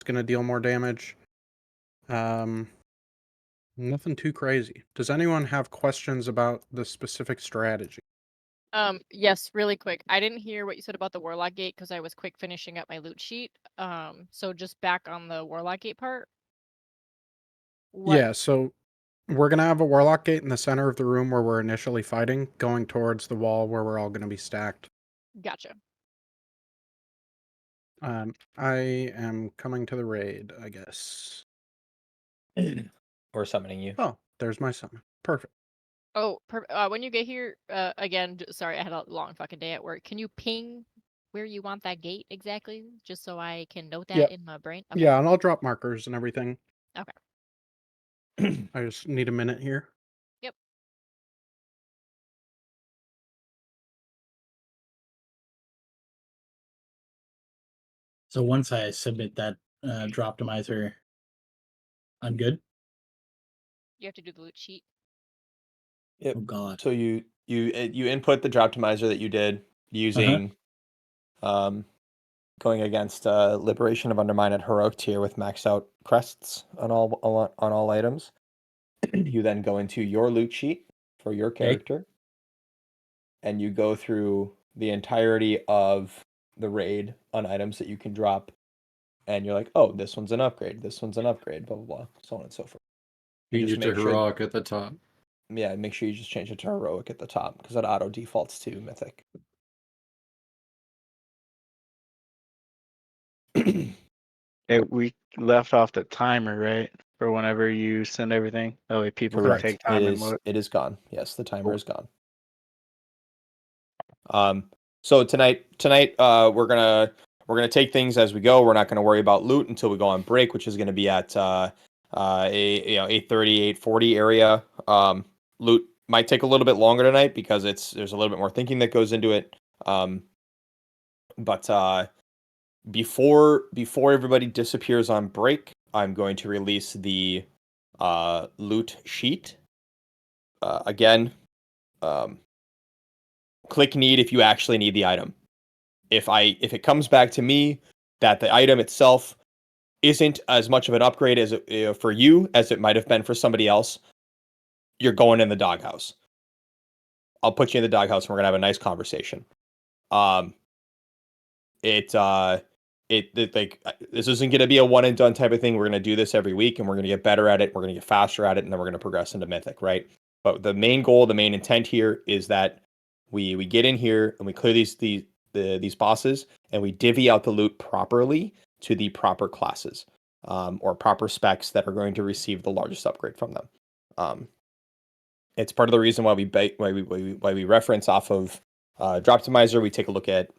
It's going to deal more damage. Nothing too crazy. Does anyone have questions about the specific strategy? Yes, really quick. I didn't hear what you said about the Warlock Gate because I was quick finishing up my loot sheet. So just back on the Warlock Gate part. What? Yeah, so we're going to have a Warlock Gate in the center of the room where we're initially fighting, going towards the wall where we're all going to be stacked. Gotcha. I am coming to the raid, I guess. Or summoning you. Oh, there's my summon. Perfect. Oh, when you get here, again, sorry, I had a long fucking day at work. Can you ping where you want that gate exactly, just so I can note that Yep. in my brain? Okay. Yeah, and I'll drop markers and everything. Okay. I just need a minute here. Yep. So once I submit that droptimizer, I'm good. You have to do the loot sheet. Yep. Oh God. So you input the droptimizer that you did using going against Liberation of Undermine at heroic tier with maxed out crests on all items. You then go into your loot sheet for your character, and you go through the entirety of the raid on items that you can drop, and you're like, oh, this one's an upgrade, this one's an upgrade, blah blah blah, so on and so forth. You just just make to sure- heroic at the top. Yeah, make sure you just change it to heroic at the top because it auto defaults to mythic. We left off the timer, right? For whenever you send everything. That way people Correct. can take time It and is. look. It is gone. Yes, the timer Cool. is gone. So tonight, we're gonna take things as we go. We're not gonna worry about loot until we go on break, which is gonna be at 8:30, 8:40 area. Loot might take a little bit longer tonight because there's a little bit more thinking that goes into it. But before everybody disappears on break, I'm going to release the loot sheet. Again, click need if you actually need the item. If it comes back to me that the item itself isn't as much of an upgrade as for you as it might have been for somebody else, you're going in the doghouse. I'll put you in the doghouse and we're gonna have a nice conversation. This isn't gonna be a one and done type of thing. We're gonna do this every week and we're gonna get better at it. We're gonna get faster at it, and then we're gonna progress into mythic, right? But the main goal, the main intent here is that we get in here and we clear these bosses and we divvy out the loot properly to the proper classes or proper specs that are going to receive the largest upgrade from them. It's part of the reason why we reference off of Droptimizer. We take a look at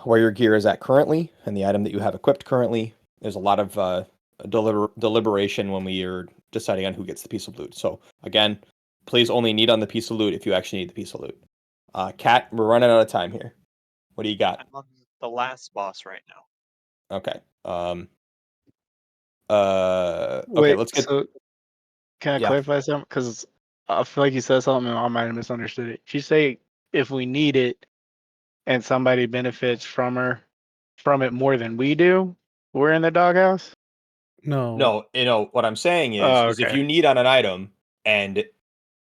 where your gear is at currently and the item that you have equipped currently. There's a lot of deliberation when we are deciding on who gets the piece of loot. So again, please only need on the piece of loot if you actually need the piece of loot. Kat, we're running out of time here. What do you got? I'm on the last boss right now. Okay. Wait, let's get. so can I clarify something? Because I feel like you said something and I might have misunderstood it. She say if we need it and somebody benefits from it more than we do, we're in the doghouse? No. No, what I'm saying is if you need on an item and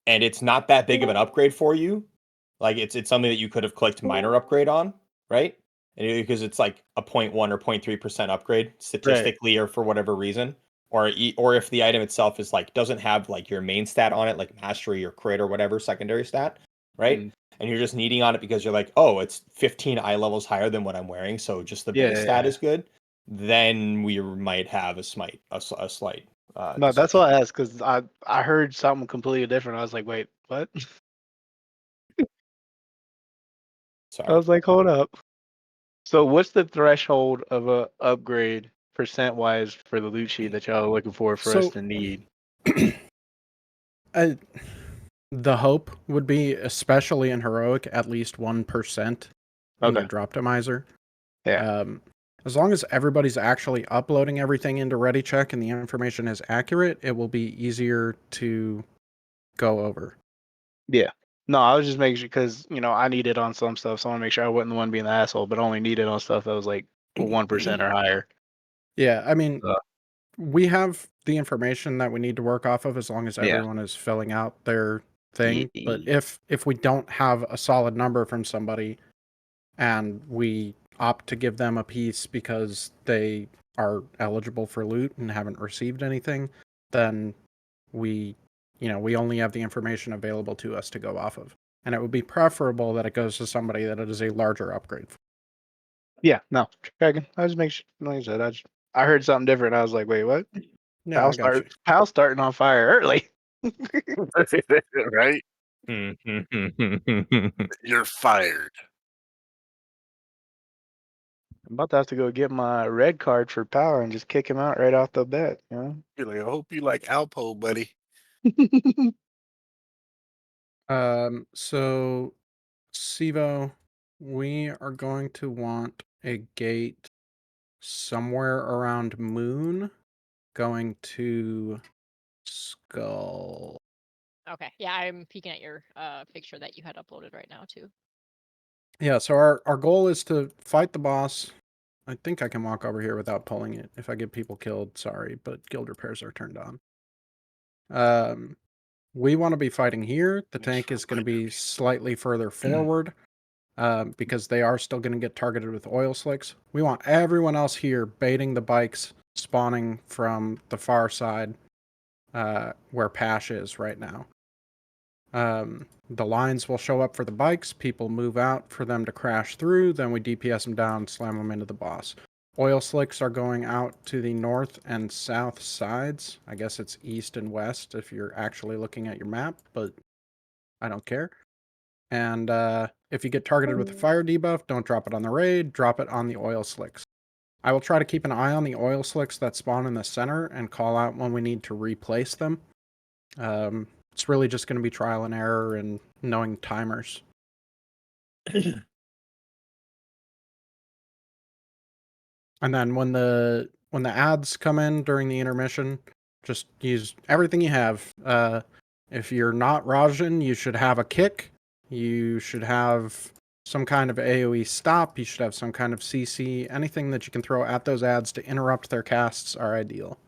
it's not that big of an upgrade for you, like it's something that you could have clicked minor upgrade on, right? And because it's like a 0.1 or 0.3% upgrade statistically, or for whatever reason, or if the item itself is like doesn't have like your main stat on it, like mastery or crit or whatever secondary stat, right? And you're just needing on it because you're like, oh, it's 15 eye levels higher than what I'm wearing, so just the base stat is good. Then we might have a slight. No, that's what I asked because I heard something completely different. I was like, wait, what? Sorry. I was like, hold up. So what's the threshold of a upgrade percent wise for the loot sheet that y'all are looking for us to need? The hope would be, especially in heroic, at least 1% in the Droptimizer. Yeah. As long as everybody's actually uploading everything into ReadyCheck and the information is accurate, it will be easier to go over. Yeah. No, I was just making sure because I need it on some stuff, so I want to make sure I wasn't the one being the asshole, but only need it on stuff that was like 1% or higher. Yeah, I mean, we have the information that we need to work off of as long as Yeah. everyone is filling out their thing. But if we don't have a solid number from somebody and we opt to give them a piece because they are eligible for loot and haven't received anything, then we only have the information available to us to go off of. And it would be preferable that it goes to somebody that it is a larger upgrade for. Yeah, no, Dragon. I just make sure, like I said, I heard something different. I was like, wait, what? Yeah, I got you. Pal's starting on fire early. Right? You're fired. I'm about to have to go get my red card for Pal and just kick him out right off the bat. You know? You're like, I hope you like Alpo, buddy. So Sivo, we are going to want a gate somewhere around Moon going to Skull. Okay. Yeah, I'm peeking at your picture that you had uploaded right now too. Yeah, so our goal is to fight the boss. I think I can walk over here without pulling it. If I get people killed, sorry, but guild repairs are turned on. We want to be fighting here. The tank is going to be slightly further forward because they are still going to get targeted with oil slicks. We want everyone else here baiting the bikes, spawning from the far side where Pash is right now. The lines will show up for the bikes. People move out for them to crash through. Then we DPS them down, slam them into the boss. Oil slicks are going out to the north and south sides. I guess it's east and west if you're actually looking at your map, but I don't care. And if you get targeted with the fire debuff, don't drop it on the raid, drop it on the oil slicks. I will try to keep an eye on the oil slicks that spawn in the center and call out when we need to replace them. It's really just going to be trial and error and knowing timers. And then when the ads come in during the intermission, just use everything you have. If you're not Rajan, you should have a kick. You should have some kind of AoE stop. You should have some kind of CC. Anything that you can throw at those ads to interrupt their casts are ideal.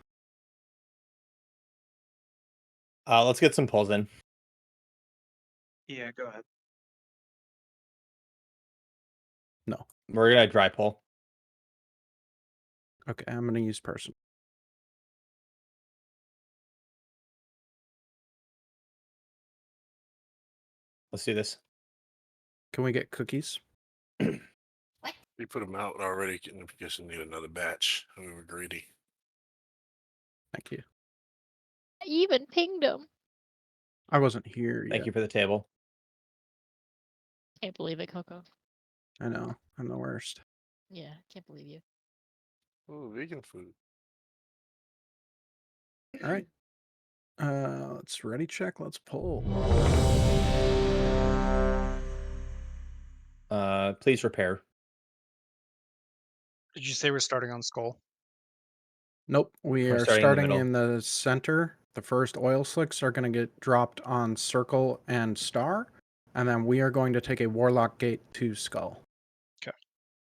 Let's get some pulls in. Yeah, go ahead. No. We're gonna dry pull. Okay, I'm going to use person. Let's do this. Can we get cookies? We put them out already because we need another batch. We were greedy. Thank you. I even pinged him. I wasn't here yet. Thank you for the table. Can't believe it, Coco. I know. I'm the worst. Yeah, can't believe you. Oh, vegan food. All right. Let's ready check. Let's pull. Please repair. Did you say we're starting on Skull? Nope. We We're are starting starting in in the the center. The first oil slicks are going to get dropped on Circle and Star. And then we are going to take a Warlock Gate to Skull. Okay.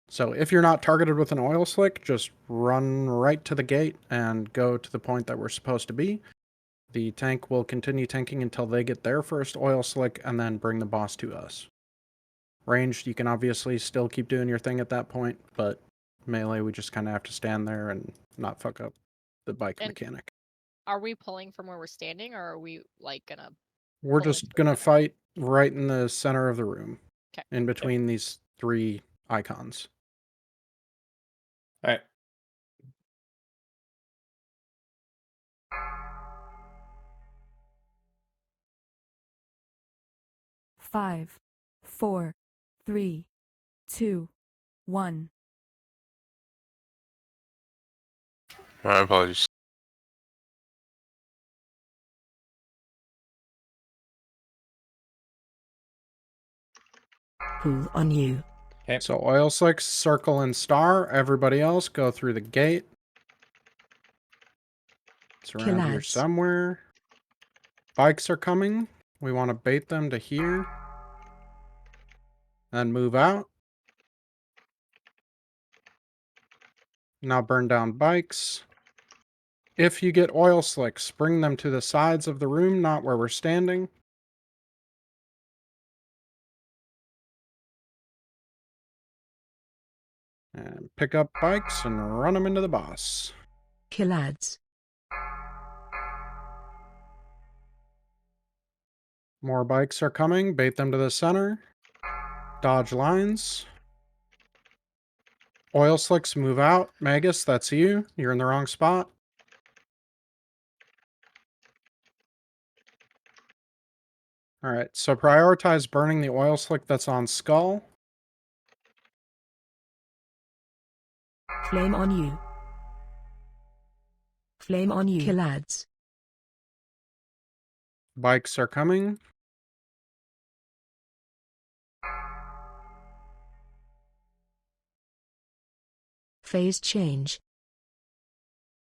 So if you're not targeted with an oil slick, just run right to the gate and go to the point that we're supposed to be. The tank will continue tanking until they get their first oil slick and then bring the boss to us. Ranged, you can obviously still keep doing your thing at that point, but melee, we just kind of have to stand there and not fuck up the bike mechanic. Are we pulling from where we're standing, or are we like gonna? We're pull just into the gonna center? fight right in the center of the room, Okay. in between these three icons. All right. Five, 4, 3, 2, 1. My apologies. Who on you? Okay. So oil slicks, circle, and star. Everybody else go through the gate. It's around here Lads. somewhere. Bikes are coming. We want to bait them to here. And move out. Now burn down bikes. If you get oil slicks, bring them to the sides of the room, not where we're standing. And pick up bikes and run them into the boss. Kill ads. More bikes are coming. Bait them to the center. Dodge lines. Oil slicks move out. Magus, that's you. You're in the wrong spot. Alright, so prioritize burning the oil slick that's on Skull. Flame on you. Flame on you. Kill ads. Bikes are coming. Phase change.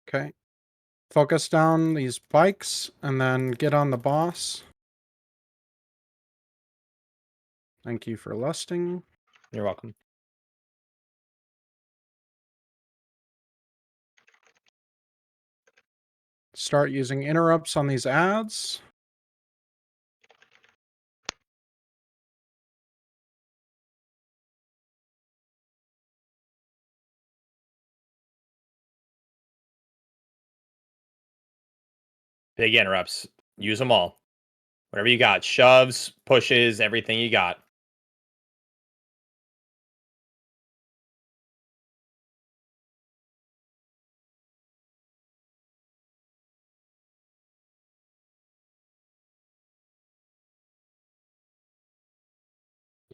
Okay. Focus down these bikes and then get on the boss. Thank you for lusting. You're welcome. Start using interrupts on these ads. Big interrupts. Use them all. Whatever you got. Shoves, pushes, everything you got.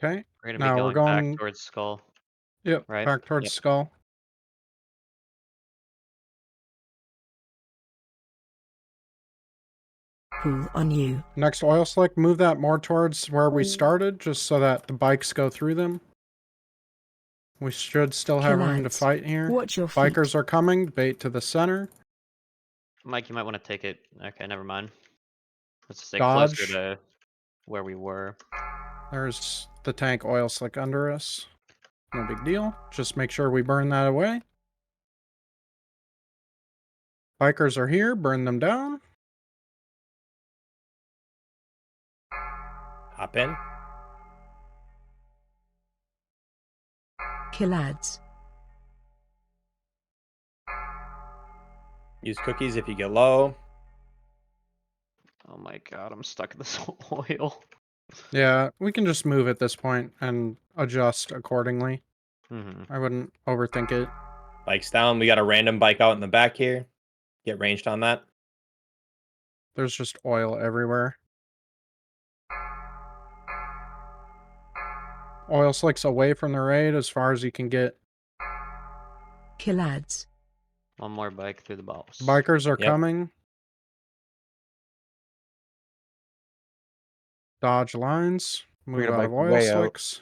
Okay. We're gonna Now be we're going going back towards Skull. Yep, right? back towards Yep. Skull. Pool on you. Next oil slick, move that more towards where we started, just so that the bikes go through them. We should still have Kill room to ads. fight here. Watch your feet. Bikers are coming. Bait to the center. Mike, you might want to take it. Okay, never mind. Let's stay Dodge. closer to where we were. There's the tank oil slick under us. No big deal. Just make sure we burn that away. Bikers are here. Burn them down. Hop in. Kill ads. Use cookies if you get low. Oh my god, I'm stuck in this oil. Yeah, we can just move at this point and adjust accordingly. I wouldn't overthink it. Bikes down. We got a random bike out in the back here. Get ranged on that. There's just oil everywhere. Oil slicks away from the raid as far as you can get. Kill ads. One more bike through the boss. Bikers are coming. Dodge lines. Move gonna out bike of the oil way out. slicks.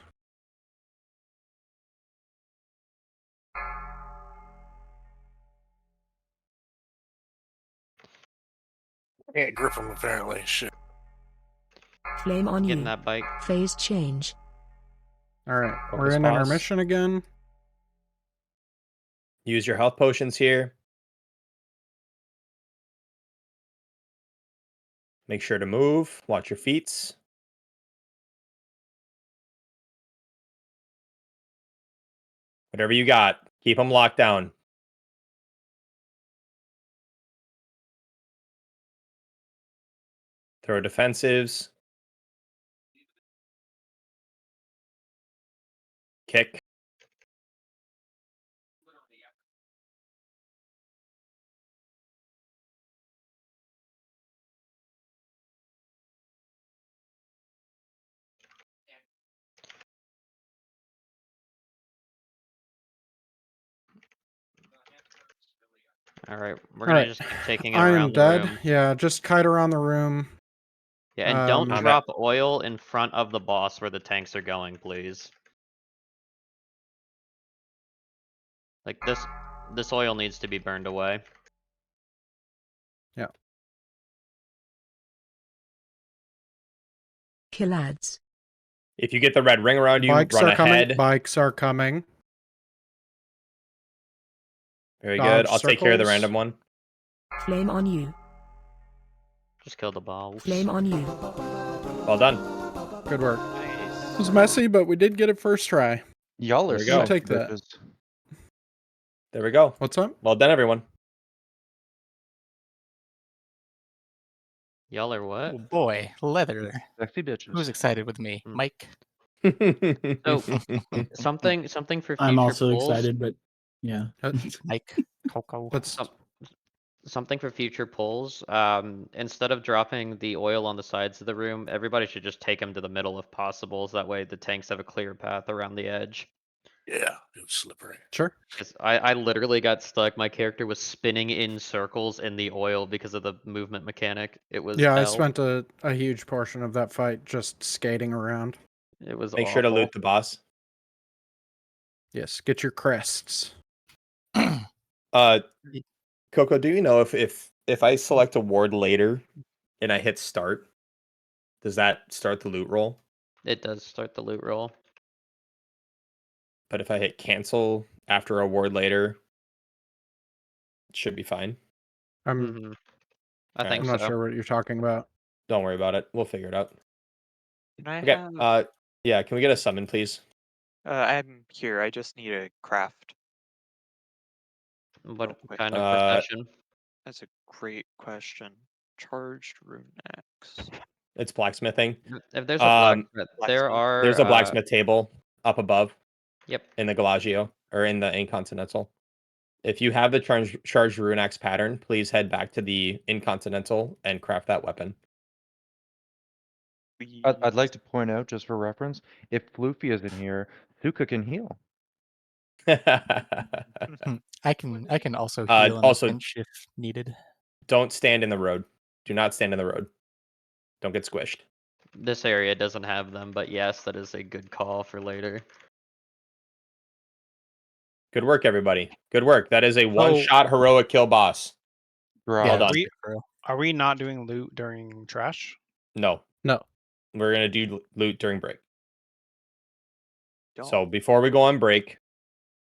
Can't grip them apparently. Shit. Flame on Getting you. that bike. Phase change. Alright, we're Focus in boss. intermission again. Use your health potions here. Make sure to move. Watch your feet. Whatever you got, keep them locked down. Throw defensives. Kick. Alright, we're gonna Alright, just keep taking it I am around the dead. room. Yeah, just kite around the room. Yeah, and don't On drop oil in front of the boss where the tanks are going, please. Like this oil needs to be burned away. Yeah. Kill ads. If you get the red ring around you, Bikes run are coming. ahead. Bikes are coming. Very Dodge good. I'll take care of the circles. random one. Flame on you. Just kill the balls. Flame on you. Well done. Good work. It was messy, but we did get it first try. Y'all There are we go. I'll take that. bitches. There we go. What's up? Well done, everyone. Y'all are Oh what? boy, leather. Sexy bitches. Who's excited with me? Hmm. Mike? So something for future I'm also polls. excited, but yeah. Mike? Coco? Let's. Something for future polls. Instead of dropping the oil on the sides of the room, everybody should just take them to the middle if possible. So that way the tanks have a clear path around the edge. Yeah, it was slippery. Sure. 'Cause I literally got stuck. My character was spinning in circles in the oil because of the movement mechanic. It was Yeah, I hell. spent a huge portion of that fight just skating around. It was Make sure to awful. loot the boss. Yes, get your crests. Coco, do you know if I select a ward later and I hit start, does that start the loot roll? It does start the loot roll. But if I hit cancel after a ward later, it should be fine. I'm I Alright. think I'm not so. sure what you're talking about. Don't worry about it. We'll figure it out. Can I Okay. have? Yeah. Can we get a summon, please? I'm here. I just need a craft. What real quick. kind of perception? That's a great question. Charged rune axe. It's blacksmithing. If there's a blacksmith, there Blacksmith. are. There's a blacksmith table up above. Yep. In the Galagio or in the Incontinental. If you have the charged rune axe pattern, please head back to the Incontinental and craft that weapon. I'd like to point out, just for reference, if Floofy isn't here, Suka can heal. I can also heal in a pinch if needed. Don't stand in the road. Do not stand in the road. Don't get squished. This area doesn't have them, but yes, that is a good call for later. Good work, everybody. Good work. That is a one-shot heroic kill boss. Well done. Are we not doing loot during trash? No. No. We're going to do loot during break. So before we go on break,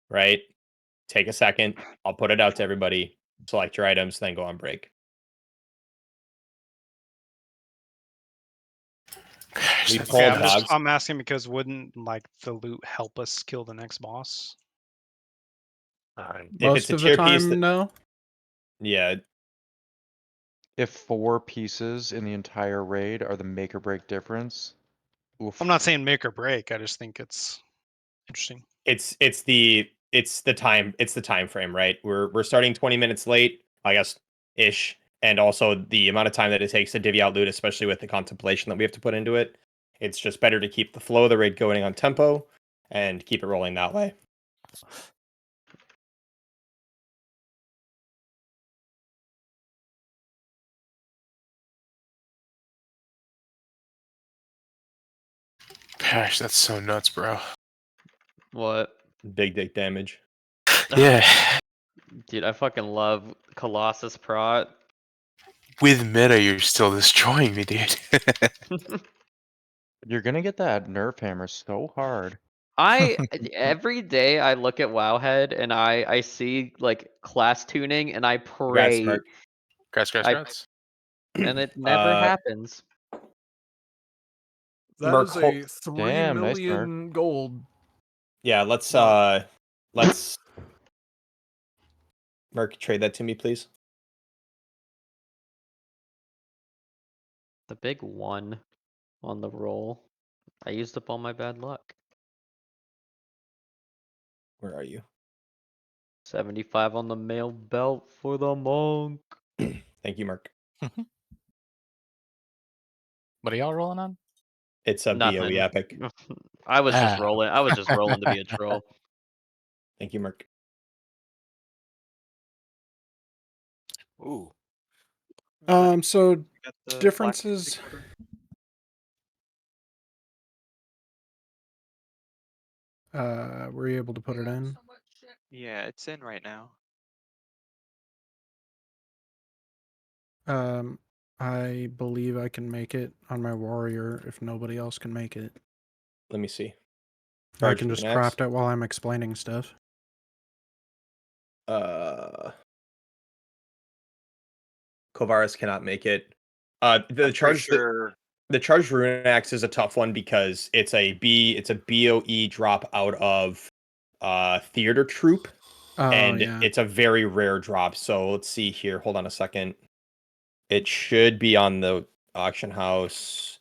right, take a second. I'll put it out to everybody. Select your items, then go on break. I'm asking because wouldn't like the loot help us kill the next boss? Most of the time, no. Yeah. If 4 pieces in the entire raid are the make or break difference. Oof. I'm not saying make or break. I just think it's interesting. It's the time frame, right? We're starting 20 minutes late, I guess, ish, and also the amount of time that it takes to divvy out loot, especially with the contemplation that we have to put into it. It's just better to keep the flow of the raid going on tempo and keep it rolling that way. Gosh, that's so nuts, bro. What? Big dick damage. Yeah. Dude, I fucking love Colossus Prot. With meta, you're still destroying me, dude. You're gonna get that nerf hammer so hard. Every day I look at Wowhead and I see like class tuning and I pray. Congrats. And it never happens. That is a 3 Damn, million gold. Yeah, let's Merc, trade that to me, please. The big 1 on the roll. I used up all my bad luck. Where are you? 75 on the mail belt for the monk. Thank you, Merc. What are y'all rolling on? It's a BOE epic. I was just rolling. I was just rolling to be a troll. Thank you, Merc. Ooh. So differences. Were you able to put it in? Yeah, it's in right now. I believe I can make it on my warrior if nobody else can make it. Let me see. I can just craft it while I'm explaining stuff. Kovaris cannot make it. The charged rune axe is a tough one because it's a BOE drop out of theater troop. And it's a very rare drop. So let's see here. Hold on a second. It should be on the auction house.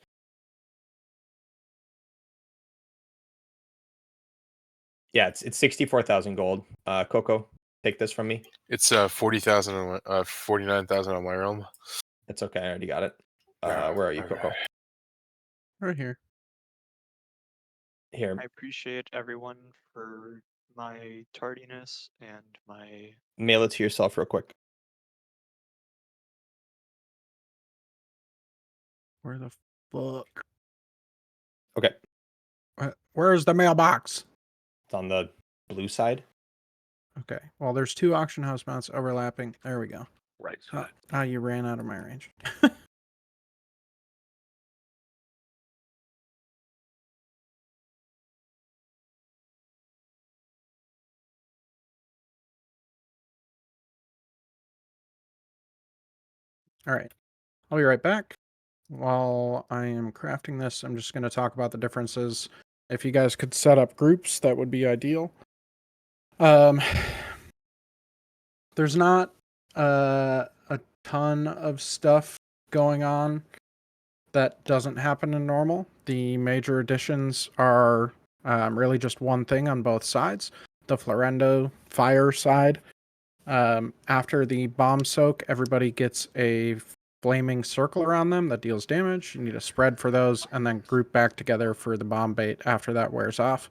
Yeah, it's 64,000 gold. Coco, take this from me. It's 40,000, 49,000 on my realm. It's okay. I already got it. Where are you, Coco? Right here. Here. I appreciate everyone for my tardiness and my. Mail it to yourself real quick. Where the fuck? Okay. Where's the mailbox? It's on the blue side. Okay. Well, there's 2 auction house mounts overlapping. There we go. Right side. You ran out of my range. All right. I'll be right back. While I am crafting this, I'm just going to talk about the differences. If you guys could set up groups, that would be ideal. There's not a ton of stuff going on that doesn't happen in normal. The major additions are really just one thing on both sides. The Florendo fire side. After the bomb soak, everybody gets a flaming circle around them that deals damage. You need a spread for those, and then group back together for the bomb bait after that wears off.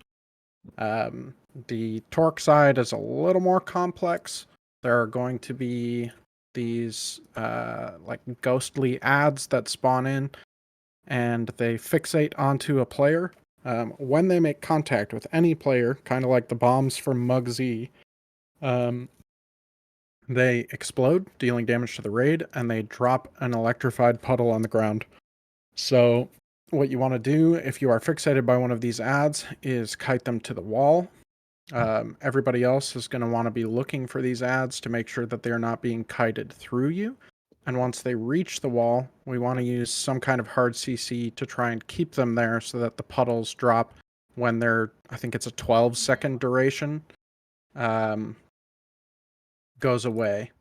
The torque side is a little more complex. There are going to be these like ghostly ads that spawn in, and they fixate onto a player. When they make contact with any player, kind of like the bombs from Muggsy, they explode, dealing damage to the raid, and they drop an electrified puddle on the ground. So what you want to do if you are fixated by one of these ads is kite them to the wall. Everybody else is going to want to be looking for these ads to make sure that they're not being kited through you. And once they reach the wall, we want to use some kind of hard CC to try and keep them there so that the puddles drop when they're, I think it's a 12-second duration, goes away,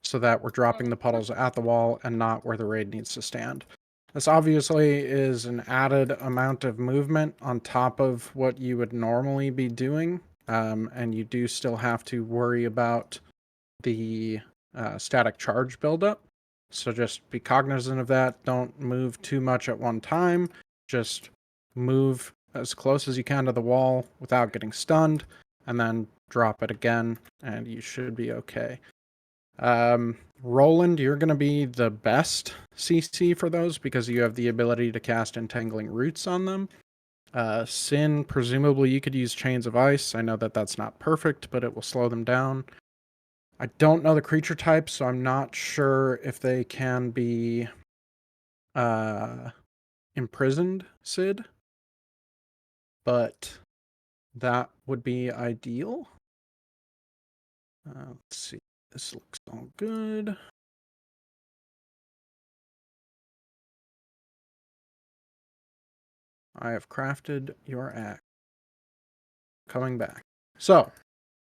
so that we're dropping the puddles at the wall and not where the raid needs to stand. This obviously is an added amount of movement on top of what you would normally be doing, and you do still have to worry about the static charge buildup. So just be cognizant of that. Don't move too much at one time. Just move as close as you can to the wall without getting stunned, and then drop it again, and you should be okay. Roland, you're going to be the best CC for those because you have the ability to cast Entangling Roots on them. Sin, presumably you could use Chains of Ice. I know that that's not perfect, but it will slow them down. I don't know the creature type, so I'm not sure if they can be imprisoned, Sid. But that would be ideal. Let's see. This looks all good. I have crafted your axe. Coming back. So,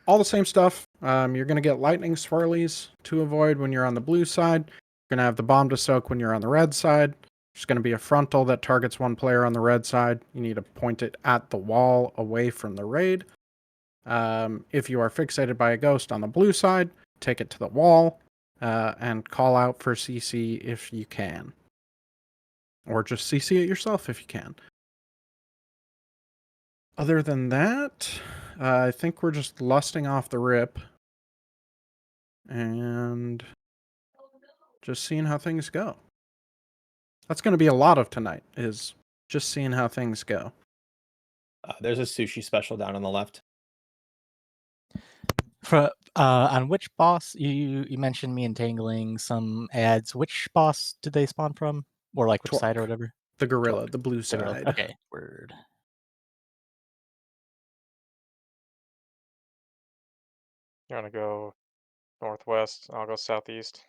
all the same stuff. You're going to get lightning swirlies to avoid when you're on the blue side. You're going to have the bomb to soak when you're on the red side. There's going to be a frontal that targets one player on the red side. You need to point it at the wall away from the raid. If you are fixated by a ghost on the blue side, take it to the wall and call out for CC if you can. Or just CC it yourself if you can. Other than that, I think we're just lusting off the rip and just seeing how things go. That's going to be a lot of tonight, is just seeing how things go. There's a sushi special down on the left. For on which boss you mentioned me entangling some ads? Which boss did they spawn from, or like which side or whatever? The gorilla, the blue side. Okay, word. You want to go northwest? I'll go southeast.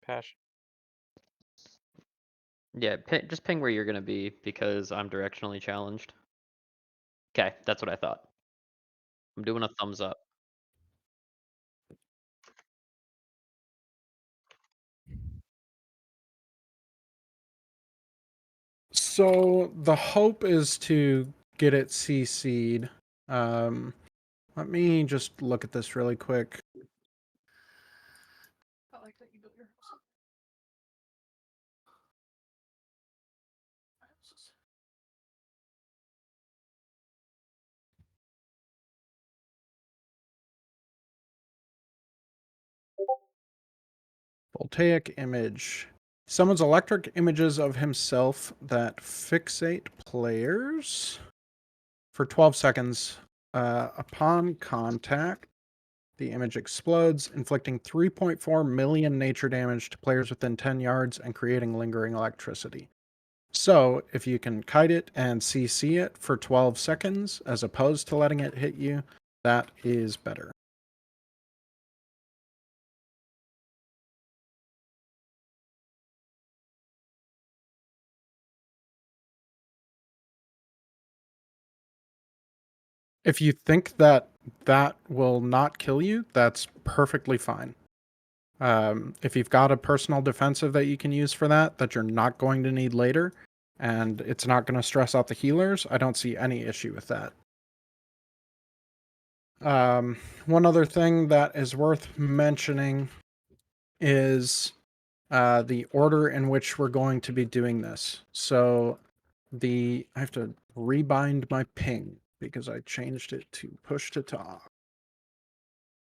Pash. Yeah, just ping where you're gonna be because I'm directionally challenged. Okay, that's what I thought. I'm doing a thumbs up. So the hope is to get it CC'd. Let me just look at this really quick. I like that you built your house. Voltaic image. Summons electric images of himself that fixate players for 12 seconds. Upon contact, the image explodes, inflicting 3.4 million nature damage to players within 10 yards and creating lingering electricity. So, if you can kite it and CC it for 12 seconds, as opposed to letting it hit you, that is better. If you think that that will not kill you, that's perfectly fine. If you've got a personal defensive that you can use for that you're not going to need later, and it's not going to stress out the healers, I don't see any issue with that. One other thing that is worth mentioning is the order in which we're going to be doing this. So I have to rebind my ping because I changed it to push to talk.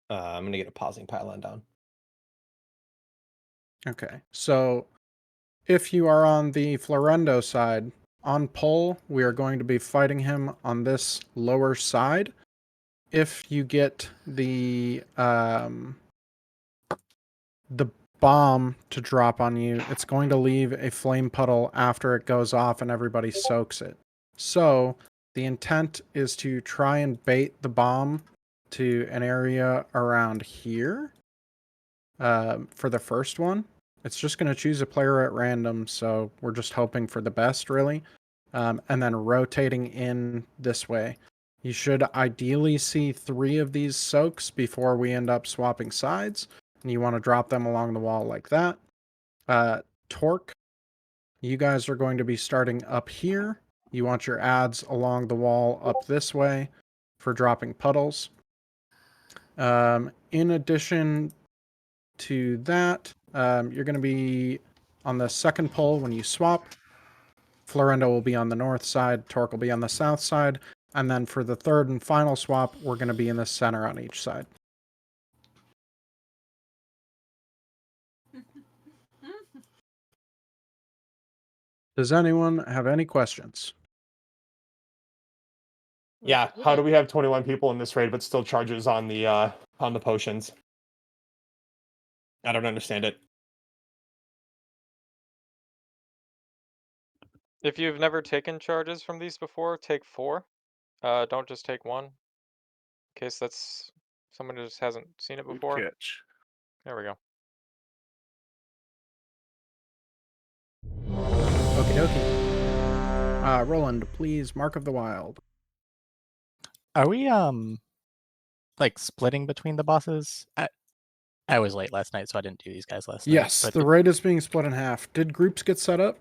I'm going to get a pausing pylon down. Okay, so if you are on the Florendo side, on pull, we are going to be fighting him on this lower side. If you get the bomb to drop on you, it's going to leave a flame puddle after it goes off and everybody soaks it. So the intent is to try and bait the bomb to an area around here for the first one. It's just going to choose a player at random, so we're just hoping for the best, really. And then rotating in this way. You should ideally see 3 of these soaks before we end up swapping sides. And you want to drop them along the wall like that. Torque, you guys are going to be starting up here. You want your adds along the wall up this way for dropping puddles. In addition to that, you're going to be on the second pull when you swap. Florendo will be on the north side, Torque will be on the south side, and then for the third and final swap, we're going to be in the center on each side. Does anyone have any questions? Yeah, how do we have 21 people in this raid but still charges on the potions? I don't understand it. If you've never taken charges from these before, take 4. Don't just take 1. In case that's someone who just hasn't seen it before. Catch. There we go. Okie dokie. Roland, please, Mark of the Wild. Are we like splitting between the bosses? I was late last night, so I didn't do these guys last night. Yes, But the raid is being split in half. Did groups get set up?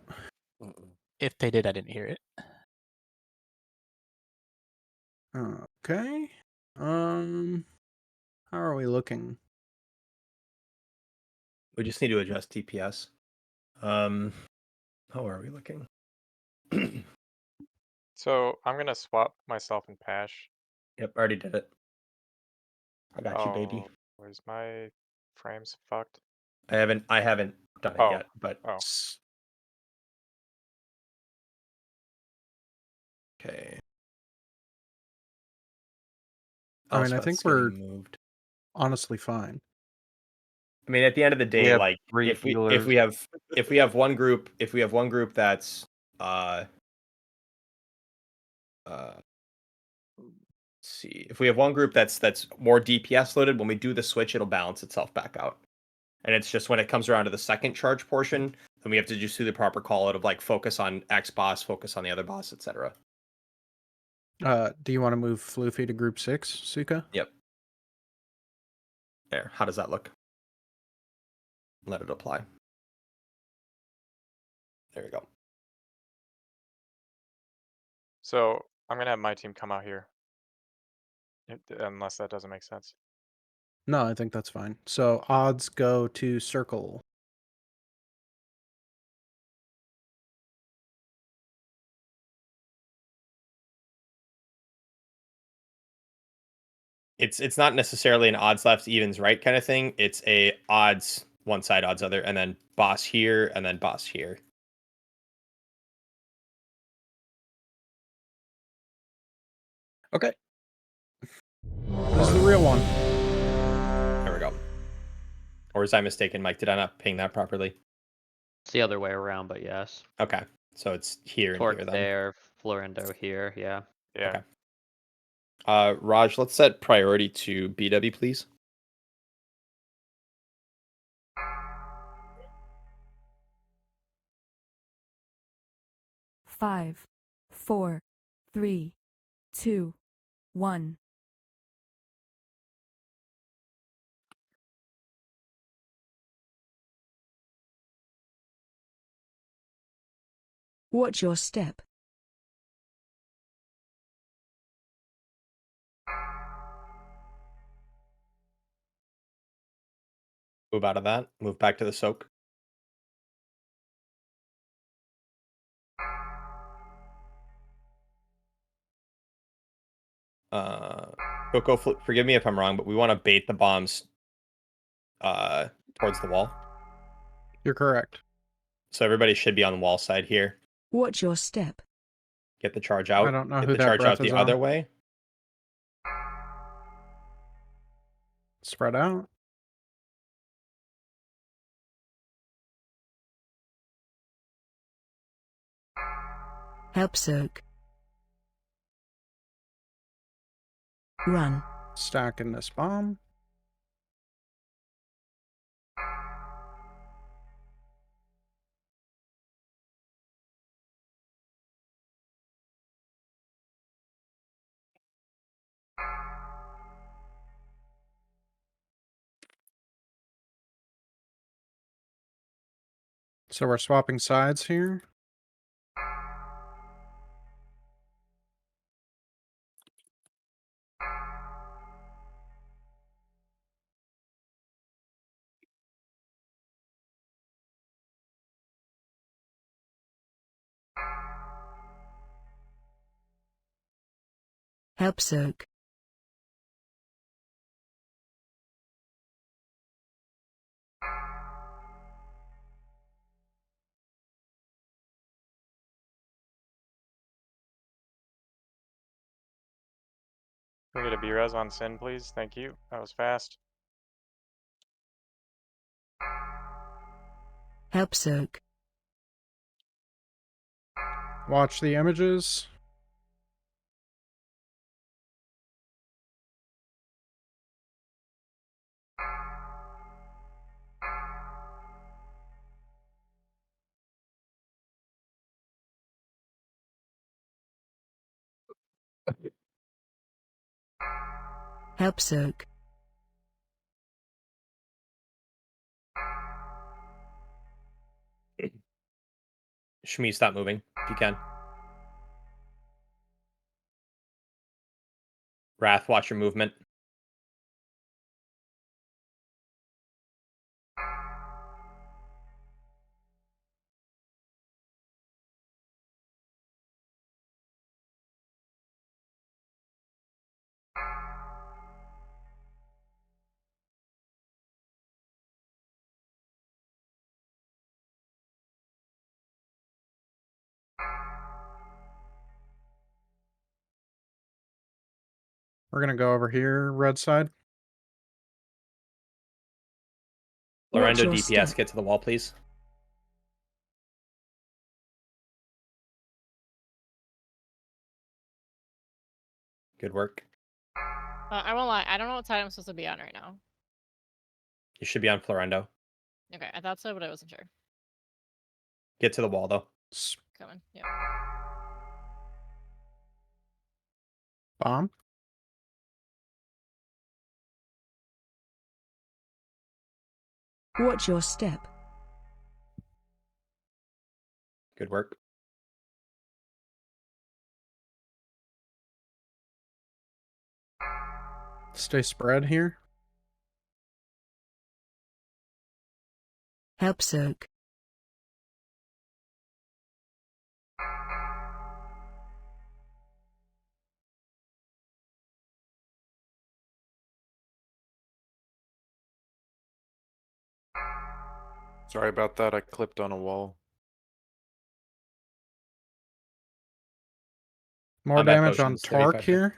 if they did, I didn't hear it. Okay. How are we looking? We just need to adjust TPS. How are we looking? So I'm gonna swap myself and Pash. Yep, already did it. I got you, baby. Where's my frames fucked? I haven't done it yet, but okay. I mean, I think we're honestly fine. I mean, at the end of the day, like if we have one group that's let's see. If we have one group that's more DPS loaded, when we do the switch, it'll balance itself back out. And it's just when it comes around to the second charge portion, then we have to just do the proper call out of like focus on X boss, focus on the other boss, etc. Do you want to move Floofy to group 6, Suka? Yep. There. How does that look? Let it apply. There you go. So I'm gonna have my team come out here. Unless that doesn't make sense. No, I think that's fine. So odds go to circle. It's not necessarily an odds left, evens right kind of thing. It's a odds one side, odds other, and then boss here, and then boss here. Okay. This is the real one. There we go. Or was I mistaken, Mike? Did I not ping that properly? It's the other way around, but yes. Okay. So it's here Torque and here then. there, Florendo here, yeah. Yeah. Okay. Raj, let's set priority to BW, please. Five, 4, 3, 2, 1. Watch your step. Move out of that. Move back to the soak. Coco, forgive me if I'm wrong, but we want to bait the bombs towards the wall. You're correct. So everybody should be on the wall side here. Watch your step. Get the charge out. I don't know Get who the that charge breath out the is other on. way. Spread out. Help soak. Run. Stacking this bomb. So we're swapping sides here. Help soak. Can we get a B-res on Sin, please? Thank you. That was fast. Help soak. Watch the images. Help soak. Shmi, stop moving if you can. Wrath, watch your movement. We're going to go over here, red side. Lorendo DPS, get to the wall, please. Good work. I won't lie. I don't know what side I'm supposed to be on right now. You should be on Florendo. Okay, I thought so, but I wasn't sure. Get to the wall though. Coming. Yeah. Bomb. Watch your step. Good work. Stay spread here. Help soak. Sorry about that. I clipped on a wall. More Combat damage on potions, Torque 35. here.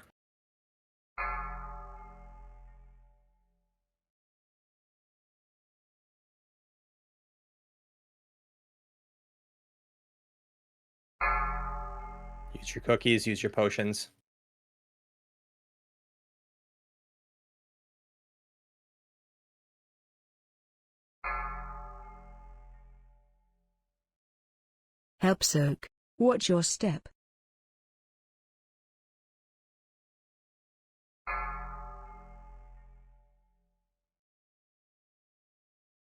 Use your cookies, use your potions. Help soak. Watch your step.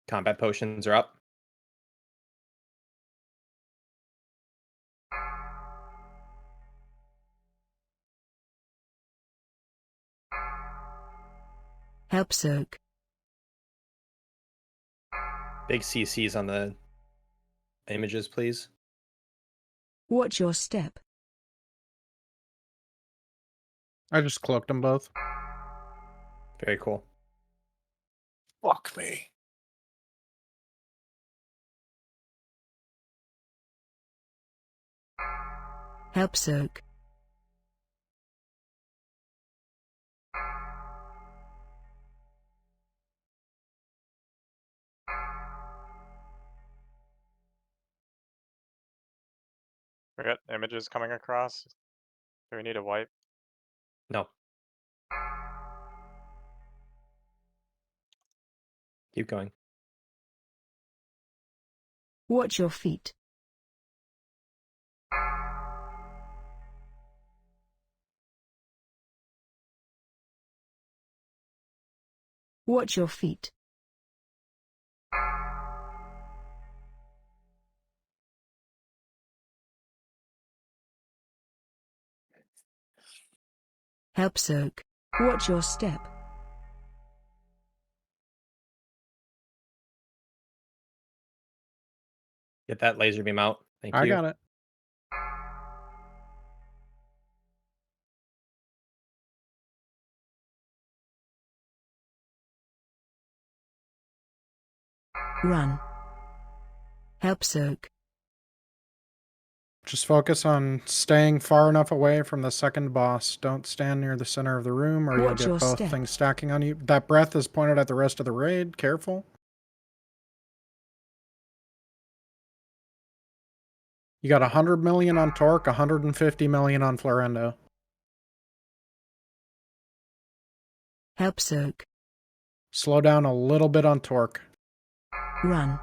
Combat potions are up. Help soak. Big CCs on the images, please. Watch your step. I just cloaked them both. Very cool. Fuck me. Help soak. We got images coming across. Do we need a wipe? No. Keep going. Watch your feet. Watch your feet. Help soak. Watch your step. Get that laser beam out. Thank you. I got it. Run. Help soak. Just focus on staying far enough away from the second boss. Don't stand near the center of the room or you'll Watch get your both step. things stacking on you. That breath is pointed at the rest of the raid. Careful. You got 100 million on Torque, 150 million on Florendo. Help soak. Slow down a little bit on Torque. Run.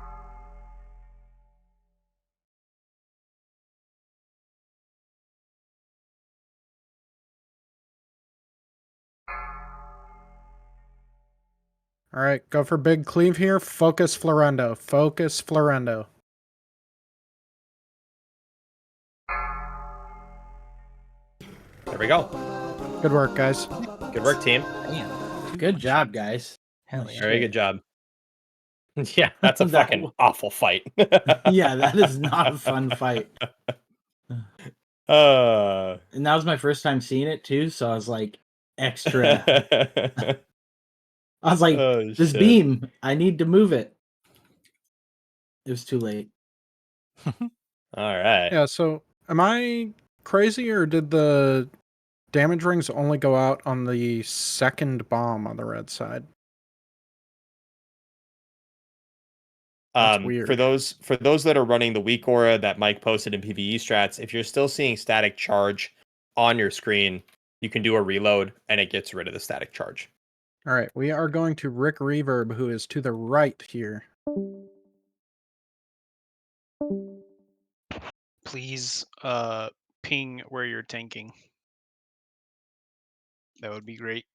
All right, go for big cleave here. Focus Florendo. Focus Florendo. There we go. Good work, guys. Good work, team. Damn. Good job, guys. Hell yeah. Very good job. Yeah, that's a fucking awful fight. Yeah, that is not a fun fight. And that was my first time seeing it too, so I was like extra. I was like, oh, this shit. beam, I need to move it. It was too late. All right. Yeah, so am I crazy or did the damage rings only go out on the second bomb on the red side? That's weird. For those that are running the weak aura that Mike posted in PvE strats, if you're still seeing static charge on your screen, you can do a reload, and it gets rid of the static charge. All right, we are going to Rick Reverb, who is to the right here. Please ping where you're tanking. That would be great.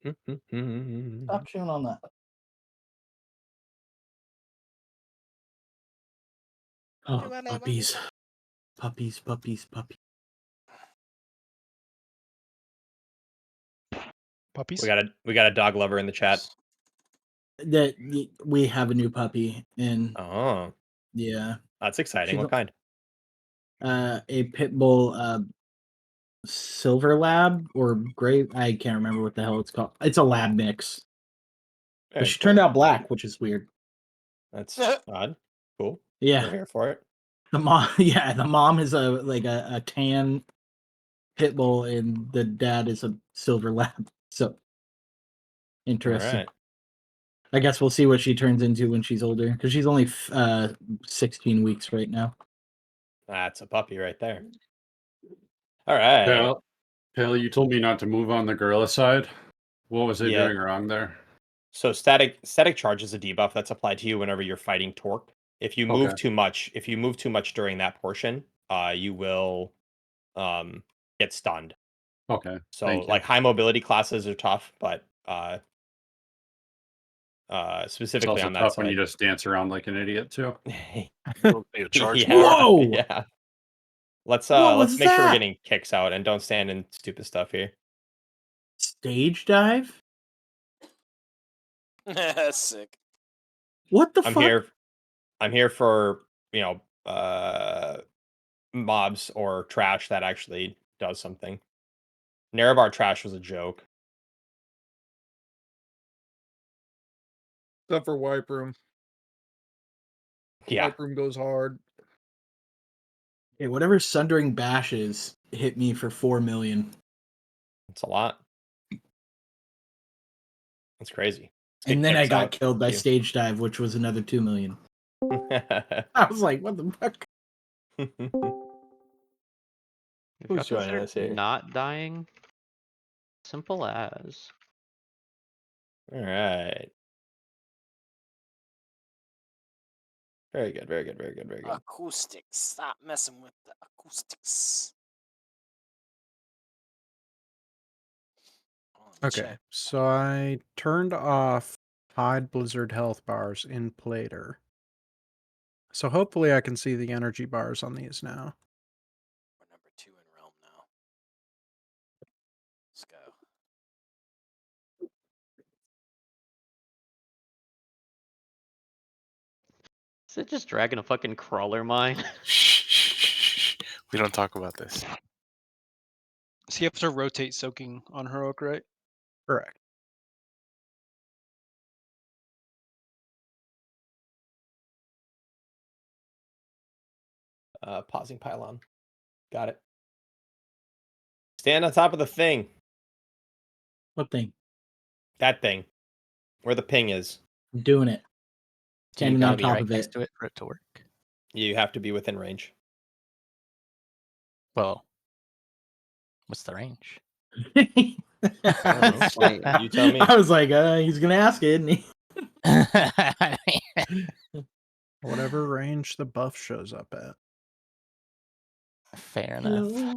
Stop chewing on that. Oh, puppies. Puppies, puppies, puppies. Puppies? We got a dog lover in the chat. That we have a new puppy, and Oh, yeah, that's exciting. She's What kind? a pit bull, silver lab or gray. I can't remember what the hell it's called. It's a lab mix. Very But she cool. turned out black, which is weird. That's odd. Cool. Yeah, We're here for it. the mom. Yeah, the mom is a tan pit bull, and the dad is a silver lab. So interesting. Right. I guess we'll see what she turns into when she's older, because she's only 16 weeks right now. That's a puppy right there. All right. Pale, you told me not to move on the gorilla side. What was it doing wrong there? So static charge is a debuff that's applied to you whenever you're fighting torque. If you move too much during that portion, you will get stunned. Okay. So like high mobility classes are tough, but specifically it's also on that tough side. when you just dance around like an idiot too. Whoa! Yeah. Let's was make sure we're that? getting kicks out and don't stand in stupid stuff here. Stage dive? Sick. What the fuck? I'm here for, mobs or trash that actually does something. Nerebar trash was a joke. Except for wipe room. Yeah. Wipe room goes hard. Hey, whatever Sundering Bash is hit me for 4 million. It's a lot. That's crazy. And then I got killed by Stage Dive, which was another 2 million. I was like, what the fuck? Who's joining us here? Not dying. Simple as. All right. Very good, very good, very good, very good. Acoustics. Stop messing with the acoustics. Okay, so I turned off hide blizzard health bars in Plater. So hopefully I can see the energy bars on these now. We're number 2 in realm now. Let's go. Is it just dragging a fucking crawler mine? We don't talk about this. So you have to rotate soaking on heroic, right? Correct. Pausing pylon. Got it. Stand on top of the thing. What thing? That thing. Where the ping is. I'm doing it. Standing on top of next it. to it for it to work. You have to be within range. Well, what's the range? That's funny. You tell me. I was like, he's gonna ask it, isn't he? Whatever range the buff shows up at. Fair enough. Hello,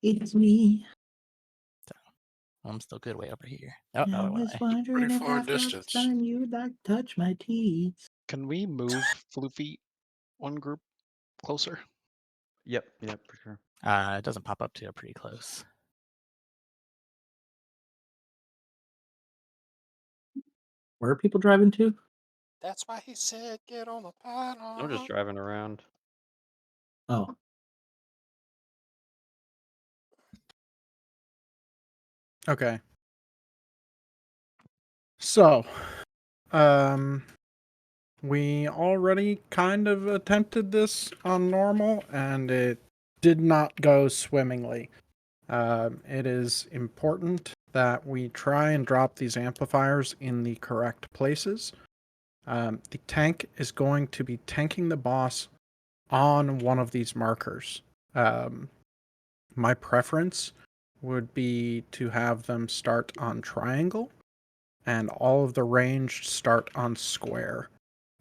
it's me. I'm still good way over here. Oh, I was wondering Pretty if far after distance. this time you'd like to touch my teeth. Can we move Floofy one group closer? Yep, for sure. It doesn't pop up to pretty close. Where are people driving to? That's why he said get on the pylon. I'm just driving around. Oh. Okay. So, we already kind of attempted this on normal, and it did not go swimmingly. It is important that we try and drop these amplifiers in the correct places. The tank is going to be tanking the boss on one of these markers. My preference would be to have them start on triangle and all of the ranged start on square.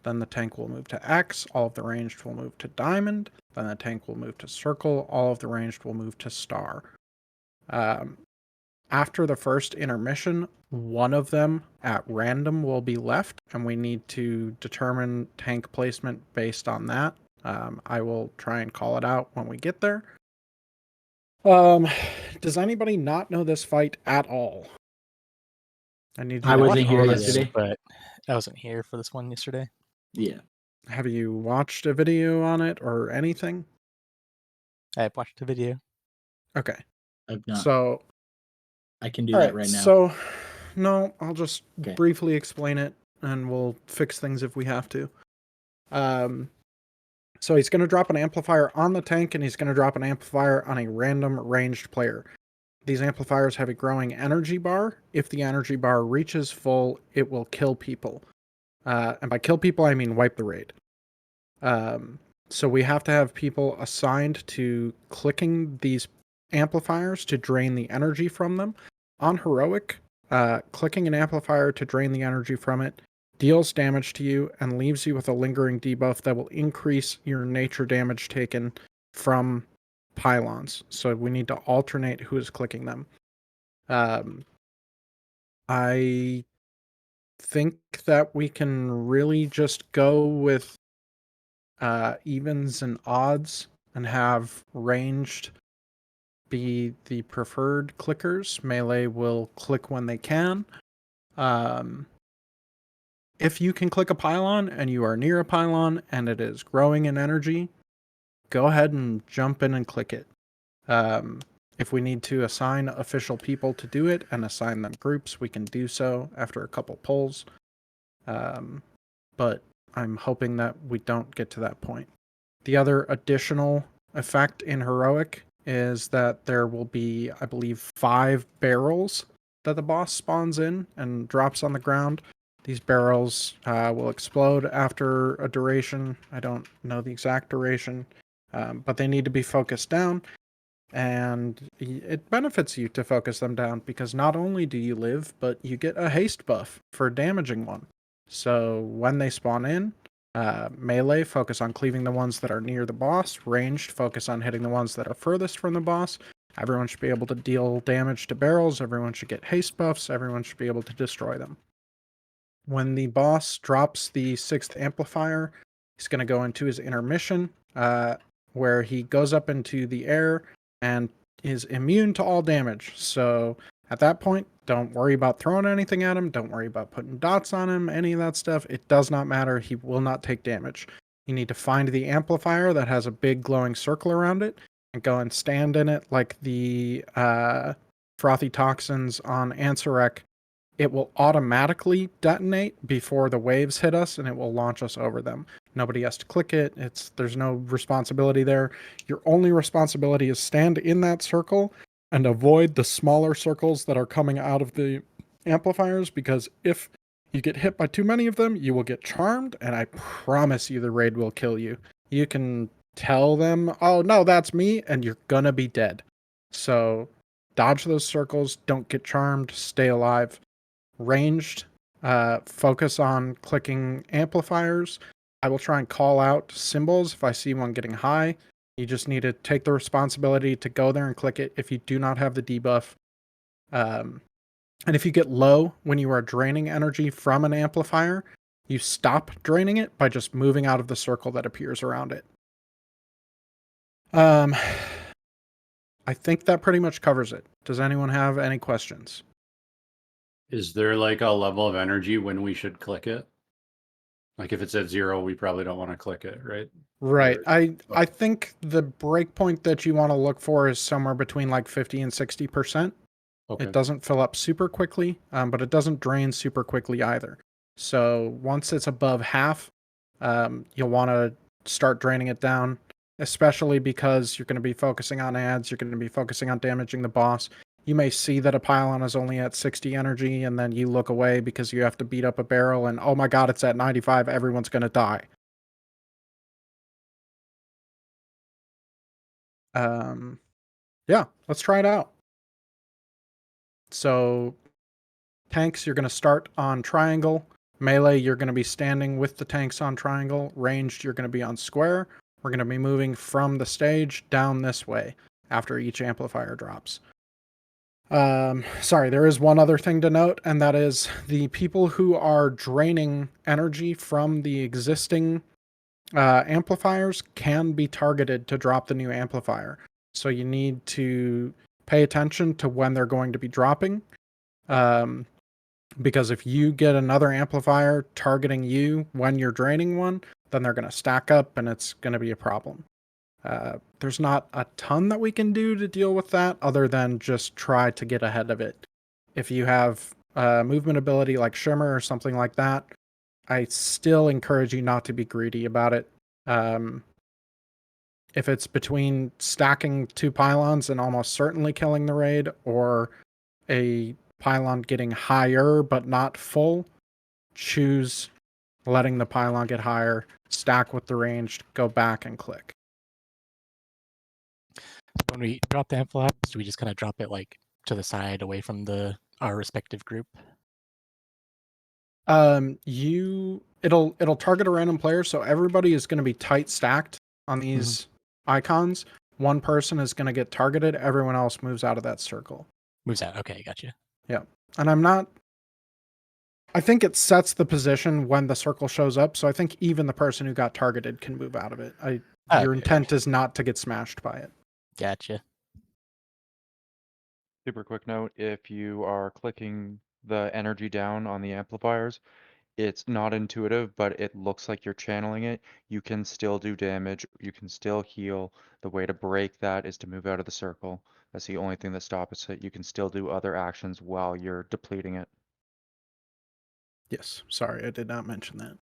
Then the tank will move to X, all of the ranged will move to diamond, then the tank will move to circle, all of the ranged will move to star. After the first intermission, one of them at random will be left, and we need to determine tank placement based on that. I will try and call it out when we get there. Does anybody not know this fight at all? I wasn't here yesterday, but I wasn't here for this one yesterday. Yeah. Have you watched a video on it or anything? I've watched a video. Okay. I've not. So I can do that right now. So, no, I'll just briefly explain it, and we'll fix things if we have to. So he's going to drop an amplifier on the tank, and he's going to drop an amplifier on a random ranged player. These amplifiers have a growing energy bar. If the energy bar reaches full, it will kill people. And by kill people, I mean wipe the raid. So we have to have people assigned to clicking these amplifiers to drain the energy from them. On heroic, clicking an amplifier to drain the energy from it deals damage to you and leaves you with a lingering debuff that will increase your nature damage taken from pylons. So we need to alternate who is clicking them. I think that we can really just go with evens and odds and have ranged be the preferred clickers. Melee will click when they can. If you can click a pylon and you are near a pylon and it is growing in energy, go ahead and jump in and click it. If we need to assign official people to do it and assign them groups, we can do so after a couple polls. But I'm hoping that we don't get to that point. The other additional effect in heroic is that there will be, I believe, 5 barrels that the boss spawns in and drops on the ground. These barrels will explode after a duration. I don't know the exact duration, but they need to be focused down. And it benefits you to focus them down because not only do you live, but you get a haste buff for damaging one. So when they spawn in, melee, focus on cleaving the ones that are near the boss. Ranged, focus on hitting the ones that are furthest from the boss. Everyone should be able to deal damage to barrels. Everyone should get haste buffs. Everyone should be able to destroy them. When the boss drops the 6th amplifier, he's going to go into his intermission, where he goes up into the air and is immune to all damage. So at that point, don't worry about throwing anything at him. Don't worry about putting dots on him, any of that stuff. It does not matter. He will not take damage. You need to find the amplifier that has a big glowing circle around it and go and stand in it like the frothy toxins on Ansarek. It will automatically detonate before the waves hit us, and it will launch us over them. Nobody has to click it. There's no responsibility there. Your only responsibility is stand in that circle and avoid the smaller circles that are coming out of the amplifiers, because if you get hit by too many of them, you will get charmed, and I promise you the raid will kill you. You can tell them, oh no, that's me, and you're gonna be dead. So dodge those circles, don't get charmed, stay alive. Ranged, focus on clicking amplifiers. I will try and call out symbols if I see one getting high. You just need to take the responsibility to go there and click it if you do not have the debuff. And if you get low when you are draining energy from an amplifier, you stop draining it by just moving out of the circle that appears around it. I think that pretty much covers it. Does anyone have any questions? Is there like a level of energy when we should click it? Like if it's at 0, we probably don't want to click it, right? Right. I think the breakpoint that you want to look for is somewhere between like 50 and 60%. Okay. It doesn't fill up super quickly, but it doesn't drain super quickly either. So once it's above half, you'll want to start draining it down, especially because you're going to be focusing on ads, you're going to be focusing on damaging the boss. You may see that a pylon is only at 60 energy, and then you look away because you have to beat up a barrel, and oh my god, it's at 95, everyone's going to die. Yeah, let's try it out. So, tanks, you're going to start on triangle. Melee, you're going to be standing with the tanks on triangle. Ranged, you're going to be on square. We're going to be moving from the stage down this way after each amplifier drops. Sorry, there is one other thing to note, and that is the people who are draining energy from the existing amplifiers can be targeted to drop the new amplifier. So you need to pay attention to when they're going to be dropping. Because if you get another amplifier targeting you when you're draining one, then they're going to stack up and it's going to be a problem. There's not a ton that we can do to deal with that other than just try to get ahead of it. If you have movement ability like Shimmer or something like that, I still encourage you not to be greedy about it. If it's between stacking 2 pylons and almost certainly killing the raid, or a pylon getting higher but not full, choose letting the pylon get higher, stack with the ranged, go back and click. When we drop the amplifiers, do we just kind of drop it like to the side away from our respective group? It'll target a random player, so everybody is going to be tight stacked on these icons. One person is going to get targeted, everyone else moves out of that circle. Moves out, okay, gotcha. Yeah. And I think it sets the position when the circle shows up, so I think even the person who got targeted can move out of it. Your intent is not to get smashed by it. Gotcha. Super quick note, if you are clicking the energy down on the amplifiers, it's not intuitive, but it looks like you're channeling it. You can still do damage, you can still heal. The way to break that is to move out of the circle. That's the only thing that stops it. You can still do other actions while you're depleting it. Yes, sorry, I did not mention that.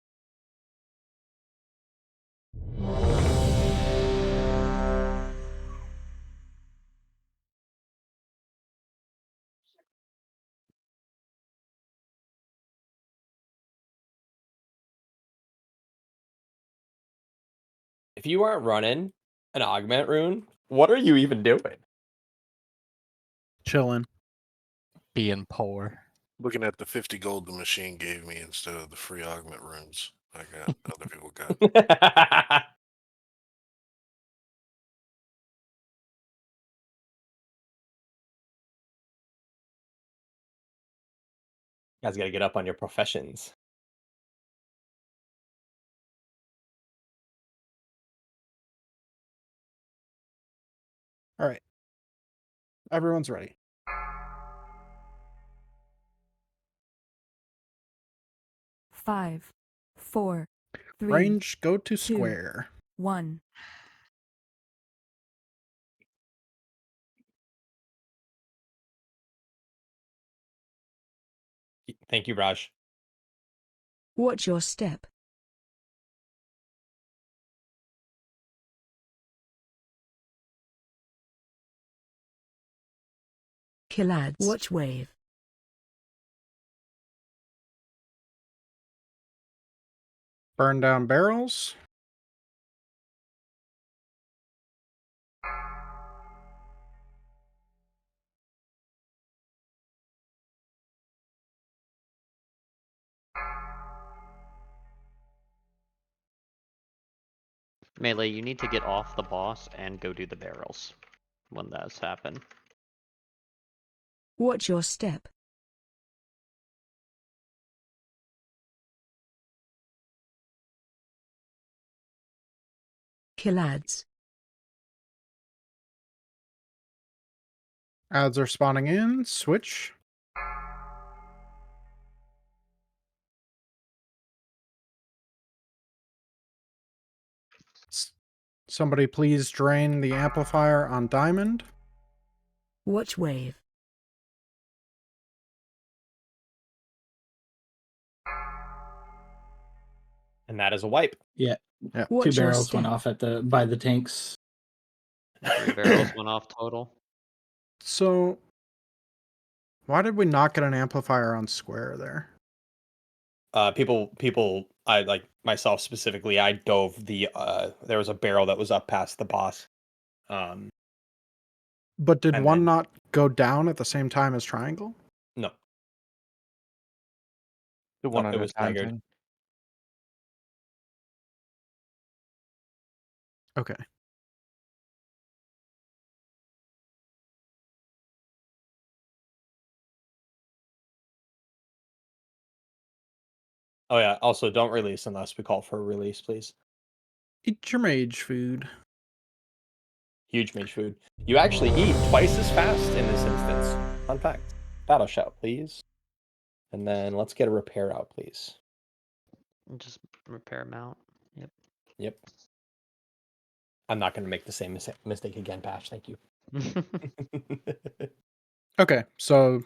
If you aren't running an augment rune, what are you even doing? Chilling. Being poor. Looking at the 50 gold the machine gave me instead of the free augment runes I got, other people got. You guys got to get up on your professions. All right. Everyone's ready. Five, four, three. Range, go to square. 1. Thank you, Raj. Watch your step. Kill ads. Watch wave. Burn down barrels. Melee, you need to get off the boss and go do the barrels when that's happened. Watch your step. Kill ads. Ads are spawning in. Switch. Somebody please drain the amplifier on diamond. Watch wave. And that is a wipe. Yeah. Yeah. Watch Two your barrels went step. off at by the tanks. 3 barrels went off total. So, why did we not get an amplifier on square there? People, I like myself specifically, I dove the, there was a barrel that was up past the boss. But did and one then- not go down at the same time as triangle? No. The one No, it on was staggered. accounting. Okay. Oh yeah, also don't release unless we call for a release, please. Eat your mage food. Huge mage food. You actually eat twice as fast in this instance. Fun fact. Battle shout, please. And then let's get a repair out, please. Just repair mount. Yep. Yep. I'm not going to make the same mistake again, Bash. Thank you. Okay, so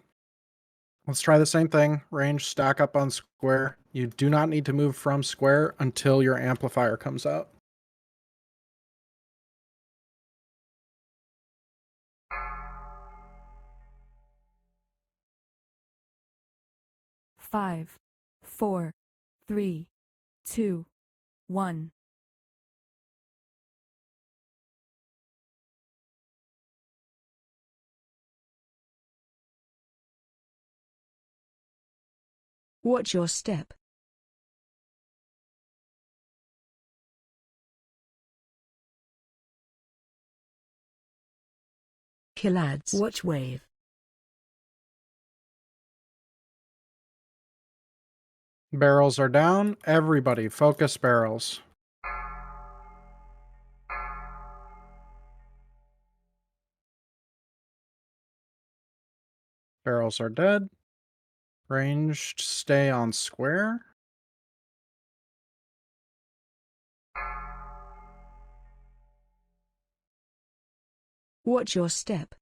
let's try the same thing. Range, stack up on square. You do not need to move from square until your amplifier comes out. Five, 4, 3, 2, 1. Watch your step. Kill ads. Watch wave. Barrels are down. Everybody, focus barrels. Barrels are dead. Ranged, stay on square. Watch your step.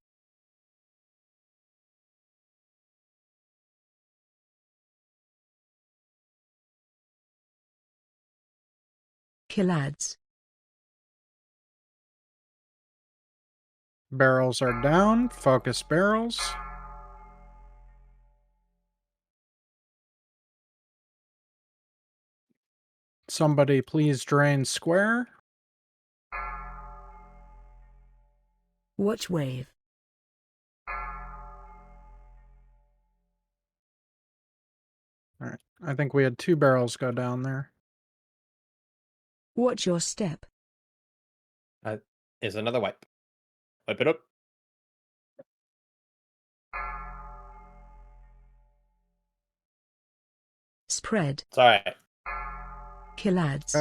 Kill ads. Barrels are down. Focus barrels. Somebody please drain square. Watch wave. All right. I think we had 2 barrels go down there. Watch your step. Is another wipe. Wipe it up. Spread. It's all right. Kill ads.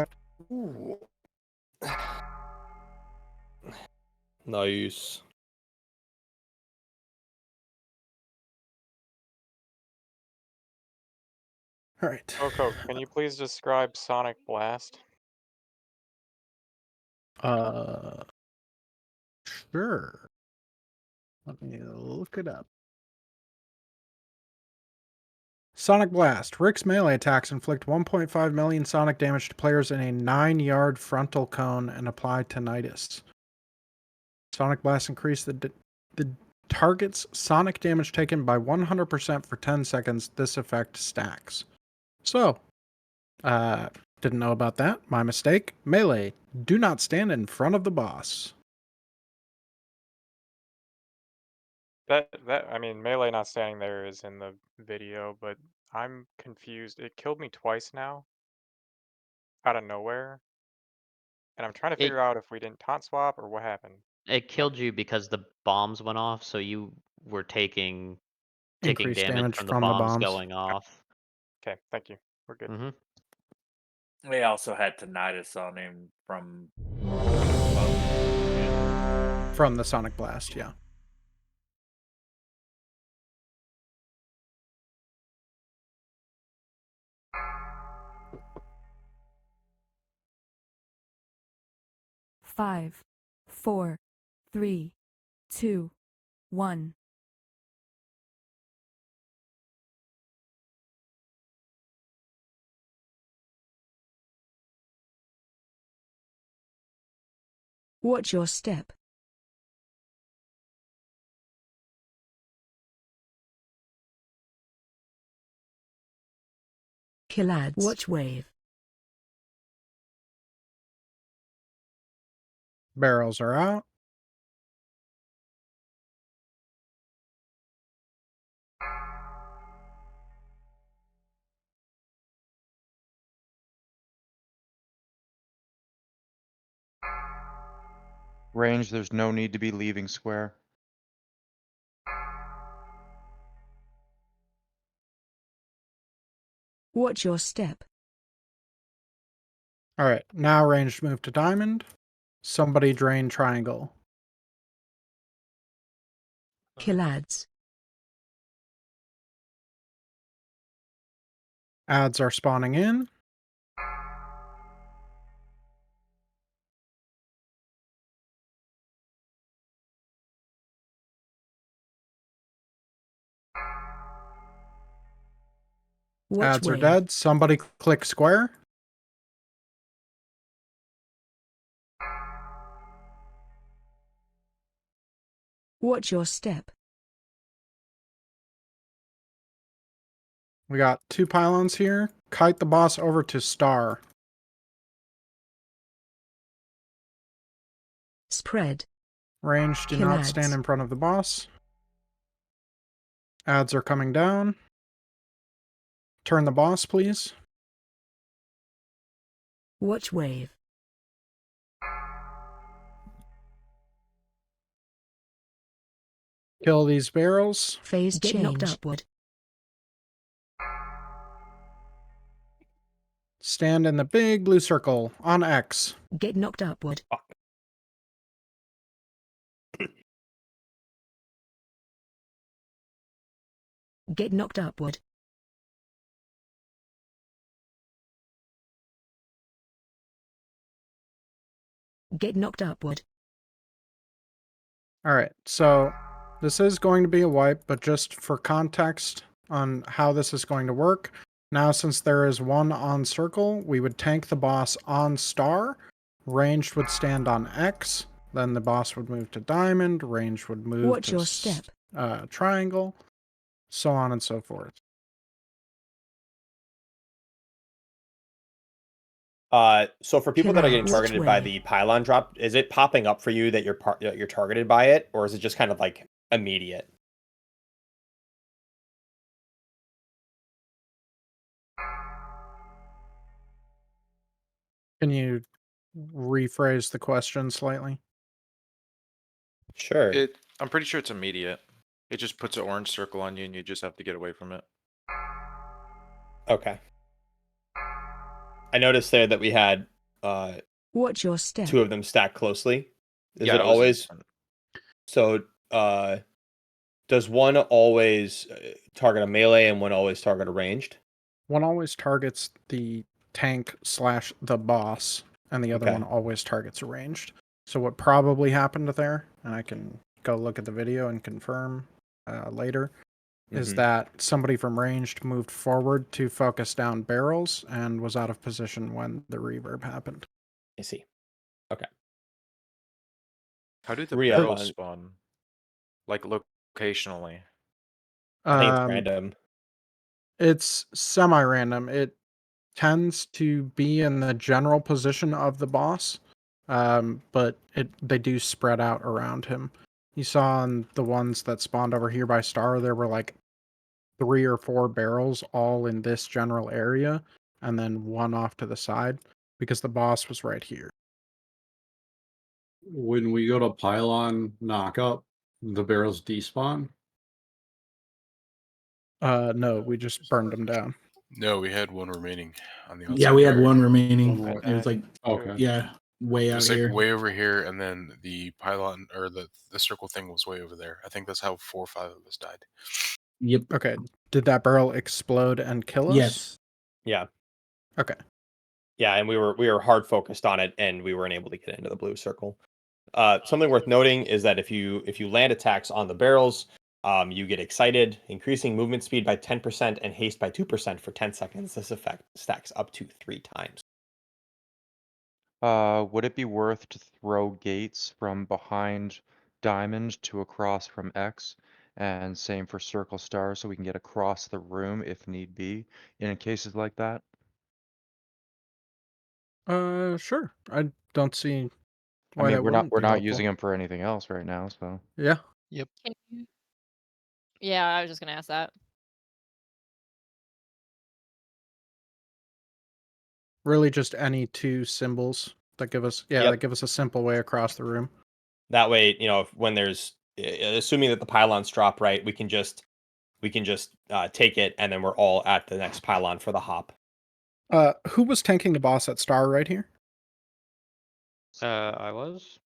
Ooh. Nice. All right. Coco, can you please describe Sonic Blast? Sure. Let me look it up. Sonic Blast. Rick's melee attacks inflict 1.5 million sonic damage to players in a 9-yard frontal cone and apply tinnitus. Sonic Blast increase the target's sonic damage taken by 100% for 10 seconds. This effect stacks. So, didn't know about that. My mistake. Melee. Do not stand in front of the boss. I mean, melee not standing there is in the video, but I'm confused. It killed me twice now. Out of nowhere. And I'm trying to figure out if we didn't taunt swap or what happened. It killed you because the bombs went off, so you were taking Increased damage from the bombs going off. Okay, thank you. We're good. Mm-hmm. We also had tinnitus on him from the Sonic Blast, yeah. Five, 4, 3, 2, 1. Watch your step. Killads. Watch wave. Barrels are out. Range, there's no need to be leaving square. Watch your step. All right, now ranged move to diamond. Somebody drain triangle. Killads. Ads are spawning in. Watch Ads are wave. dead. Somebody click square. Watch your step. We got 2 pylons here. Kite the boss over to star. Spread. Range, do not stand in front of the boss. Ads are coming down. Turn the boss, please. Watch wave. Kill these barrels. Phase Get knocked upward. Stand in the big blue circle on X. Get knocked upward. Get knocked upward. Get knocked upward. Alright, so this is going to be a wipe, but just for context on how this is going to work, now since there is 1 on circle, we would tank the boss on star, ranged would stand on X, then the boss would move to diamond, ranged would move Watch to your step. Triangle, so on and so forth. So for people that are getting targeted by the pylon drop, is it popping up for you that you're targeted by it, or is it just kind of like immediate? Can you rephrase the question slightly? Sure. I'm pretty sure it's immediate. It just puts an orange circle on you and you just have to get away from it. Okay. I noticed there that we had Watch your step. 2 of them stacked closely. Is Yeah, it it was always so does one always target a melee and one always target a ranged? One always targets the tank / the boss, and the other Okay. one always targets a ranged. So what probably happened there, and I can go look at the video and confirm later, is that somebody from ranged moved forward to focus down barrels and was out of position when the reverb happened. I see. Okay. How do the barrels spawn? Like locationally? I think it's random. It's semi-random. It tends to be in the general position of the boss, but they do spread out around him. You saw on the ones that spawned over here by Star, there were like 3 or 4 barrels all in this general area, and then 1 off to the side, because the boss was right here. When we go to pylon knock up, the barrels despawn. No, we just burned them down. No, we had one remaining on the outside. Yeah, we had yard. one remaining. One more. It was like, Okay. yeah, way It out was here. like way over here, and then the pylon or the circle thing was way over there. I think that's how 4 or 5 of us died. Yep. Okay. Did that barrel explode and kill us? Yes. Yeah. Okay. Yeah, and we were hard focused on it, and we weren't able to get into the blue circle. Something worth noting is that if you land attacks on the barrels, you get excited, increasing movement speed by 10% and haste by 2% for 10 seconds. This effect stacks up to 3 times. Would it be worth to throw gates from behind diamond to across from X? And same for circle star, so we can get across the room if need be in cases like that? Sure. I don't see I why mean, that we're not wouldn't be helpful. using them for anything else right now, so. Yeah. Yep. Yeah, I was just gonna ask that. Really just any 2 symbols that give us that give us a simple way across the room. That way, when there's assuming that the pylons drop right, we can just take it, and then we're all at the next pylon for the hop. Who was tanking the boss at star right here? I was.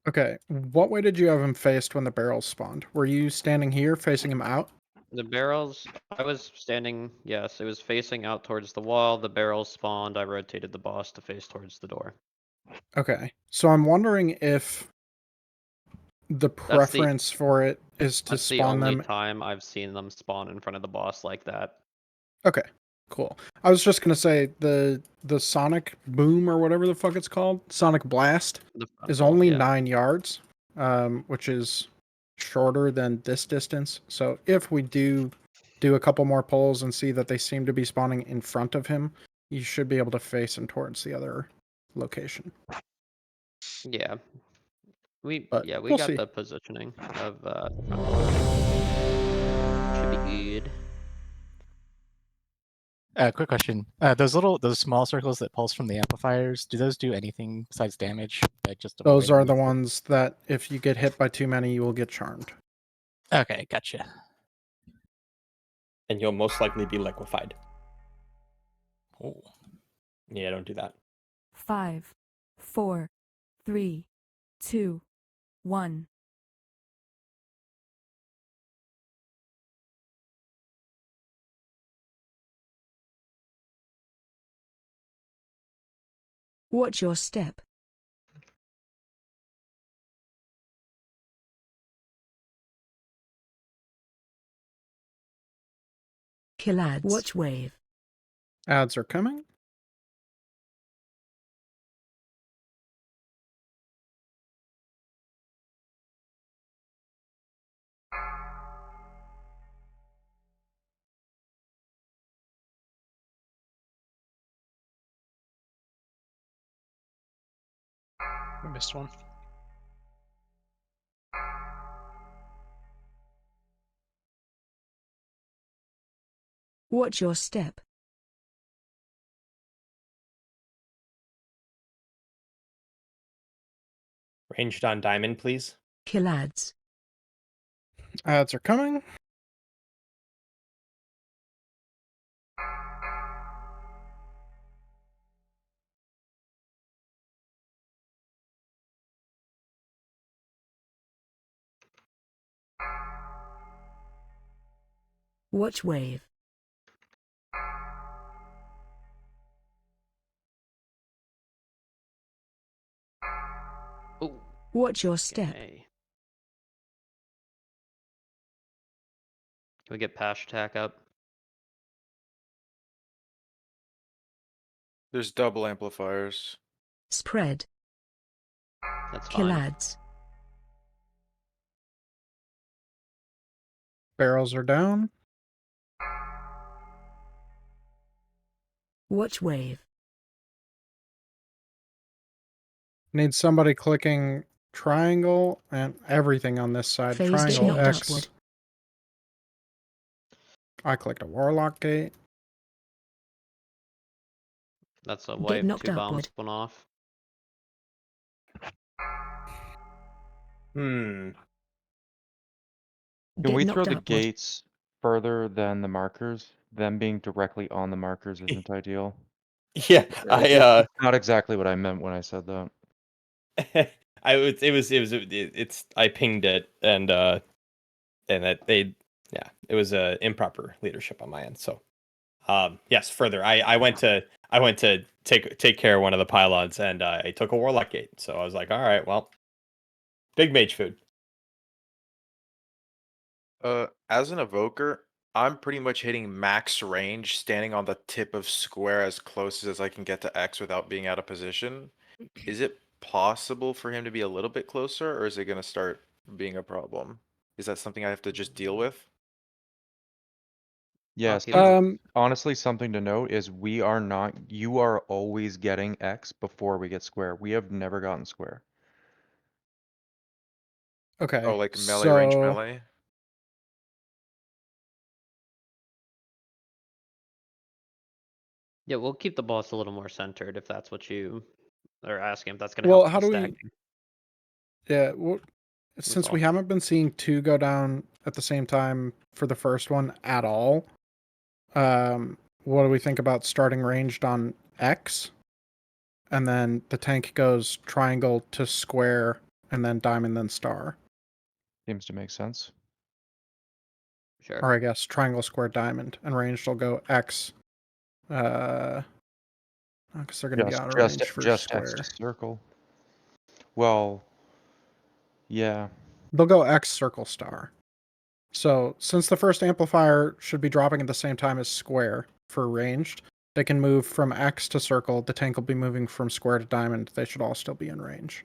Okay. What way did you have him faced when the barrels spawned? Were you standing here facing him out? The barrels, I was standing, yes, it was facing out towards the wall. The barrels spawned. I rotated the boss to face towards the door. Okay. So I'm wondering if the preference for it is to That's the spawn only them. time I've seen them spawn in front of the boss like that. Okay. Cool. I was just gonna say the sonic boom or whatever the fuck it's called, sonic blast, is ball, only yeah. 9 yards, which is shorter than this distance. So if we do a couple more pulls and see that they seem to be spawning in front of him, you should be able to face him towards the other location. Yeah. We But got we'll see. the positioning of the front door. Should be good. Quick question. Those small circles that pulse from the amplifiers, do those do anything besides damage? Like just Those are avoiding? the ones that if you get hit by too many, you will get charmed. Okay, gotcha. And you'll most likely be liquefied. Oh. Yeah, don't do that. 5, 4, 3, 2, 1. Watch your step. Kill ads. Watch wave. Ads are coming. I missed one. Watch your step. Ranged on diamond, please. Kill ads. Ads are coming. Watch wave. Ooh. Watch your step. Okay. Can we get Pash attack up? There's double amplifiers. Spread. That's Kill fine. ads. Barrels are down. Watch wave. Need somebody clicking triangle and everything on this side. Phased Triangle change. X. I clicked a warlock gate. That's a Get wave. knocked 2 bombs upward. went off. Can Get we knocked throw the out, boss. gates further than the markers? Them being directly on the markers isn't ideal. Yeah, That's not exactly what I meant when I said that. I pinged it and that it was improper leadership on my end. So yes, further. I went to take care of one of the pylons and I took a warlock gate. So I was like, all right, well, big mage food. As an evoker, I'm pretty much hitting max range, standing on the tip of square as close as I can get to X without being out of position. Is it possible for him to be a little bit closer, or is it gonna start being a problem? Is that something I have to just deal with? Yes. Keep Honestly, something to note is you are always getting X before we get square. We have never gotten square. Okay. Oh, like melee range so melee? Yeah, we'll keep the boss a little more centered if that's what you are asking. If that's gonna well, help how the do we? stacking. Yeah. Well, since we haven't been seeing two go down at the same time for the first one at all, what do we think about starting ranged on X, and then the tank goes triangle to square, and then diamond, then star? Seems to make sense. Sure. Or I guess triangle, square, diamond, and ranged will go X. Because they're going to be out of range for just square. X to circle. Well, yeah. They'll go X circle star. So since the first amplifier should be dropping at the same time as square for ranged, they can move from X to circle. The tank will be moving from square to diamond. They should all still be in range.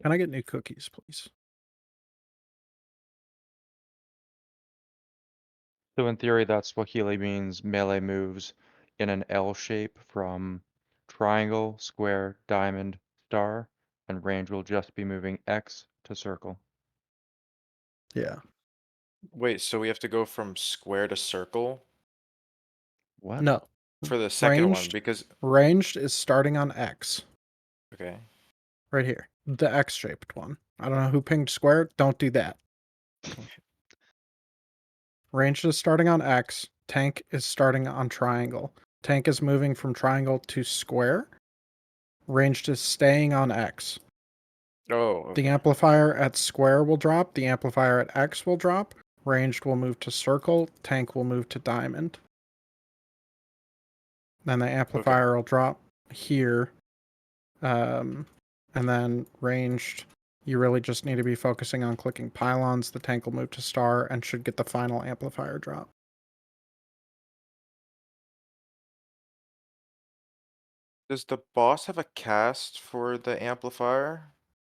Can I get new cookies, please? So in theory, that's what Healy means. Melee moves in an L shape from triangle, square, diamond, star, and range will just be moving X to circle. Yeah. Wait, so we have to go from square to circle? What? No. For the second one, because ranged is starting on X. okay. Right here. The X-shaped one. I don't know who pinged square. Don't do that. Ranged is starting on X. Tank is starting on triangle. Tank is moving from triangle to square. Ranged is staying on X. Oh, okay. The amplifier at square will drop. The amplifier at X will drop. Ranged will move to circle. Tank will move to diamond. Then the amplifier will drop here. And then ranged, you really just need to be focusing on clicking pylons. The tank will move to star and should get the final amplifier drop. Does the boss have a cast for the amplifier?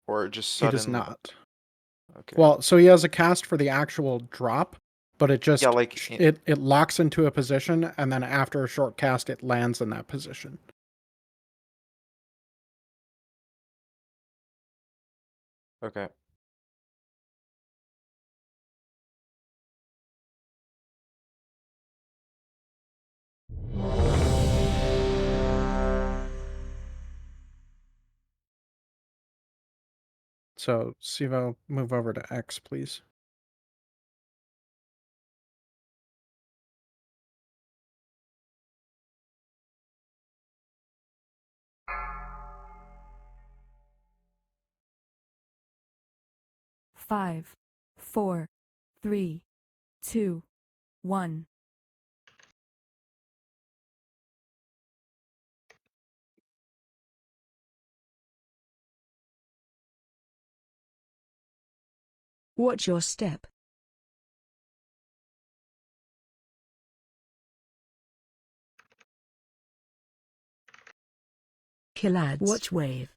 Or just He does sudden? not. Okay. Well, so he has a cast for the actual drop, but it just like it locks into a position, and then after a short cast, it lands in that position. Okay. So, Sivo, move over to X, please. Five, 4, 3, 2, 1. Watch your step. Kill ads. Watch wave.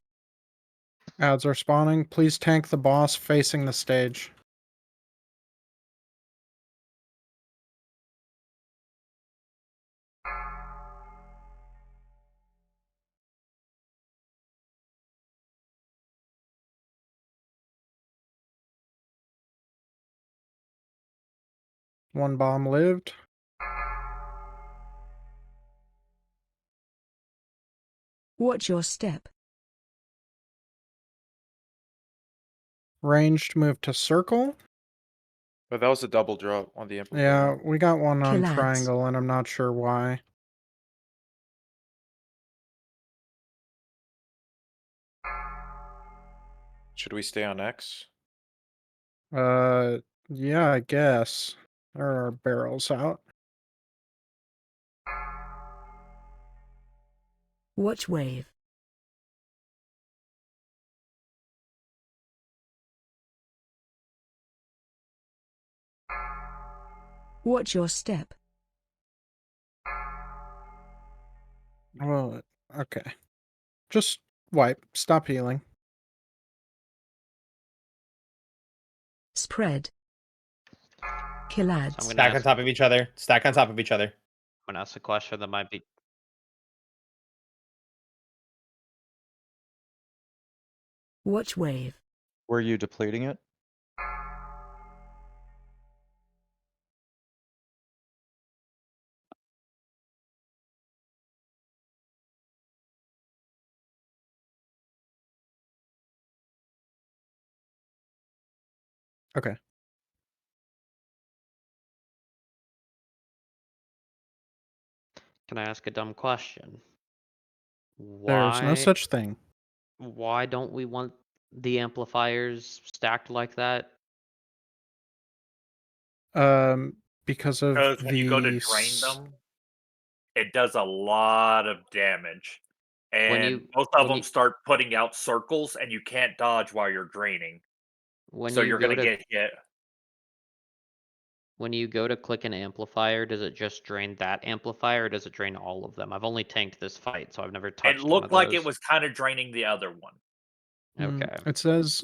Ads are spawning. Please tank the boss facing the stage. One bomb lived. Watch your step. Ranged move to circle. But that was a double drop on the amplifier. Yeah, we got one on Kill ads. triangle, and I'm not sure why. Should we stay on X? Yeah, I guess. There are barrels out. Watch wave. Watch your step. Well, okay. Just wipe. Stop healing. Spread. Kill ads. I'm gonna Stack on ask, top of each other. Stack on top of each other. I'm gonna ask a question that might be. Watch wave. Were you depleting it? Okay. Can I ask a dumb question? There's no Why? such thing. Why don't we want the amplifiers stacked like that? Because of Because when you go to the drain them, it does a lot of damage. When And you most of when them you start putting out circles, and you can't dodge while you're draining. when So you you're go going to to get hit. when you go to click an amplifier, does it just drain that amplifier or does it drain all of them? I've only tanked this fight, so I've never It touched one looked of like those. it was kind of draining the other one. Okay. It says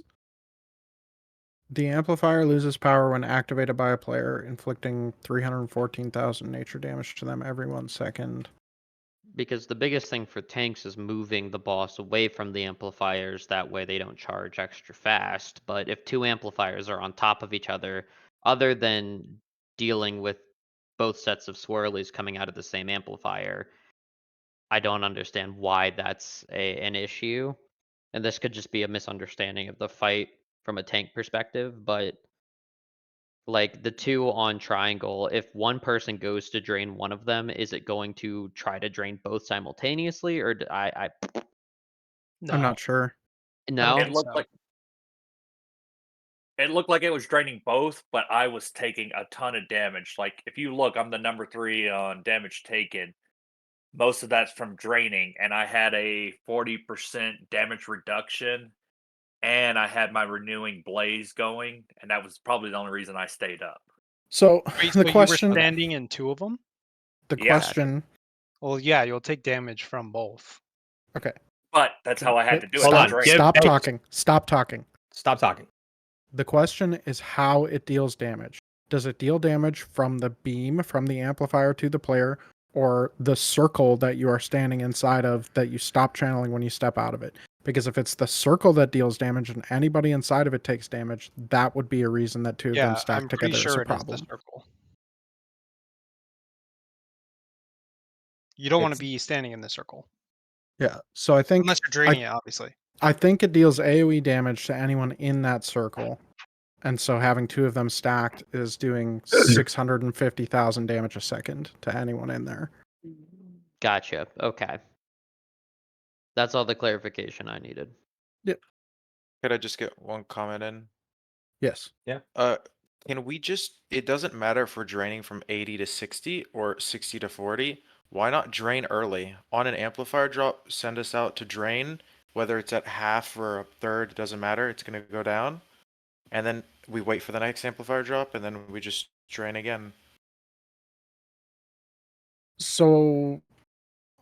the amplifier loses power when activated by a player, inflicting 314,000 nature damage to them every 1 second. Because the biggest thing for tanks is moving the boss away from the amplifiers, that way they don't charge extra fast. But if two amplifiers are on top of each other than dealing with both sets of swirlies coming out of the same amplifier, I don't understand why that's an issue. And this could just be a misunderstanding of the fight from a tank perspective, but like the two on triangle, if one person goes to drain one of them, is it going to try to drain both simultaneously, or I'm not sure. no? It looked like it was draining both, but I was taking a ton of damage. Like if you look, I'm the number 3 on damage taken. Most of that's from draining, and I had a 40% damage reduction, and I had my renewing blaze going, and that was probably the only reason I stayed up. So Wait, the so question, you were standing in two of them? the Yeah. question. Well, yeah, you'll take damage from both. Okay. But that's how I had to do it. Stop, Drain. stop talking. Stop talking. Stop talking. The question is how it deals damage. Does it deal damage from the beam from the amplifier to the player, or the circle that you are standing inside of that you stop channeling when you step out of it? Because if it's the circle that deals damage and anybody inside of it takes damage, that would be a reason that two of them stack I'm pretty together sure is a it is the problem. circle. You don't want to be standing in the circle. Yeah, so I think Unless you're draining it, obviously. I think it deals AoE damage to anyone in that circle. And so having two of them stacked is doing 650,000 damage a second to anyone in there. Gotcha. Okay. That's all the clarification I needed. Yep. Could I just get one comment in? Yes. Yeah. Can we just, it doesn't matter if we're draining from 80 to 60 or 60 to 40. Why not drain early? On an amplifier drop, send us out to drain, whether it's at half or a third, it doesn't matter, it's gonna go down. And then we wait for the next amplifier drop, and then we just drain again. So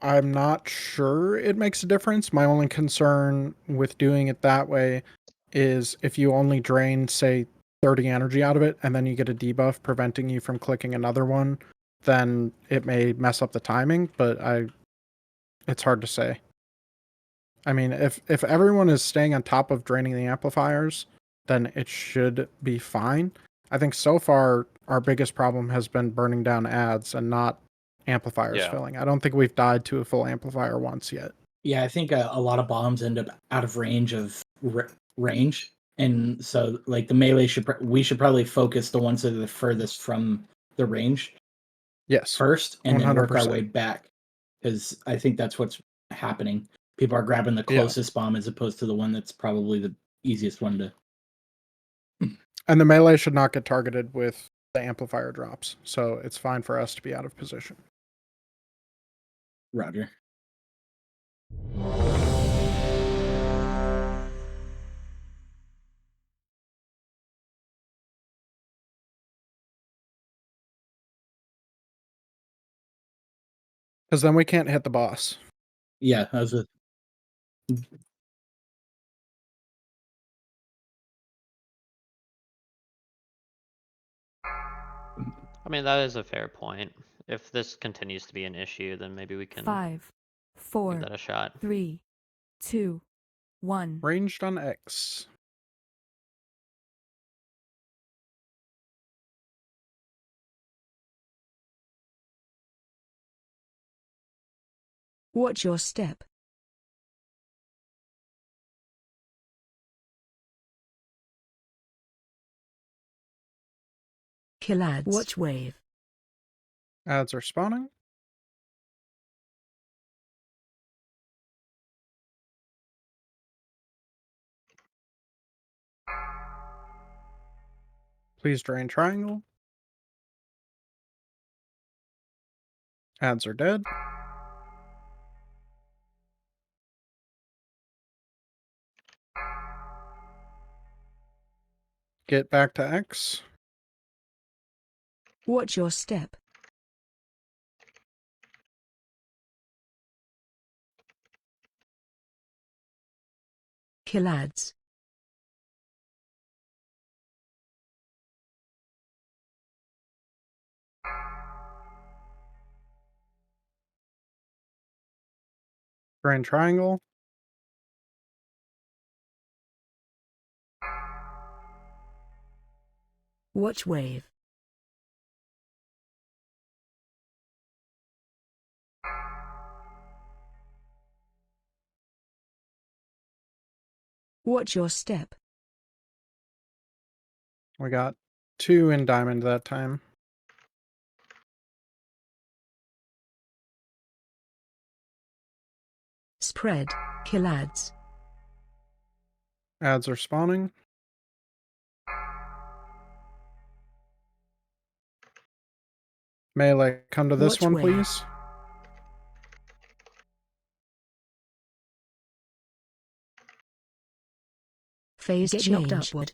I'm not sure it makes a difference. My only concern with doing it that way is if you only drain, say, 30 energy out of it, and then you get a debuff preventing you from clicking another one, then it may mess up the timing, but it's hard to say. I mean, if everyone is staying on top of draining the amplifiers, then it should be fine. I think so far our biggest problem has been burning down ads and not amplifiers filling. I don't think we've died to a full amplifier once yet. Yeah, I think a lot of bombs end up out of range of range. And so, like, the melee we should probably focus the ones that are the furthest from the range. Yes. First, and then work our 100%. way back, because I think that's what's happening. People are grabbing the closest bomb as opposed to the one that's probably the easiest one to. And the melee should not get targeted with the amplifier drops, so it's fine for us to be out of position. Roger. Because then we can't hit the boss. Yeah, that was a. I mean, that is a fair point. If this continues to be an issue, then maybe we can 5, 4, give that a shot. 3, 2, 1. Ranged on X. Watch your step. Kill ads. Watch wave. Ads are spawning. Please drain triangle. Ads are dead. Get back to X. Watch your step. Kill ads. Drain triangle. Watch wave. Watch your step. We got 2 in diamond that time. Spread. Kill ads. Ads are spawning. Melee, come to this Watch one, wave. please. Phase Get change. knocked upward.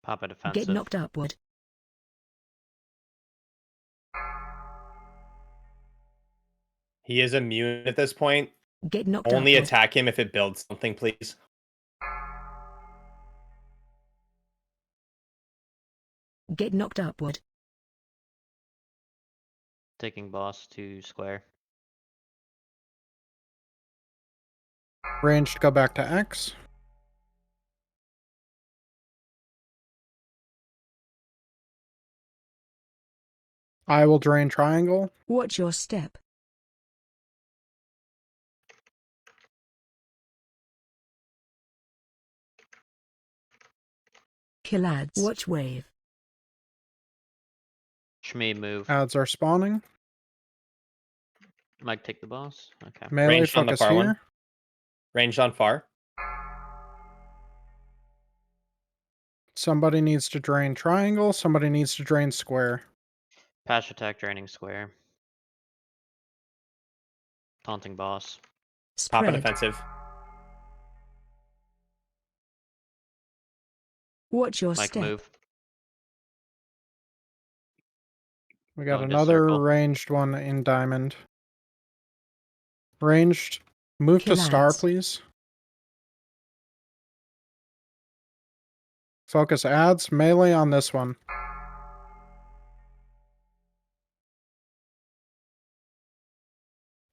Pop a defensive. Get knocked upward. He is immune at this point. Get knocked Only upward. attack him if it builds something, please. Get knocked upward. Taking boss to square. Ranged, go back to X. I will drain triangle. Watch your step. Kill ads. Watch wave. Shmi move. Ads are spawning. Mike, take the boss. Okay. Melee Ranged on the focus far here. one. Ranged on far. Somebody needs to drain triangle. Somebody needs to drain square. Patch attack draining square. Taunting boss. Pop a Spread. defensive. Watch your Mike step. move. We got Going to another circle. ranged one in diamond. Ranged. Move Kill to star, ads. please. Focus ads. Melee on this one.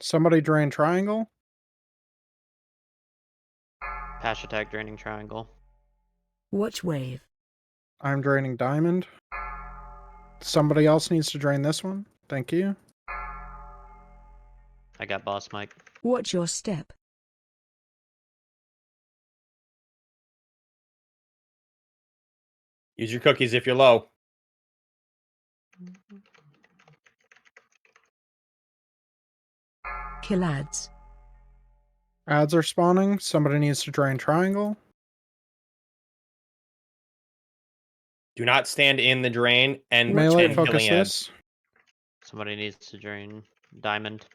Somebody drain triangle. Patch attack draining triangle. Watch wave. I'm draining diamond. Somebody else needs to drain this one. Thank you. I got boss Mike. Watch your step. Use your cookies if you're low. Kill ads. Ads are spawning. Somebody needs to drain triangle. Do not stand in the drain and Melee, and focus killing ads. this. Somebody needs to drain diamond.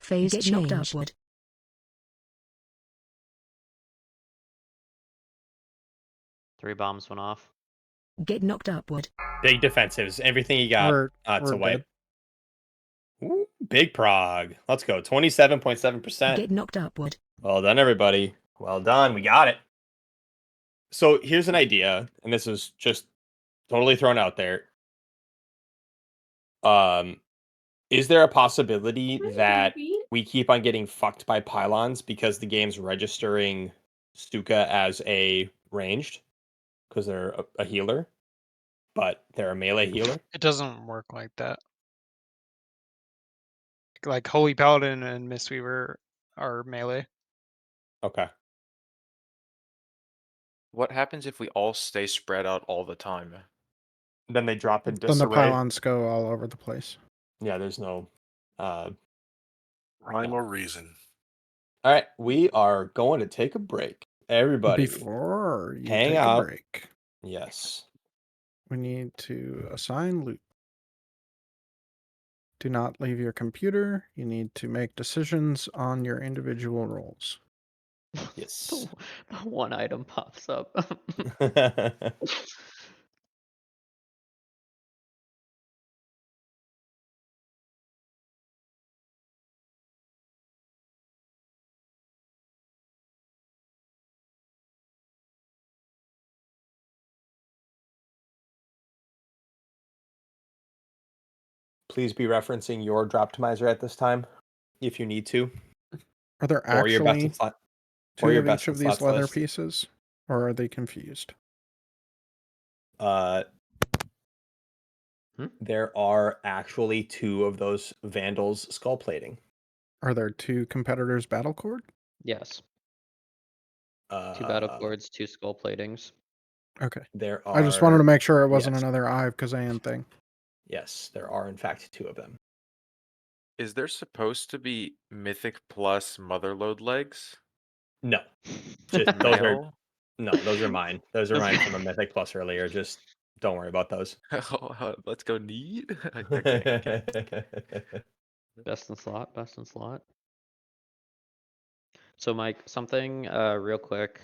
Phase Get change. knocked Upward. Three bombs went off. Get knocked upward. Big defensives. Everything you got. It's We're a wipe. dead. Ooh, big prog. Let's go. 27.7%. Get knocked upward. Well done, everybody. Well done. We got it. So here's an idea, and this is just totally thrown out there. Is there a possibility that we keep on getting fucked by pylons because the game's registering Stuka as a ranged? Because they're a healer, but they're a melee healer? It doesn't work like that. Like Holy Paladin and Mistweaver are melee. Okay. What happens if we all stay spread out all the time? Then they drop in Then the disarray. pylons go all over the place. Yeah, there's no rhyme or reason. All right, we are going to take a break. Everybody, Before you hang take out. a break, Yes. we need to assign loot. Do not leave your computer. You need to make decisions on your individual roles. Yes. One item pops up. Please be referencing your Droptimizer at this time, if you need to. Are there Or your best in actually slot. two Or your of best each in of these slots leather list. pieces? Or are they confused? There are actually two of those Vandals skull plating. Are there two competitors battle cord? Yes. Two battle cords, two skull platings. Okay. There are. I just wanted to make sure it wasn't yes. another Ive Kazan thing. Yes, there are in fact two of them. Is there supposed to be Mythic Plus Motherload legs? No. Just those are Male? those are mine. Those are mine from a Mythic Plus earlier. Just don't worry about those. Let's go neat. Okay. Best in slot, best in slot. So Mike, something real quick.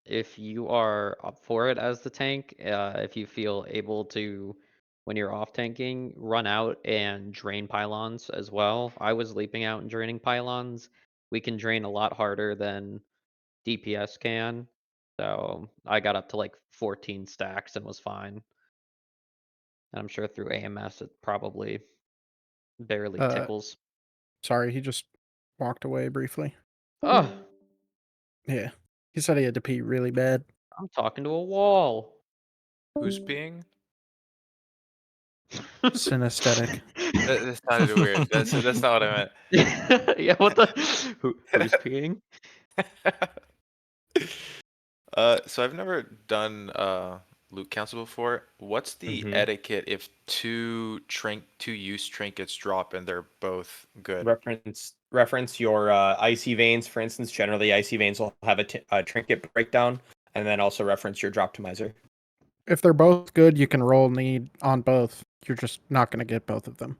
If you are up for it as the tank, if you feel able to, when you're off tanking, run out and drain pylons as well. I was leaping out and draining pylons. We can drain a lot harder than DPS can. So I got up to like 14 stacks and was fine. And I'm sure through AMS it probably barely tickles. Sorry, he just walked away briefly. Oh, Yeah. He said he had to pee really bad. I'm talking to a wall. Who's peeing? Synesthetic. That sounded weird. That's not what I meant. Yeah, what the? Who's peeing? So I've never done loot council before. What's the etiquette if two use trinkets drop and they're both good? Reference your icy veins, for instance. Generally, icy veins will have a trinket breakdown, and then also reference your Droptimizer. If they're both good, you can roll need on both. You're just not going to get both of them.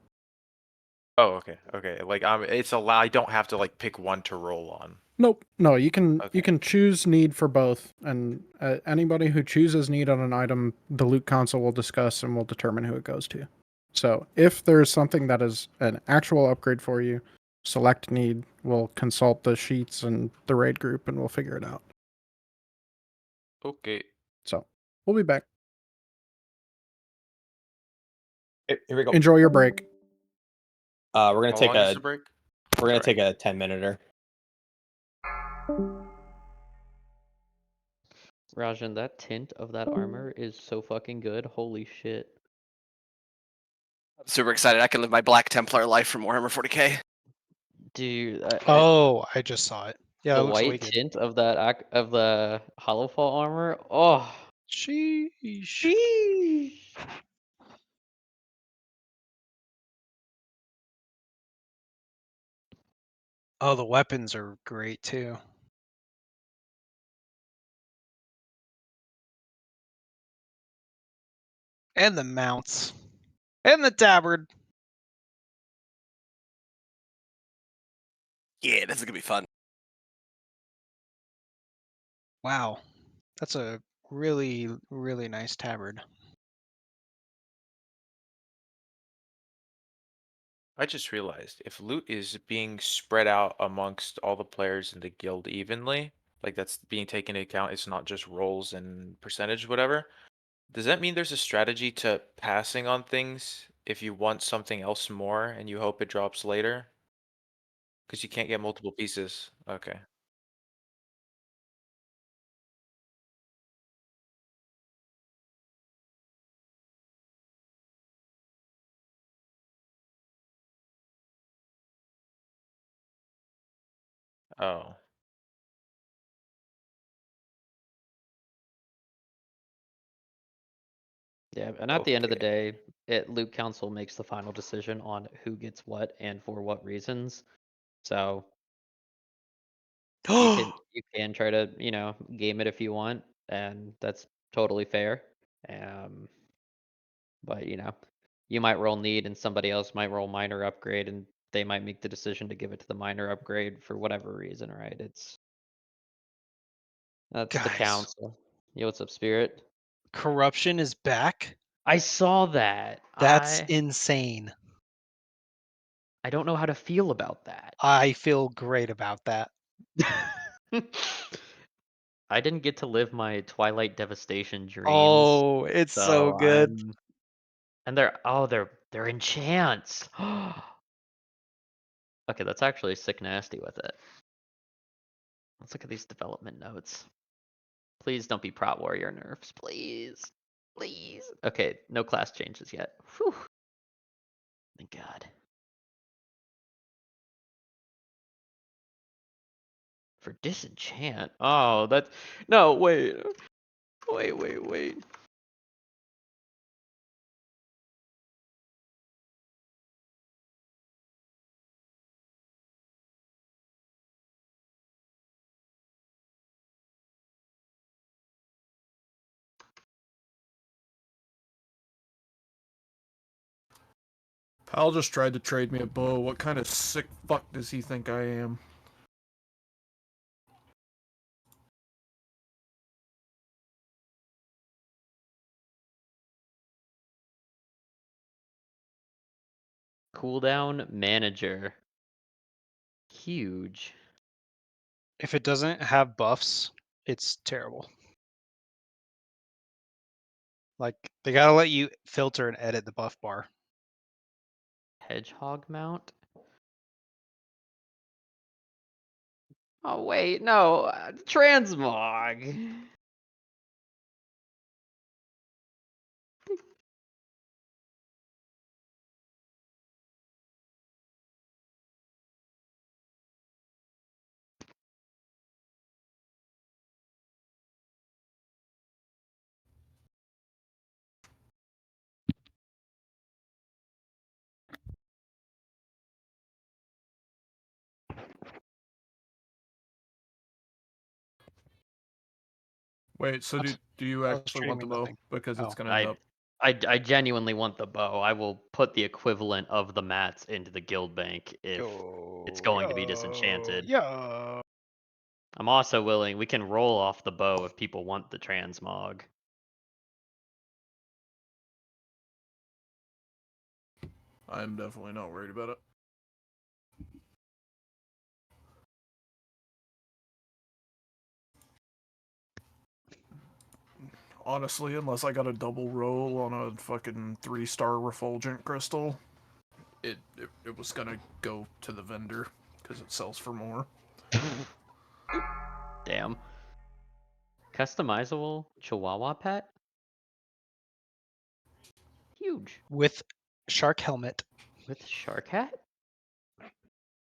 Oh, okay. Like it's allowed. I don't have to like pick one to roll on. Nope. No, you can choose need for both, and anybody who chooses need on an item, the loot council will discuss and will determine who it goes to. So if there's something that is an actual upgrade for you, select need. We'll consult the sheets and the raid group, and we'll figure it out. Okay. So we'll be back. Here we go. Enjoy your break. We're gonna How take long is the break? We're gonna take a 10-minuter. Rajan, that tint of that armor is so fucking good. Holy shit. super excited. I can live my Black Templar life for Warhammer 40k. Dude. I just saw it. Yeah, the it looks white wicked. tint of that of the Hollowfall armor. Oh. Sheesh. Sheesh. Oh, the weapons are great too. And the mounts. And the tabard. Yeah, this is gonna be fun. Wow. That's a really, really nice tabard. I just realized if loot is being spread out amongst all the players in the guild evenly, like that's being taken into account, it's not just rolls and percentage, whatever. Does that mean there's a strategy to passing on things if you want something else more and you hope it drops later? Because you can't get multiple pieces. Okay. Oh. Yeah, and at the end of the day, Loot Council makes the final decision on who gets what and for what reasons. So you can try to, game it if you want, and that's totally fair. But you might roll need and somebody else might roll minor upgrade and they might make the decision to give it to the minor upgrade for whatever reason, right? That's the Guys. council. Yo, what's up, Spirit? Corruption is back. I saw that. That's insane. I don't know how to feel about that. I feel great about that. I didn't get to live my Twilight Devastation dreams. Oh, it's so good. And they're enchants. Okay, that's actually sick nasty with it. Let's look at these development notes. Please don't be Prot Warrior nerfs, please. Please. Okay, no class changes yet. Whew. Thank God. For disenchant? Oh, that's... No, wait. Wait. Pal just tried to trade me a bow. What kind of sick fuck does he think I am? Cooldown manager. Huge. If it doesn't have buffs, it's terrible. Like, they gotta let you filter and edit the buff bar. Hedgehog mount? Oh, wait, no. Transmog. Wait, so do you actually want the bow? Nothing. Because it's Oh. gonna end up... I genuinely want the bow. I will put the equivalent of the mats into the guild bank if it's going to be disenchanted. Yeah. I'm also willing. We can roll off the bow if people want the transmog. I'm definitely not worried about it. Honestly, unless I got a double roll on a fucking 3-star refulgent crystal, it was gonna go to the vendor because it sells for more. Damn. Customizable Chihuahua pet? Huge. With Shark helmet. With shark hat?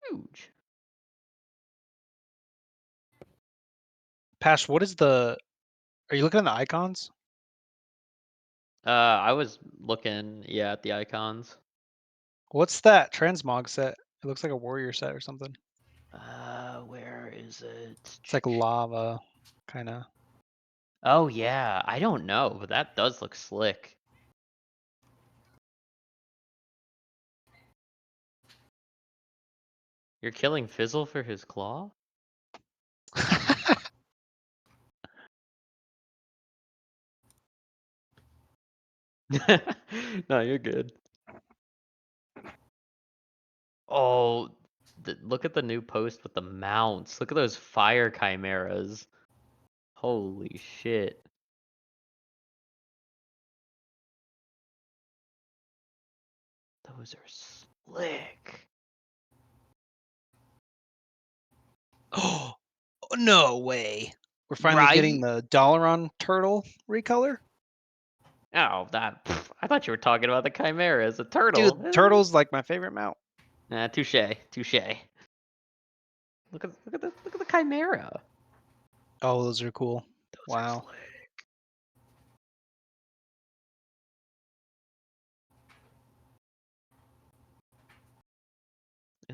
Huge. Pash, what is the... Are you looking at the icons? I was looking, yeah, at the icons. What's that transmog set? It looks like a warrior set or something. Where is it? It's like lava, kind of. Oh yeah, I don't know, but that does look slick. You're killing Fizzle for his claw? No, you're good. Oh, look at the new post with the mounts. Look at those fire chimeras. Holy shit. Those are slick. Oh, no way. We're finally getting the Dalaran turtle recolor? Oh, I thought you were talking about the chimeras. A turtle. Dude, turtle's like my favorite mount. Nah, touche. Look at the chimera. Oh, those are cool. Those wow. are slick.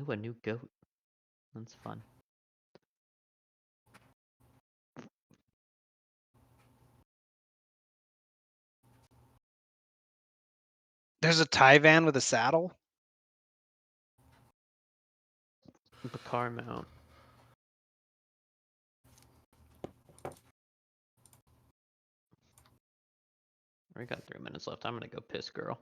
Ooh, a new goat. That's fun. There's a Tyvan with a saddle. Bakar mount. We got 3 minutes left. I'm gonna go piss, girl.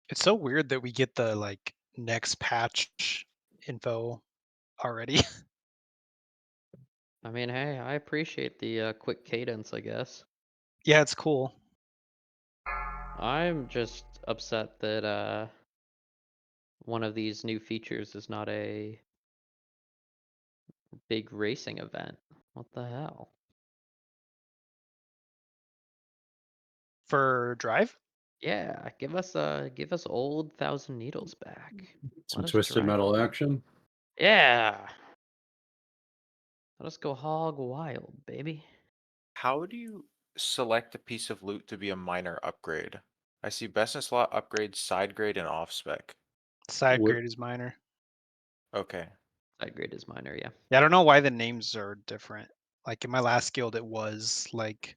It's so weird that we get the like next patch info already. I mean, hey, I appreciate the quick cadence, I guess. Yeah, it's cool. I'm just upset that one of these new features is not a big racing event. What the hell? For drive? Yeah, give us old Thousand Needles back. Some Let us twisted drive metal again. action. Yeah. Let us go hog wild, baby. How do you select a piece of loot to be a minor upgrade? I see best in slot upgrade, side grade, and off spec. Side grade is minor. Okay. Side grade is minor, yeah. Yeah, I don't know why the names are different. Like in my last guild, it was like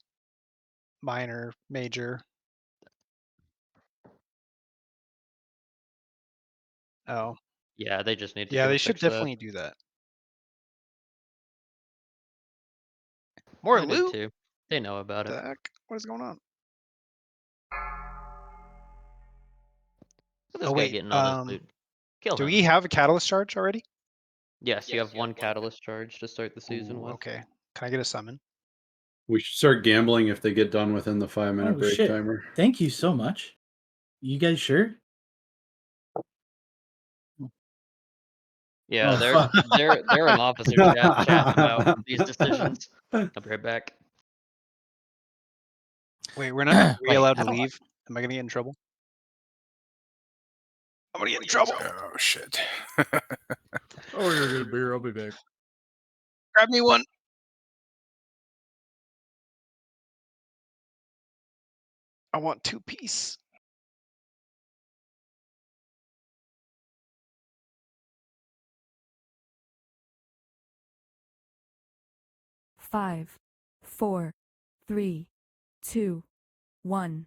minor, major. Oh. Yeah, they just need to Yeah, go they should fix that. definitely do that. More I did loot? too. They know about The it. heck? What is going on? Look at this Oh guy wait, getting all this loot. Kill do him. we have a catalyst charge already? Yes, you have one catalyst charge to start the season Ooh, with. okay. Can I get a summon? We should start gambling if they get done within the 5-minute Oh break shit! timer. Thank you so much. You guys sure? Yeah, Oh, they're fuck. they're an officer chatting about these decisions. I'll be right back. Wait, are we allowed to how do leave? Am I gonna get in trouble? I'm gonna get in trouble. Oh shit. Oh, you're gonna beer. I'll be back. Grab me one. I want 2-piece. Five, 4, 3, 2, 1.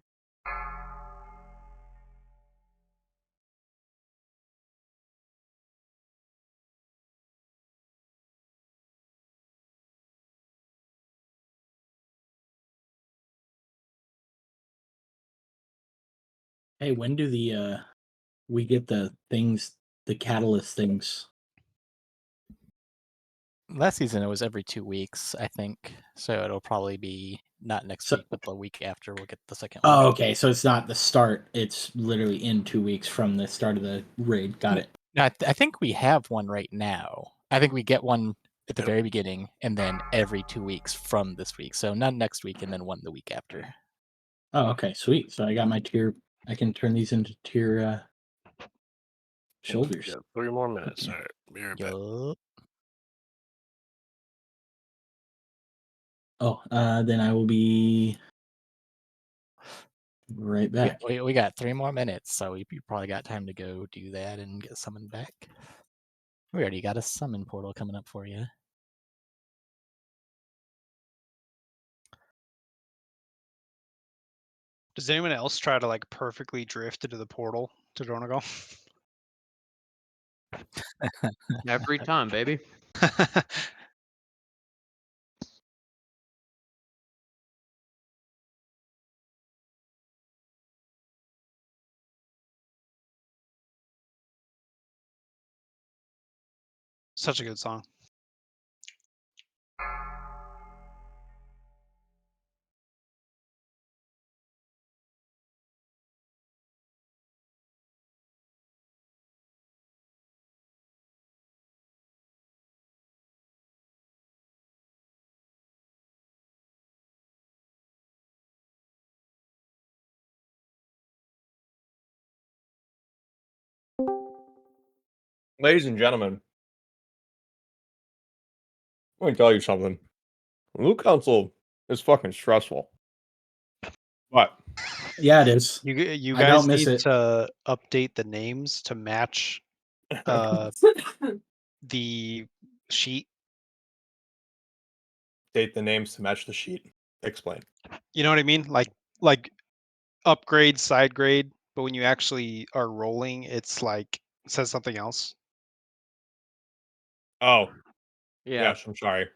Hey, when do the we get the things, the catalyst things? Last season it was every 2 weeks, I think. So it'll probably be not next week, but the week after we'll get the second one. Oh, okay. So it's not the start. It's literally in 2 weeks from the start of the raid. Got it. No, I think we have one right now. I think we get one at the very beginning, and then every 2 weeks from this week. So not next week, and then one the week after. Oh, okay, sweet. So I got my tier. I can turn these into tier shoulders. Yeah, 3 more minutes. All right, be right back. Oh, then I will be right back. We got 3 more minutes, so you probably got time to go do that and get summoned back. We already got a summon portal coming up for you. Does anyone else try to like perfectly drift into the portal to Donegal? Every time, baby. Such a good song. Ladies and gentlemen, let me tell you something. Loot Council is fucking stressful. What? Yeah, it is. You I don't guys miss need it. to update the names to match the sheet. Date the names to match the sheet. Explain. You know what I mean? Like upgrade, side grade, but when you actually are rolling, it's like it says something else. Oh. Yeah. Yes, I'm sorry.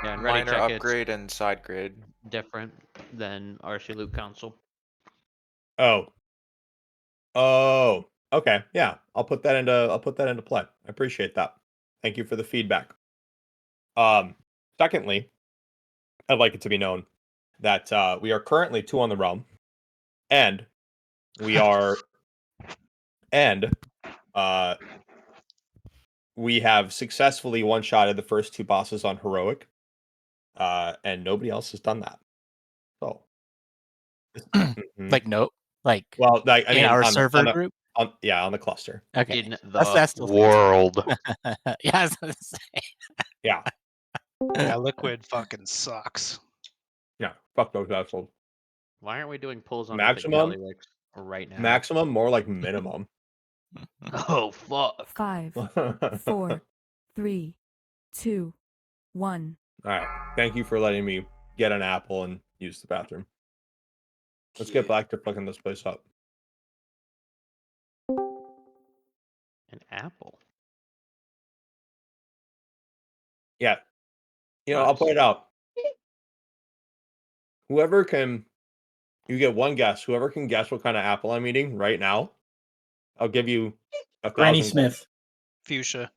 Yeah, and ready Minor check upgrade and side grade. different than RC Loot Council. Oh. Oh. Okay. Yeah. I'll put that into play. I appreciate that. Thank you for the feedback. Secondly, I'd like it to be known that we are currently 2 on the realm, and we are we have successfully one-shotted the first 2 bosses on heroic, and nobody else has done that. So, Like no, like well, like I in mean, our on server the, group. on the cluster. Okay, In the that's still world. yeah, I was gonna say. Yeah. Yeah, liquid fucking sucks. Yeah. Fuck those assholes. Why aren't we doing pulls on Maximum? Jellywick right now? Maximum, more like minimum. Oh fuck. 5, 4, 3, 2, 1. All right. Thank you for letting me get an apple and use the bathroom. Let's get back to fucking this place up. An apple. Yeah. You know, I'll put it out. Whoever can, you get one guess. Whoever can guess what kind of apple I'm eating right now, I'll give you 1,000 Granny gold. Smith. Fuchsia.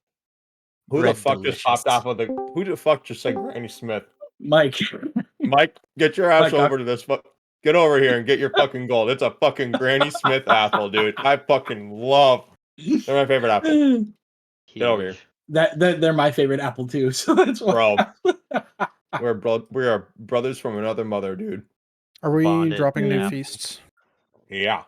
Who Red the fuck just popped off of the? Who the fuck just said Granny Smith? Mike. Mike, get your ass Mike, over to this. Get over here and get your fucking gold. It's a fucking Granny Smith apple, dude. I fucking love. They're my favorite apple. Get over here, That they're my favorite apple too. So that's why. bro. We are brothers from another mother, dude. Are we Bonded dropping new apples. feasts? Yeah.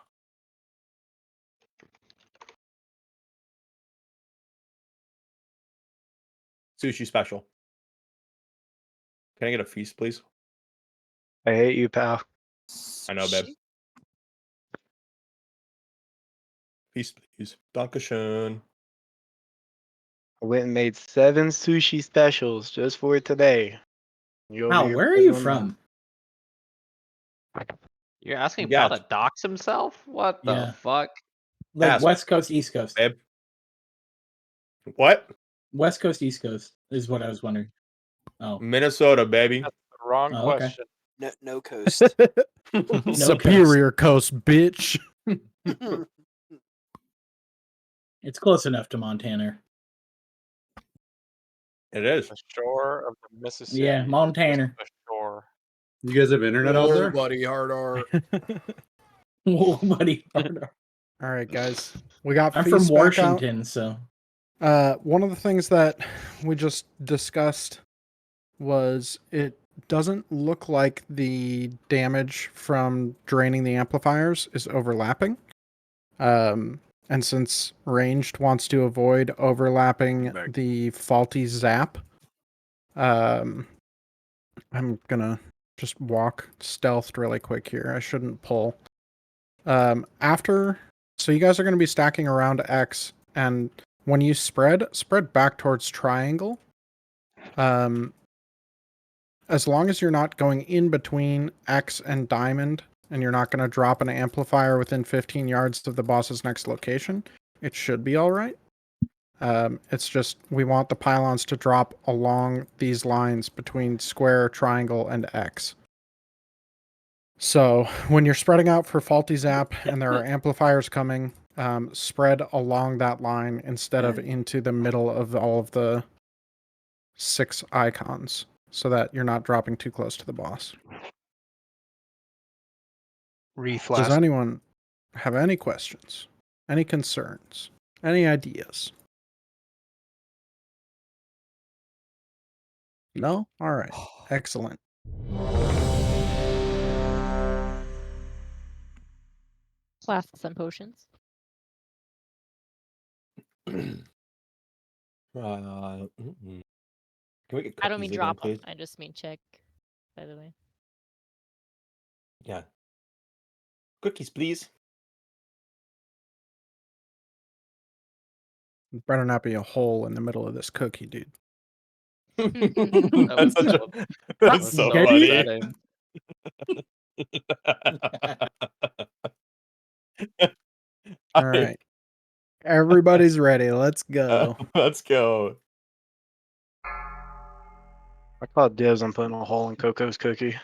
Sushi special. Can I get a feast, please? I hate you, pal. I know, babe. Feast, please. Dankeschön. I went and made 7 sushi specials just for today. You over Wow, here where are putting you them from? You're asking Yes. Pal to dox himself? What the Yeah. fuck? Like Ask, West Coast, East Coast. babe. What? West Coast, East Coast is what I was wondering. Oh, Minnesota, baby. That's the wrong okay. question. No coast. No Superior coast, bitch. It's close enough to Montana. It is. The shore of the Mississippi. Yeah, Montana. The shore. You guys have internet out there? Buddy, hard art. Whoa, buddy. All right, guys. We got I'm from feast back out. Washington, so. One of the things that we just discussed was it doesn't look like the damage from draining the amplifiers is overlapping. And since ranged wants to avoid overlapping the faulty zap, I'm gonna just walk stealthed really quick here. I shouldn't pull. So you guys are gonna be stacking around X, and when you spread back towards triangle. As long as you're not going in between X and diamond, and you're not going to drop an amplifier within 15 yards of the boss's next location, it should be all right. It's just we want the pylons to drop along these lines between square, triangle, and X. So when you're spreading out for faulty zap and there are amplifiers coming, spread along that line instead of into the middle of all of the 6 icons, so that you're not dropping too close to the boss. Does anyone have any questions? Any concerns? Any ideas? No? All right. Excellent. Flasks and potions. Can we get I don't mean cookies again, drop please? them. I just mean check, by the way. Yeah. Cookies, please. There better not be a hole in the middle of this cookie, dude. That's such a, that's so so funny. upsetting. All right. Everybody's ready. Let's go. Let's go. I call dibs on putting a hole in Coco's cookie.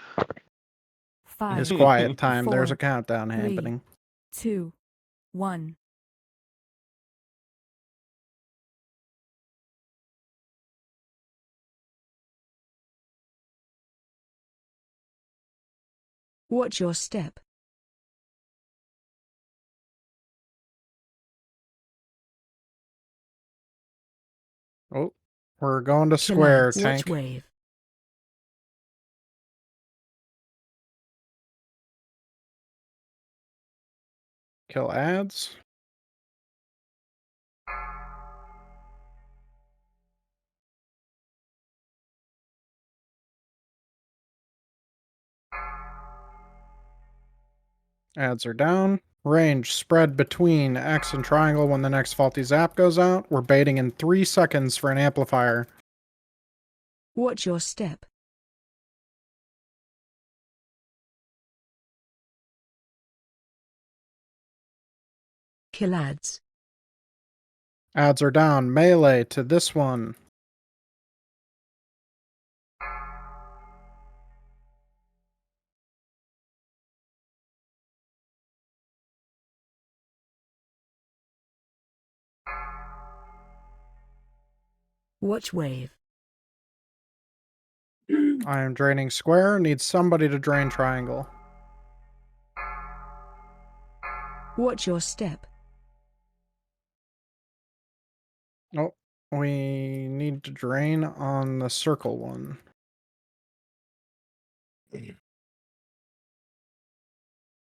5. It's quiet time. There's a 4, countdown 3, happening. 2, 1. Watch your step. Oh, we're going to square, Watch tank. wave. Kill ads. Ads are down. Range spread between X and triangle when the next faulty zap goes out. We're baiting in 3 seconds for an amplifier. Watch your step. Kill ads. Ads are down. Melee to this one. Watch wave. I am draining square. Need somebody to drain triangle. Watch your step. Oh, we need to drain on the circle one.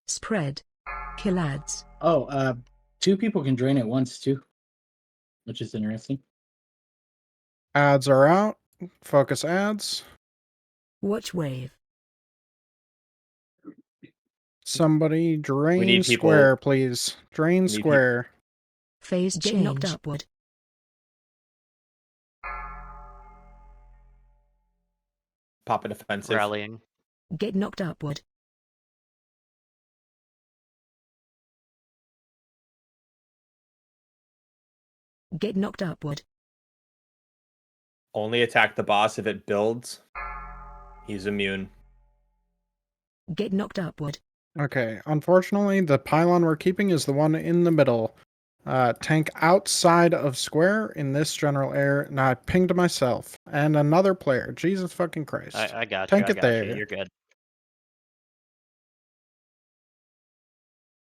Spread. Kill ads. Oh, 2 people can drain at once too, which is interesting. Ads are out. Focus ads. Watch wave. Somebody drain need people- square, please. Drain we need square. Phase Get change. knocked upward. Pop it offensive. Rallying. Get knocked upward. Get knocked upward. Only attack the boss if it builds. He's immune. Get knocked upward. Okay, unfortunately, the pylon we're keeping is the one in the middle. Tank outside of square in this general area. Now I pinged myself and another player. Jesus fucking Christ. I got Tank you. I it got there. you. You're good.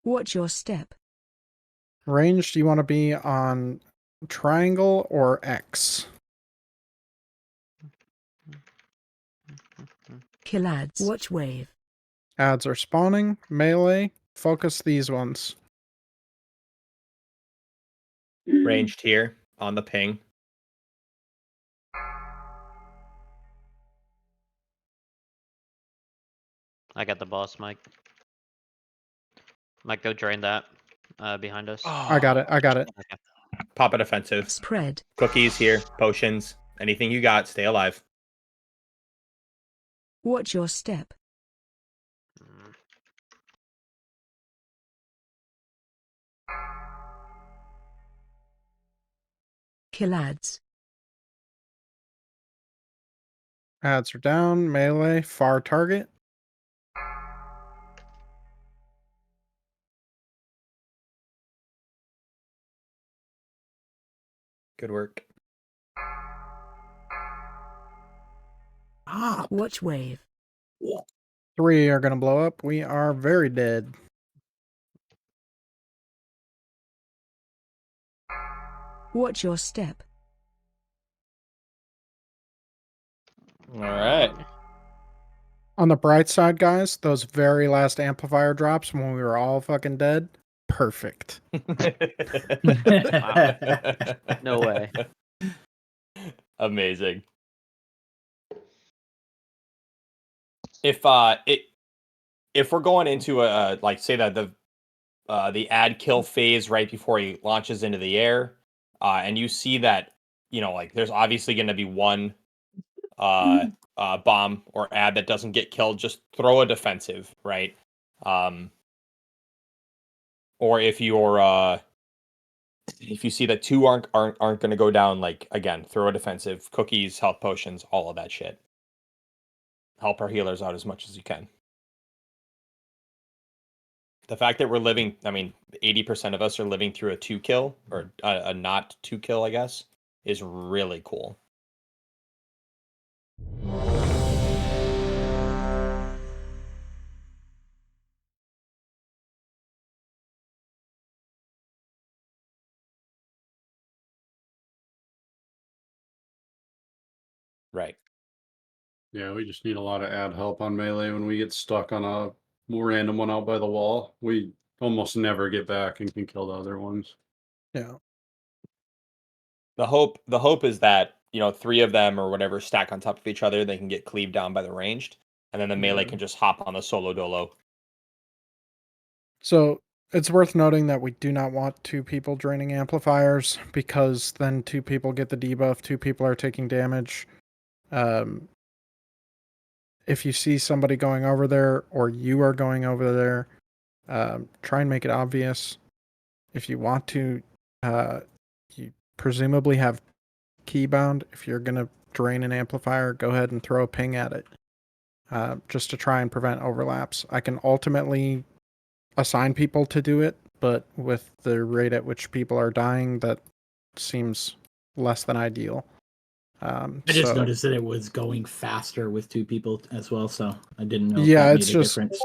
Watch your step. Range, do you want to be on triangle or X? Kill ads. Watch wave. Ads are spawning. Melee. Focus these ones. Ranged here on the ping. I got the boss, Mike. Mike, go drain that behind us. I got it. I got it. Okay. Pop a defensive. Spread. Cookies here. Potions. Anything you got. Stay alive. Watch your step. Kill ads. Ads are down. Melee. Far target. Good work. Watch wave. 3 are going to blow up. We are very dead. Watch your step. All right. On the bright side, guys, those very last amplifier drops when we were all fucking dead, perfect. Wow. No way. Amazing. If we're going into a like say that the ad kill phase right before he launches into the air, and you see that like there's obviously going to be one bomb or ad that doesn't get killed, just throw a defensive, right? Or if you see that 2 aren't going to go down, like again, throw a defensive, cookies, health potions, all of that shit. Help our healers out as much as you can. The fact that we're living, 80% of us are living through a 2 kill or a not 2 kill, I guess, is really cool. Right. Yeah, we just need a lot of ad help on melee when we get stuck on a random one out by the wall. We almost never get back and can kill the other ones. Yeah. The hope is that 3 of them or whatever stack on top of each other. They can get cleaved down by the ranged, and then the melee can just hop on the solo dolo. So it's worth noting that we do not want 2 people draining amplifiers because then 2 people get the debuff, 2 people are taking damage. If you see somebody going over there or you are going over there, try and make it obvious. If you want to, you presumably have keybound. If you're going to drain an amplifier, go ahead and throw a ping at it, just to try and prevent overlaps. I can ultimately assign people to do it, but with the rate at which people are dying, that seems less than ideal. I just noticed that it was going faster with 2 people as well, so I didn't know if Yeah, that it's made a just difference.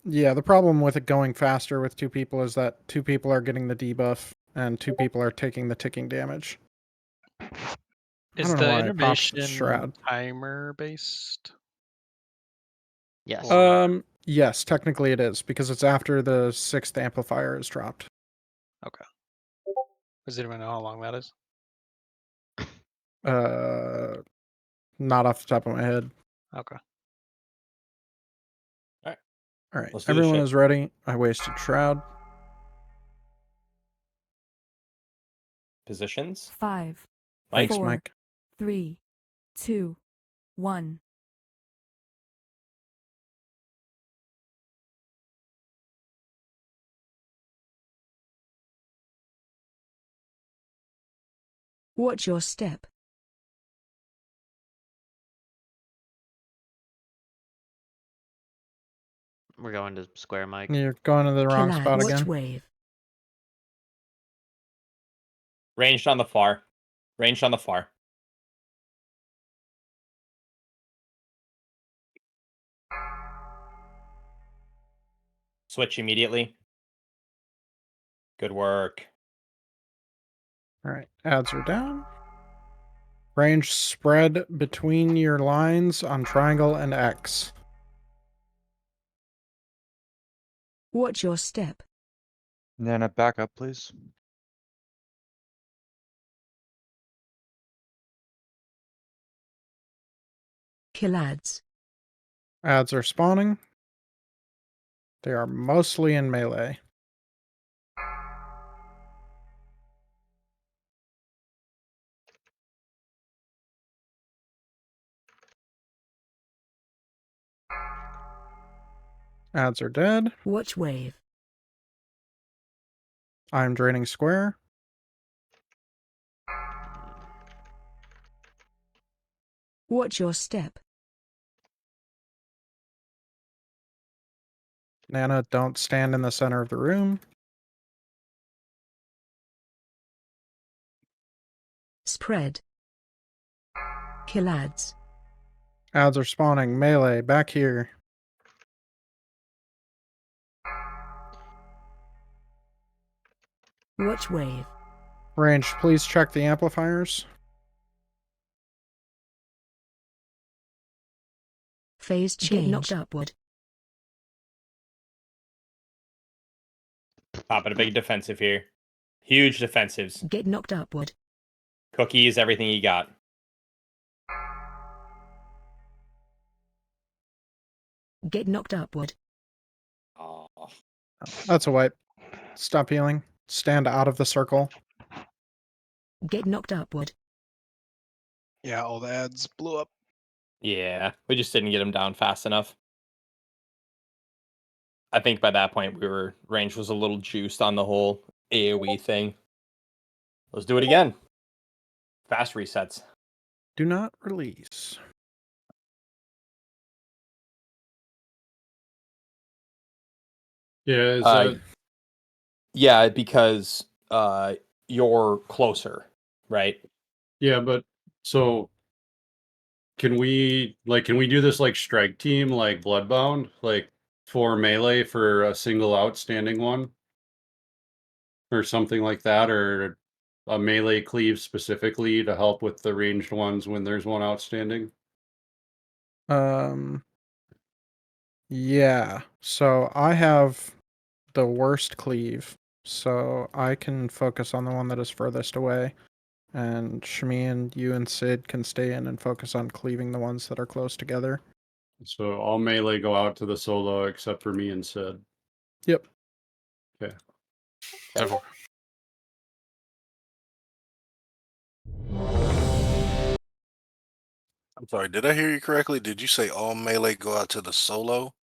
yeah. The problem with it going faster with 2 people is that 2 people are getting the debuff and 2 people are taking the ticking damage. Is don't know the why I popped the intermission shroud. timer based? Yes. Yes, technically it is because it's after the 6th amplifier is dropped. Okay. Does anyone know how long that is? Not off the top of my head. Okay. All right. All right. Let's do this Everyone shit. is ready. I wasted shroud. Positions. 5, Mike. Thanks, 4, Mike. 3, 2, 1. Watch your step. We're going to square, Mike. You're going to the wrong spot Watch again. wave. Ranged on the far. Ranged on the far. Switch immediately. Good work. All right, ads are down. Range spread between your lines on triangle and X. Watch your step. Nana, back up, please. Kill ads. Ads are spawning. They are mostly in melee. Ads are dead. Watch wave. I'm draining square. Watch your step. Nana, don't stand in the center of the room. Spread. Kill ads. Ads are spawning. Melee, back here. Watch wave. Range, please check the amplifiers. Phase change. Get knocked upward. Popping a big defensive here. Huge defensives. Get knocked upward. Cookies, everything you got. Get knocked upward. Oh. That's a wipe. Stop healing. Stand out of the circle. Get knocked upward. Yeah, all the ads blew up. Yeah, we just didn't get him down fast enough. I think by that point range was a little juiced on the whole AoE thing. Let's do it again. Fast resets. Do not release. Yeah, is that... Yeah, because you're closer, right? Yeah, but so can we do this like strike team, like Bloodbound, like 4 melee for a single outstanding one? Or something like that, or a melee cleave specifically to help with the ranged ones when there's one outstanding? Yeah. So I have the worst cleave, so I can focus on the one that is furthest away. And Shmi and you and Sid can stay in and focus on cleaving the ones that are close together. So all melee go out to the solo except for me and Sid. Yep. Okay. I'm sorry, did I hear you correctly? Did you say all melee go out to the solo?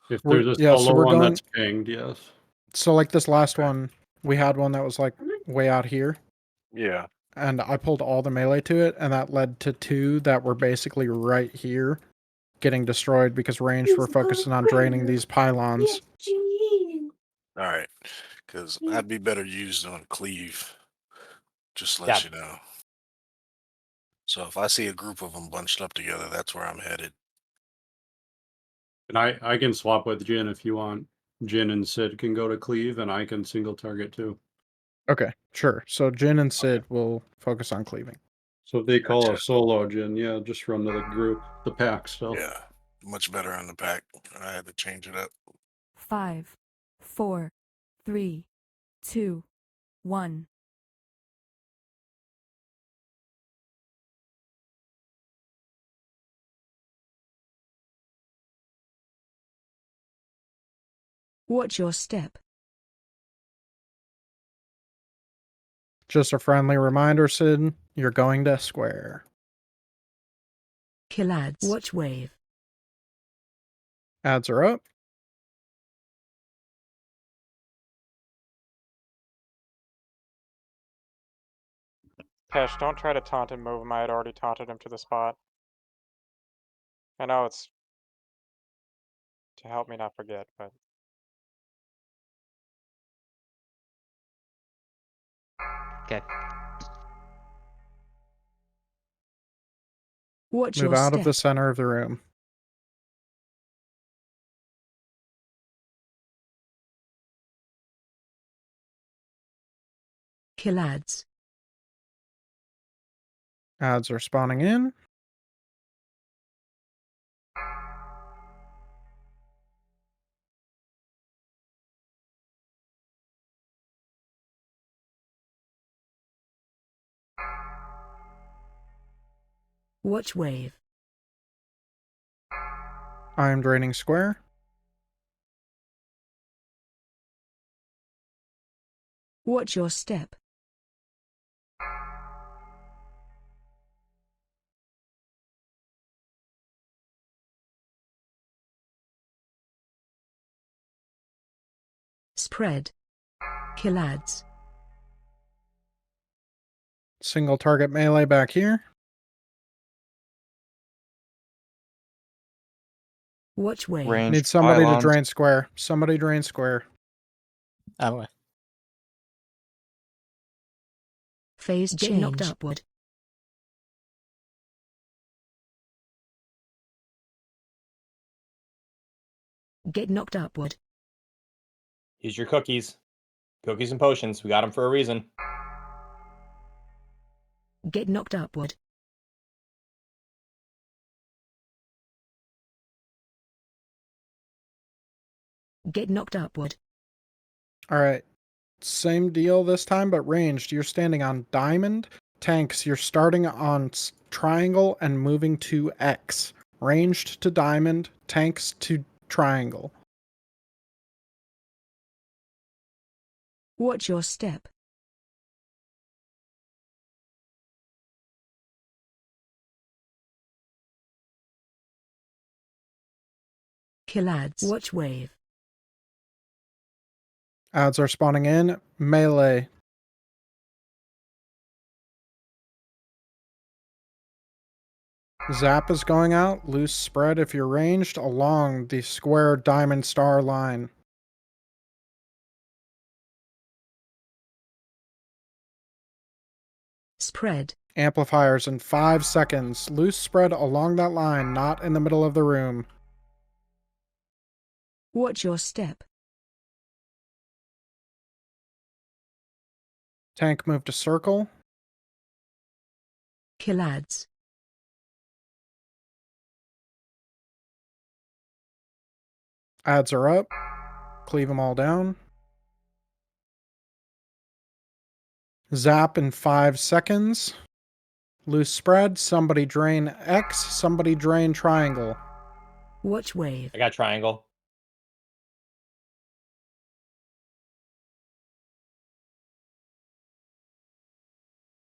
If there's a Yeah, so solo we're one going. that's pinged, yes. So like this last one, we had one that was like way out here. Yeah. And I pulled all the melee to it, and that led to 2 that were basically right here getting destroyed because range were focusing on draining these pylons. All right, because I'd be better used on cleave. Just to let you know. So if I see a group of them bunched up together, that's where I'm headed. And I can swap with Jin if you want. Jin and Sid can go to cleave, and I can single target too. Okay, sure. So Jin and Sid will focus on cleaving. So if they call a solo Jin, yeah, just run to the group, the pack stuff. Yeah, much better on the pack. I had to change it up. 5, 4, 3, 2, 1. Watch your step. Just a friendly reminder, Sid, you're going to square. Kill ads. Watch wave. Ads are up. Pesh, don't try to taunt and move him. I had already taunted him to the spot. I know it's to help me not forget, but Okay. Watch Move your out of the step. center of the room. Kill ads. Ads are spawning in. Watch wave. I am draining square. Watch your step. Spread. Kill ads. Single target melee back here. Watch wave. Ranged Need somebody to pylons. drain square. Somebody drain square. Oh, Phase Get change. knocked upward. Get knocked upward. Use your cookies. Cookies and potions. We got them for a reason. Get knocked upward. Get knocked upward. Alright. Same deal this time, but ranged. You're standing on diamond. Tanks, you're starting on triangle and moving to X. Ranged to diamond. Tanks to triangle. Watch your step. Kill ads. Watch wave. Ads are spawning in. Melee. Zap is going out. Loose spread if you're ranged along the square diamond star line. Spread. Amplifiers in 5 seconds. Loose spread along that line, not in the middle of the room. Watch your step. Tank move to circle. Kill ads. Ads are up. Cleave them all down. Zap in 5 seconds. Loose spread. Somebody drain X. Somebody drain triangle. Watch wave. I got triangle.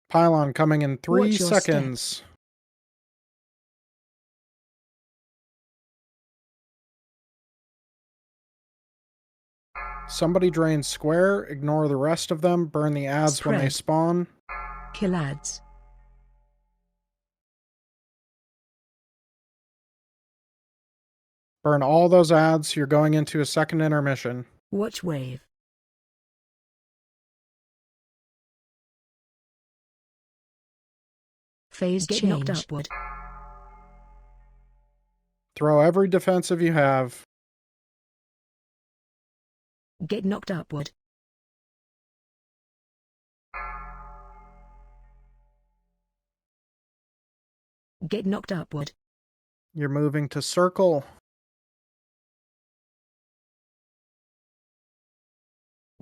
Pylon coming in 3 Watch your step. seconds. Somebody drain square. Ignore the rest of them. Burn the ads when they Spread. spawn. Kill ads. Burn all those ads. You're going into a second intermission. Watch wave. Phase Get change. knocked upward. Throw every defensive you have. Get knocked upward. Get knocked upward. You're moving to circle.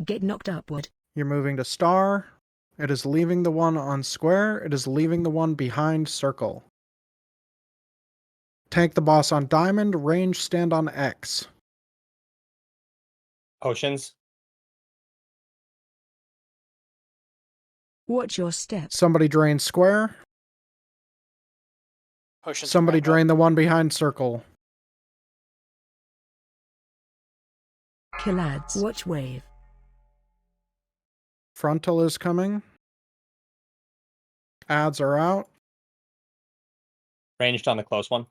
Get knocked upward. You're moving to star. It is leaving the one on square. It is leaving the one behind circle. Tank the boss on diamond. Range stand on X. Potions. Watch your step. Somebody drain square. Potions Somebody back up. drain the one behind circle. Kill ads. Watch wave. Frontal is coming. Ads are out. Ranged on the close one.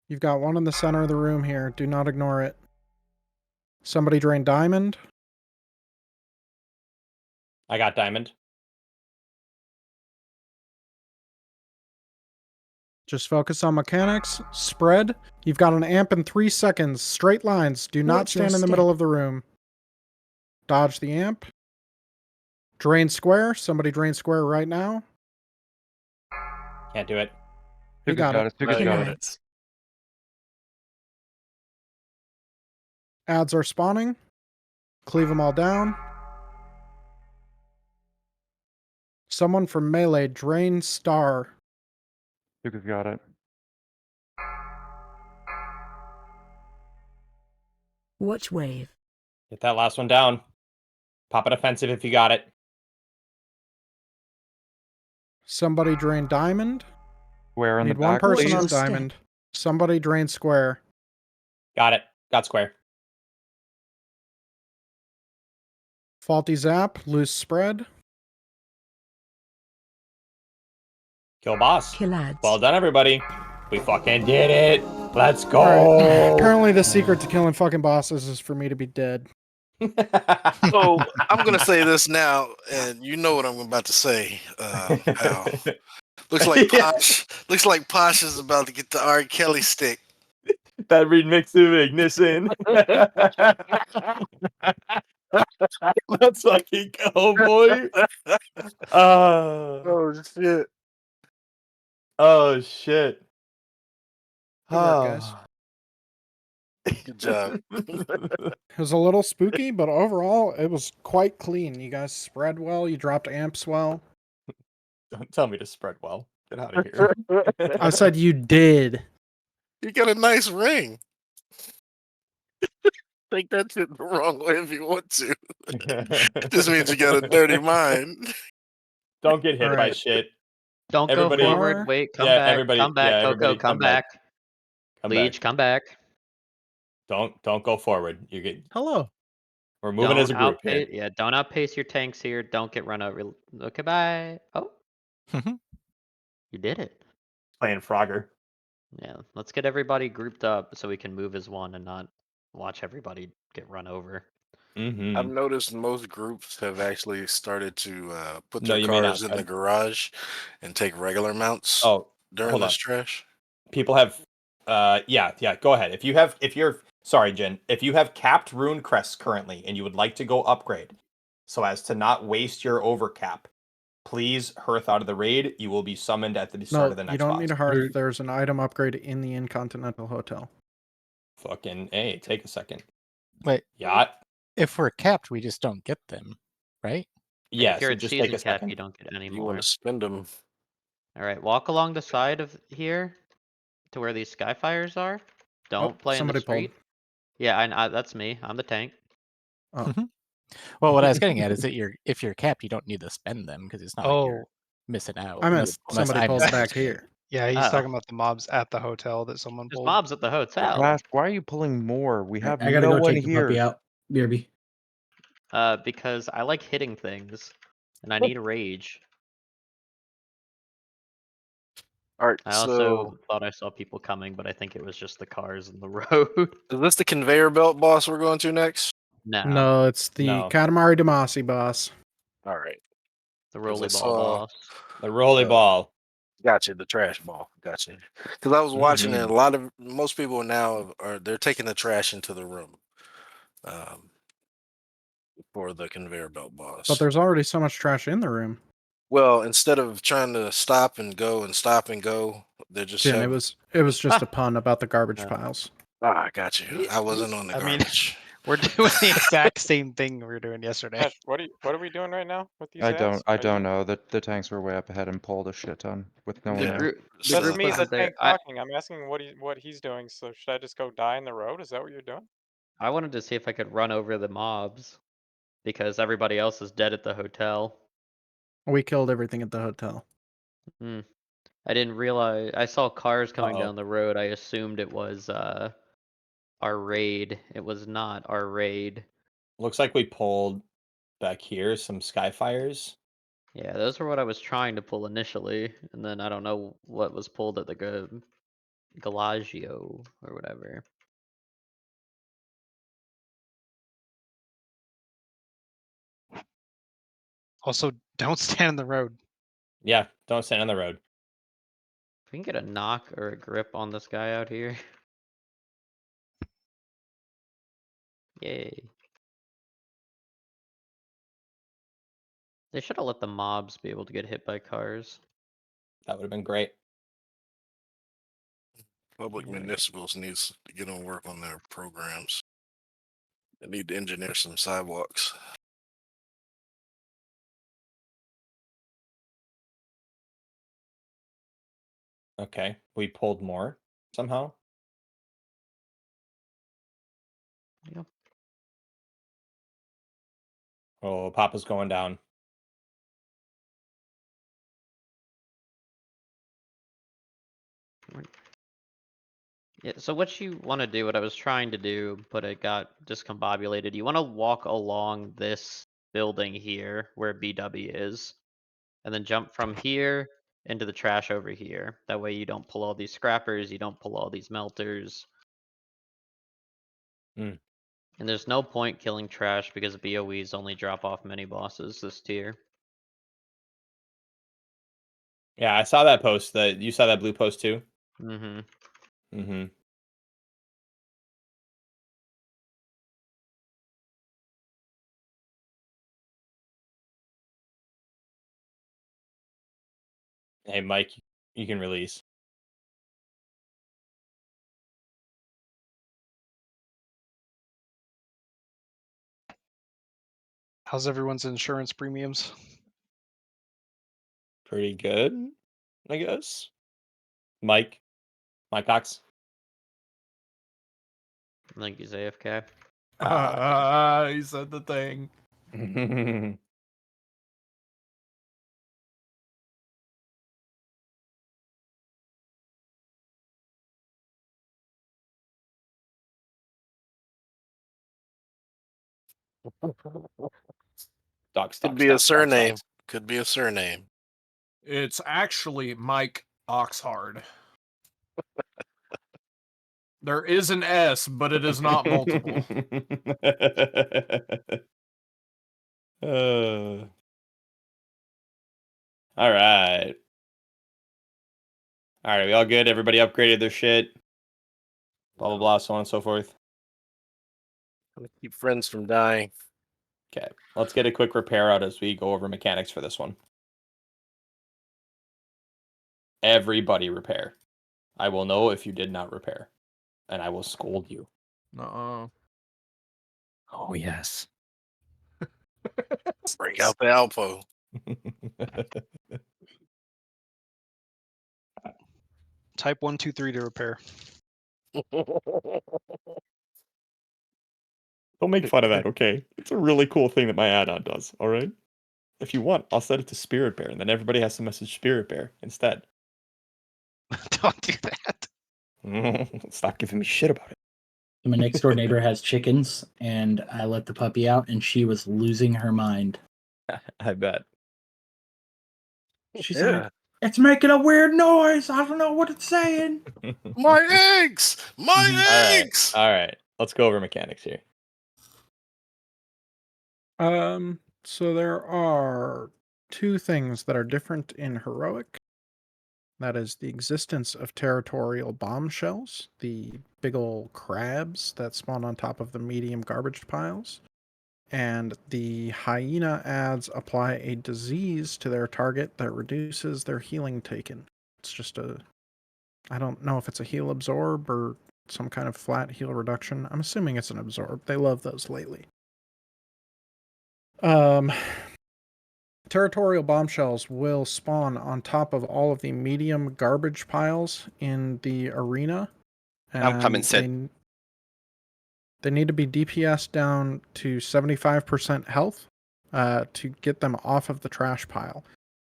You've got one in the center of the room here. Do not ignore it. Somebody drain diamond. I got diamond. Just focus on mechanics. Spread. You've got an amp in 3 seconds. Straight lines. Do not Watch your stand in the step. middle of the room. Dodge the amp. Drain square. Somebody drain square right now. Can't do it. You got it. Tuka's got it. Killads. Ads are spawning. Cleave them all down. Someone from melee drain star. Tuka's got it. Watch wave. Get that last one down. Pop it offensive if you got it. Somebody drain diamond. Square in Need the one back, person please. on diamond. Somebody drain square. Got it. Got square. Faulty zap. Loose spread. Kill boss. Killads. Well done, everybody. We fucking did it. Let's go. Alright. Apparently the secret to killing fucking bosses is for me to be dead. So I'm gonna say this now, and you know what I'm about to say, pal. Looks like Posh. Looks like Posh is about to get the R. Kelly stick. That remix of Ignition. Let's fucking go, boy. Oh shit. Oh shit. Good work, guys. Good job. It was a little spooky, but overall, it was quite clean. You guys spread well. You dropped amps well. Don't tell me to spread well. Get out of here. I said you did. You got a nice ring. Take that shit the wrong way if you want to. This means you got a dirty mind. Don't get hit by Alright. shit. Don't Everybody- go forward. Wait, come Yeah, back. everybody- Come back, yeah, Coco. everybody Come come back. back. Come Leech, back. come back. Don't go forward. You get. Hello. We're moving as a Don't group here. outpace. Yeah, don't outpace your tanks here. Don't get run over. Okay, bye. Oh, you did it. Playing Frogger. Yeah, let's get everybody grouped up so we can move as one and not watch everybody get run over. Mm-hmm. I've noticed most groups have actually started to put No, their you may cars not. in the garage and take regular mounts Oh, during hold this on. trash. People have. Yeah. Go ahead. If you're sorry, Jen. If you have capped rune crests currently and you would like to go upgrade, so as to not waste your overcap, please hearth out of the raid. You will be summoned at the start No, of the next you don't boss. need a hearth. There's an item upgrade in the Intercontinental Hotel. Fucking hey, take a second. Wait. Yeah. If we're capped, we just don't get them, right? Yeah. If you're So at just take season a cap, second. you don't get any You more. want to spend them? All right, walk along the side of here to where these skyfires are. Don't play in the somebody street. pulled. Yeah, I that's me. I'm the tank. Oh. Well, what I was getting at is that if you're capped, you don't need to spend them because it's not like you're missing out. I meant unless somebody I'm pulls missing back something. here. Yeah, he's Oh. talking about the mobs at the hotel that someone There's pulled. mobs at the hotel. Flash, why are you pulling more? We have I gotta no go one take the puppy here. out. BRB. Because I like hitting things, and I need rage. All right. I So also thought I saw people coming, but I think it was just the cars in the road. is this the conveyor belt boss we're going to next? No, No, it's the No. Katamari Damacy boss. All right. the 'Cause I rolly ball saw- boss. The rolly ball. Gotcha, the trash ball. Gotcha. Because I was watching it. Mhm. A lot of most people now they're taking the trash into the room. For the conveyor belt boss. But there's already so much trash in the room. Well, instead of trying to stop and go, they're just Jin, it was just a pun about the garbage piles. I got you. I wasn't on the I mean, garbage. we're doing the exact same thing we were doing yesterday. Ash, what are we doing right now with these I ads? don't know. The tanks were way up ahead and pulled a shit ton with no one The there. group, the That's group me, the wasn't there. tank talking. I'm asking what he's doing. So should I just go die in the road? Is that what you're doing? I wanted to see if I could run over the mobs because everybody else is dead at the hotel. We killed everything at the hotel. Hmm. I didn't realize. I saw cars coming Uh-oh. down the road. I assumed it was our raid. It was not our raid. Looks like we pulled back here some skyfires. Yeah, those were what I was trying to pull initially, and then I don't know what was pulled at the Galagio or whatever. Also, don't stand in the road. Yeah, don't stand on the road. If we can get a knock or a grip on this guy out here. Yay. They should have let the mobs be able to get hit by cars. That would have been great. Public municipals needs to get on work on their programs. They need to engineer some sidewalks. Okay, we pulled more somehow. Yep. Oh, Papa's going down. Yeah, so what you want to do, what I was trying to do, but it got discombobulated. You want to walk along this building here where BW is, and then jump from here into the trash over here. That way you don't pull all these scrappers, you don't pull all these melters. Hmm. And there's no point killing trash because BOEs only drop off mini bosses this tier. Yeah, I saw that post. That you saw that blue post too. Mm-hmm. Mm-hmm. Hey, Mike, you can release. How's everyone's insurance premiums? Pretty good, I guess. Mike Cox. I think he's AFK. He said the thing. Doc, Could be a surname. Could be a surname. It's actually Mike Oxhard. There is an S, but it is not multiple. All right. All right, we all good? Everybody upgraded their shit? Blah, blah, blah, so on and so forth. Keep friends from dying. Okay, let's get a quick repair out as we go over mechanics for this one. Everybody repair. I will know if you did not repair, and I will scold you. Uh-uh. Oh, yes. Bring out the Alpo. Type 1, 2, 3 to repair. Don't make fun of that, okay? It's a really cool thing that my add-on does, all right? If you want, I'll set it to Spirit Bear, and then everybody has to message Spirit Bear instead. Don't do that. Stop giving me shit about it. My next door neighbor has chickens, and I let the puppy out, and she was losing her mind. I bet. She's like, it's making a weird noise. I don't know what it's saying. My eggs! My eggs! All right. Let's go over mechanics here. So there are two things that are different in heroic. That is the existence of territorial bombshells, the big ol' crabs that spawn on top of the medium garbage piles. And the hyena adds apply a disease to their target that reduces their healing taken. It's just I don't know if it's a heal absorb or some kind of flat heal reduction. I'm assuming it's an absorb. They love those lately. Territorial bombshells will spawn on top of all of the medium garbage piles in the arena. I'm coming, Sid. They need to be DPS down to 75% health to get them off of the trash pile.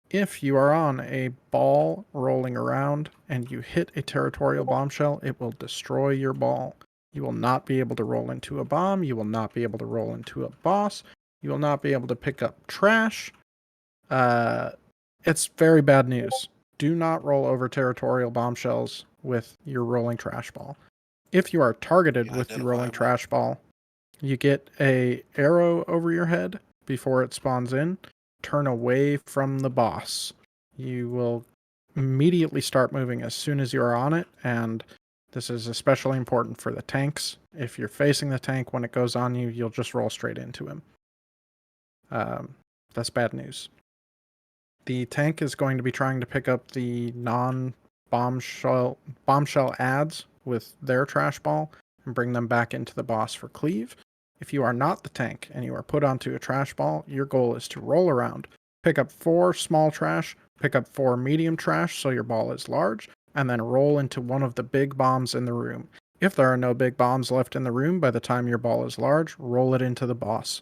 If you are on a ball rolling around and you hit a territorial bombshell, it will destroy your ball. You will not be able to roll into a bomb. You will not be able to roll into a boss. You will not be able to pick up trash. It's very bad news. Do not roll over territorial bombshells with your rolling trash ball. If you are targeted with the rolling trash ball, you get a arrow over your head before it spawns in. turn away from the boss. You will immediately start moving as soon as you are on it, and this is especially important for the tanks. If you're facing the tank when it goes on you, you'll just roll straight into him. That's bad news. The tank is going to be trying to pick up the non-bombshell adds with their trash ball and bring them back into the boss for cleave. If you are not the tank and you are put onto a trash ball, your goal is to roll around, pick up 4 small trash, pick up 4 medium trash so your ball is large, and then roll into one of the big bombs in the room. If there are no big bombs left in the room by the time your ball is large, roll it into the boss.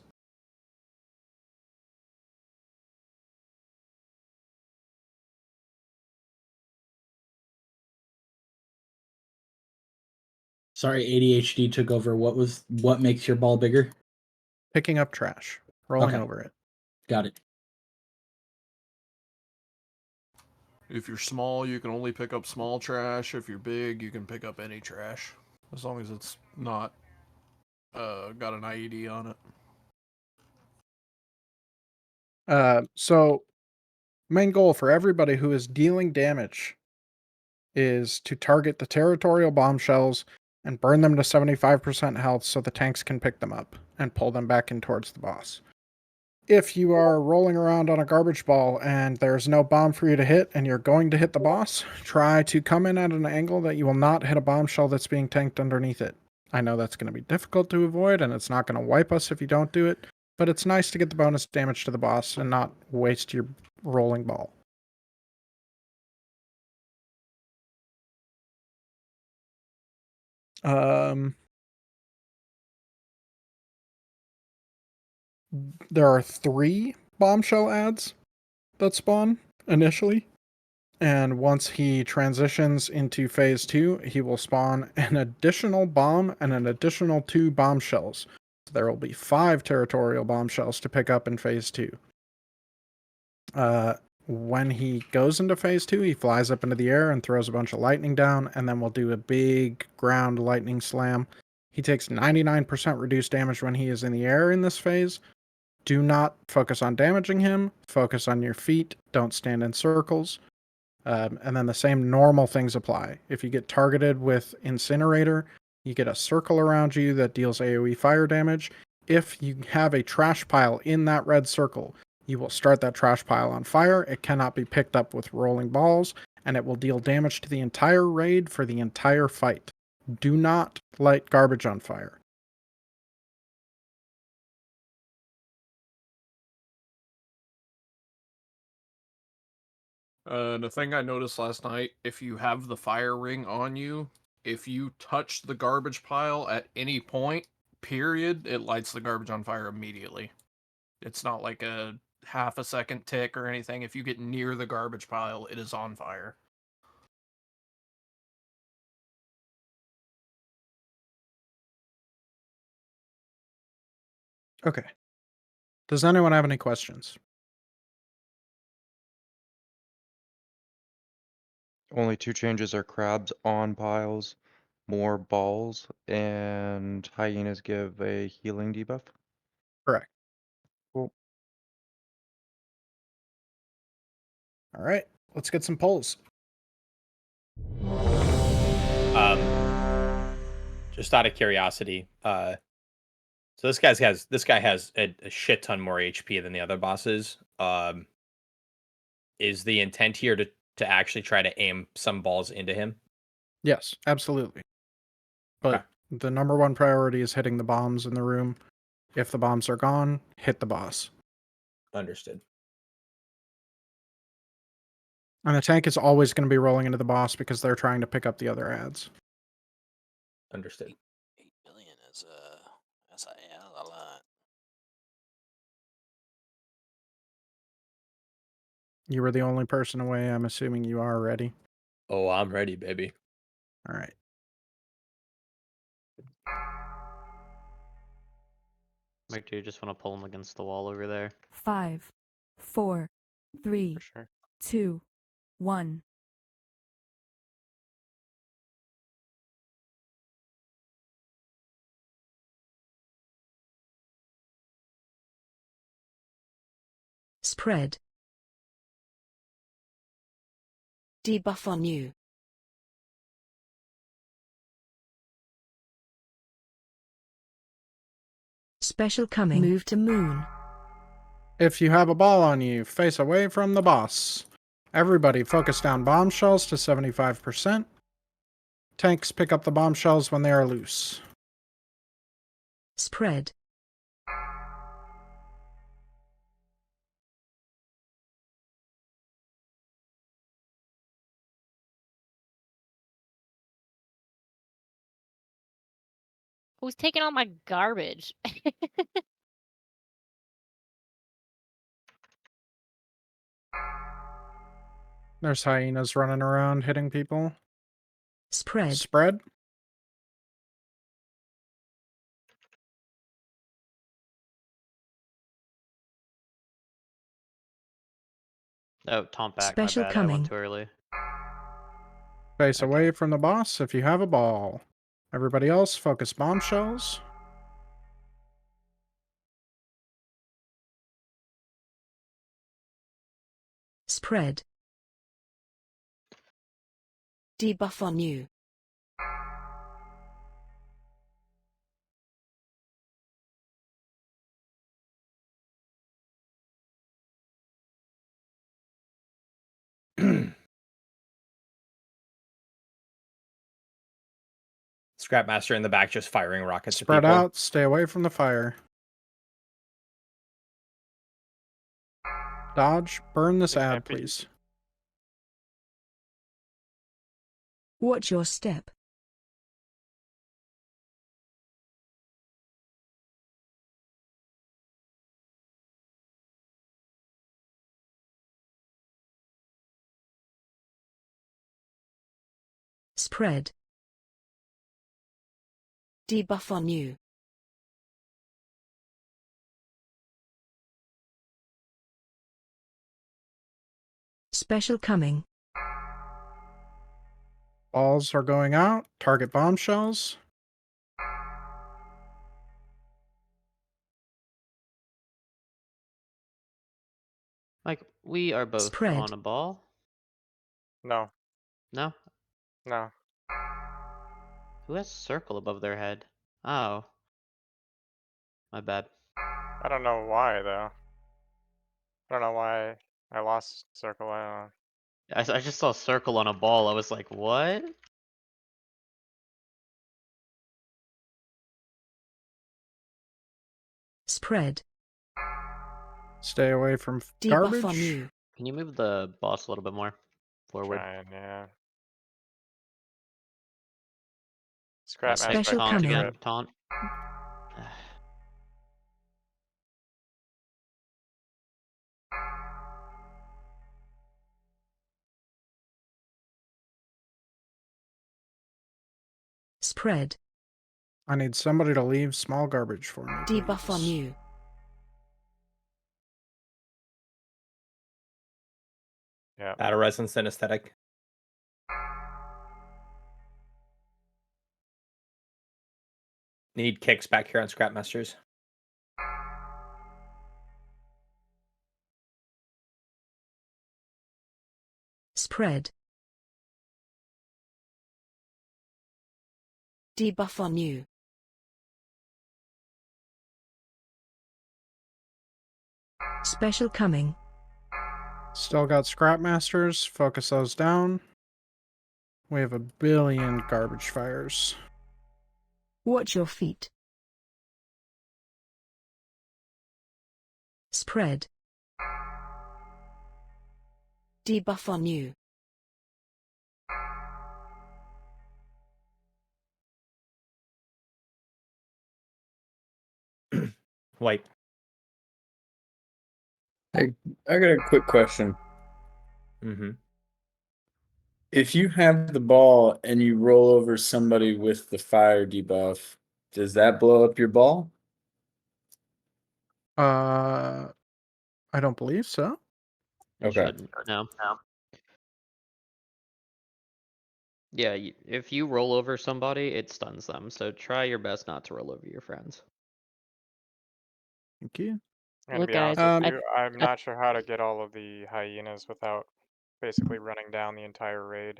Sorry, ADHD took over. What makes your ball bigger? Picking up trash, rolling Okay. over it. Got it. If you're small, you can only pick up small trash. If you're big, you can pick up any trash. As long as it's not got an IED on it. So main goal for everybody who is dealing damage is to target the territorial bombshells and burn them to 75% health so the tanks can pick them up and pull them back in towards the boss. If you are rolling around on a garbage ball and there's no bomb for you to hit and you're going to hit the boss, try to come in at an angle that you will not hit a bombshell that's being tanked underneath it. I know that's going to be difficult to avoid and it's not going to wipe us if you don't do it, but it's nice to get the bonus damage to the boss and not waste your rolling ball. There are 3 bombshell adds that spawn initially, and once he transitions into phase 2, he will spawn an additional bomb and an additional 2 bombshells. So there will be 5 territorial bombshells to pick up in phase 2. When he goes into phase 2, he flies up into the air and throws a bunch of lightning down, and then we'll do a big ground lightning slam. He takes 99% reduced damage when he is in the air in this phase. Do not focus on damaging him. Focus on your feet. Don't stand in circles. And then the same normal things apply. If you get targeted with Incinerator, you get a circle around you that deals AoE fire damage. If you have a trash pile in that red circle, you will start that trash pile on fire. It cannot be picked up with rolling balls, and it will deal damage to the entire raid for the entire fight. Do not light garbage on fire. The thing I noticed last night, if you have the fire ring on you, if you touch the garbage pile at any point, period, it lights the garbage on fire immediately. It's not like a half a second tick or anything. If you get near the garbage pile, it is on fire. Okay. Does anyone have any questions? Only 2 changes are crabs on piles, more balls, and hyenas give a healing debuff. Correct. Cool. All right, let's get some polls. Just out of curiosity, so this guy has a shit ton more HP than the other bosses. Is the intent here to actually try to aim some balls into him? Yes, absolutely. But the number one priority is hitting the bombs in the room. If the bombs are gone, hit the boss. Understood. And the tank is always going to be rolling into the boss because they're trying to pick up the other ads. Understood. 8 billion is that's a lot. You were the only person away. I'm assuming you are ready. Oh, I'm ready, baby. All right. Mike, do you just want to pull him against the wall over there? 5, 4, 3, 2, 1. Spread. Debuff on you. Special coming. Move to moon. If you have a ball on you, face away from the boss. Everybody focus down bombshells to 75%. Tanks pick up the bombshells when they are loose. Spread. Who's taking all my garbage? There's hyenas running around hitting people. Spread. Spread. Oh, taunt back. Special My bad. I coming. went too early. Face away from the boss if you have a ball. Everybody else, focus bombshells. Spread. Debuff on you. Scrapmaster in the back just firing rockets at Spread people. out, stay away from the fire. Dodge, burn this ad, please. Watch your step. Spread. Debuff on you. Special coming. Balls are going out. Target bombshells. Like, we are both Spread. on a ball. No. No? No. Who has circle above their head? Oh. My bad. I don't know why though. I don't know why I lost circle. I don't know. I just saw circle on a ball. I was like, what? Spread. Stay away from Debuff on garbage. you. Can you move the boss a little bit more forward? Trying, yeah. Nice. Scrapmaster. Special Taunt coming. again. Taunt. Spread. I need somebody to leave small garbage for me. Debuff on please. you. Yeah. Battle resonance and aesthetic. Need kicks back here on Scrapmasters. Spread. Debuff on you. Special coming. Still got Scrapmasters. Focus those down. We have a billion garbage fires. Watch your feet. Spread. Debuff on you. White. I got a quick question. Mm-hmm. If you have the ball and you roll over somebody with the fire debuff, does that blow up your ball? I don't believe so. It Okay. shouldn't. No. Yeah, if you roll over somebody, it stuns them. So try your best not to roll over your friends. Thank you. And to Look, be guys, honest with Um, you, I'm not sure how to get all of the hyenas without basically running down the entire raid.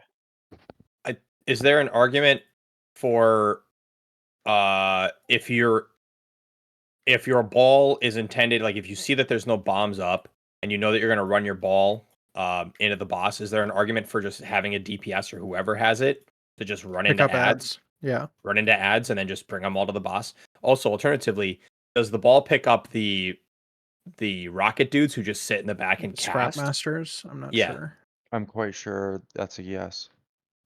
Is there an argument for if your ball is intended, like if you see that there's no bombs up and you know that you're going to run your ball into the boss, is there an argument for just having a DPS or whoever has it to just run pick into up ads. Yeah. run into ads and then just bring them all to the boss? Also, alternatively, does the ball pick up the rocket dudes who just sit in the back and Scrap cast? masters. I'm not Yeah. sure. I'm quite sure that's a yes.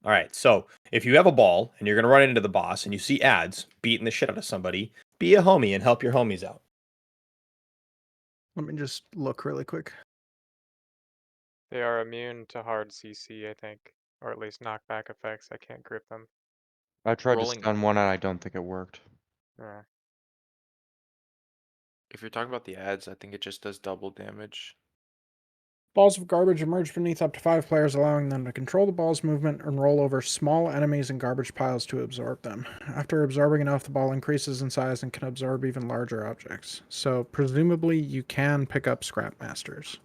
All right. So if you have a ball and you're going to run into the boss and you see ads beating the shit out of somebody, be a homie and help your homies out. Let me just look really quick. They are immune to hard CC, I think, or at least knockback effects. I can't grip them. I tried Rolling- to stun one and I don't think it worked. Yeah. If you're talking about the ads, I think it just does double damage. Balls of garbage emerge beneath up to 5 players, allowing them to control the ball's movement and roll over small enemies and garbage piles to absorb them. After absorbing enough, the ball increases in size and can absorb even larger objects. So presumably you can pick up scrap masters.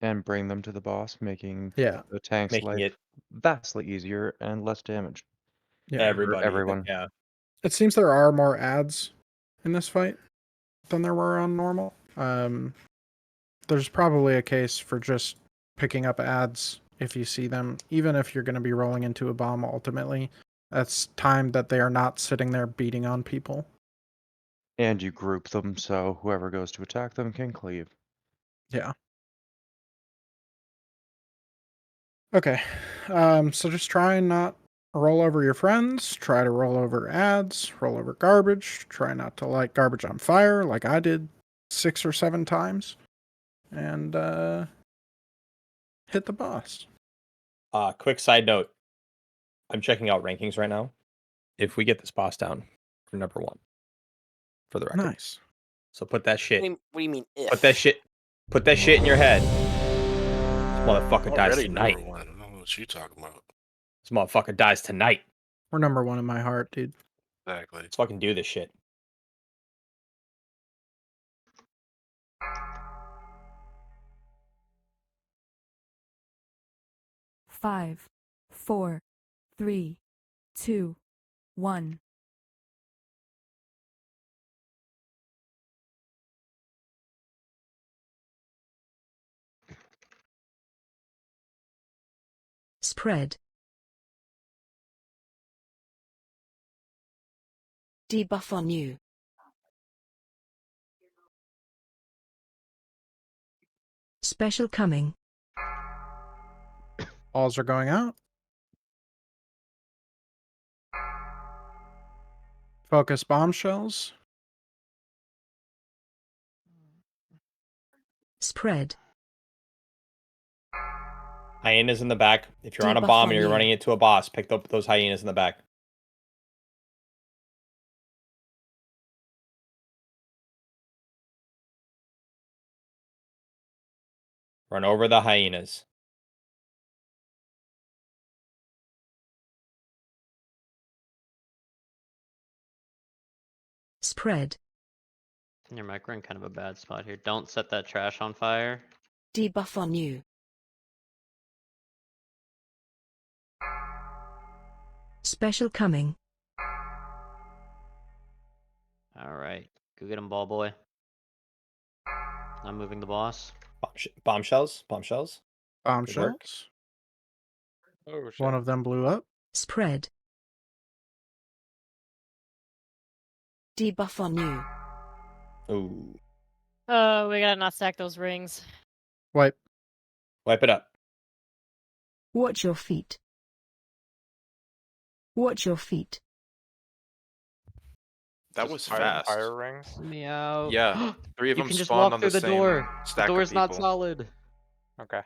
And bring them to the boss, making Yeah. the tank's Making life it vastly easier and less damage. Yeah. everybody. everyone. Yeah. It seems there are more ads in this fight than there were on normal. There's probably a case for just picking up ads if you see them, even if you're going to be rolling into a bomb ultimately. That's time that they are not sitting there beating on people. And you group them so whoever goes to attack them can cleave. Yeah. Okay. So just try and not roll over your friends. Try to roll over ads, roll over garbage. Try not to light garbage on fire like I did 6 or 7 times. And hit the boss. Quick side note. I'm checking out rankings right now. If we get this boss down, we're number 1 for the record. Nice. So put that shit. What do you mean if? Put that shit in your head. This motherfucker dies Already tonight. number 1. I don't know what you talking about. This motherfucker dies tonight. We're number 1 in my heart, dude. Exactly. Let's fucking do this shit. Five, 4, 3, 2, 1. Spread. Debuff on you. Special coming. Balls are going out. Focus bombshells. Spread. Hyenas in the back. If you're on a Debuff bomb on and you're you. running into a boss, pick up those hyenas in the back. Run over the hyenas. Spread. Your mic, we're in kind of a bad spot here. Don't set that trash on fire. Debuff on you. Special coming. Alright. Go get him, ball boy. I'm moving the boss. Bombshells. Good work. Bombshells. Oh shit. One of them blew up. Spread. Debuff on you. Ooh. Oh, we gotta not stack those rings. Wipe. Wipe it up. Watch your feet. Watch your feet. That Just was fire, fast. Fire rings. Me out. Yeah, 3 of You them can just spawned walk on through the the same door. The stack of door's not people. solid. Okay.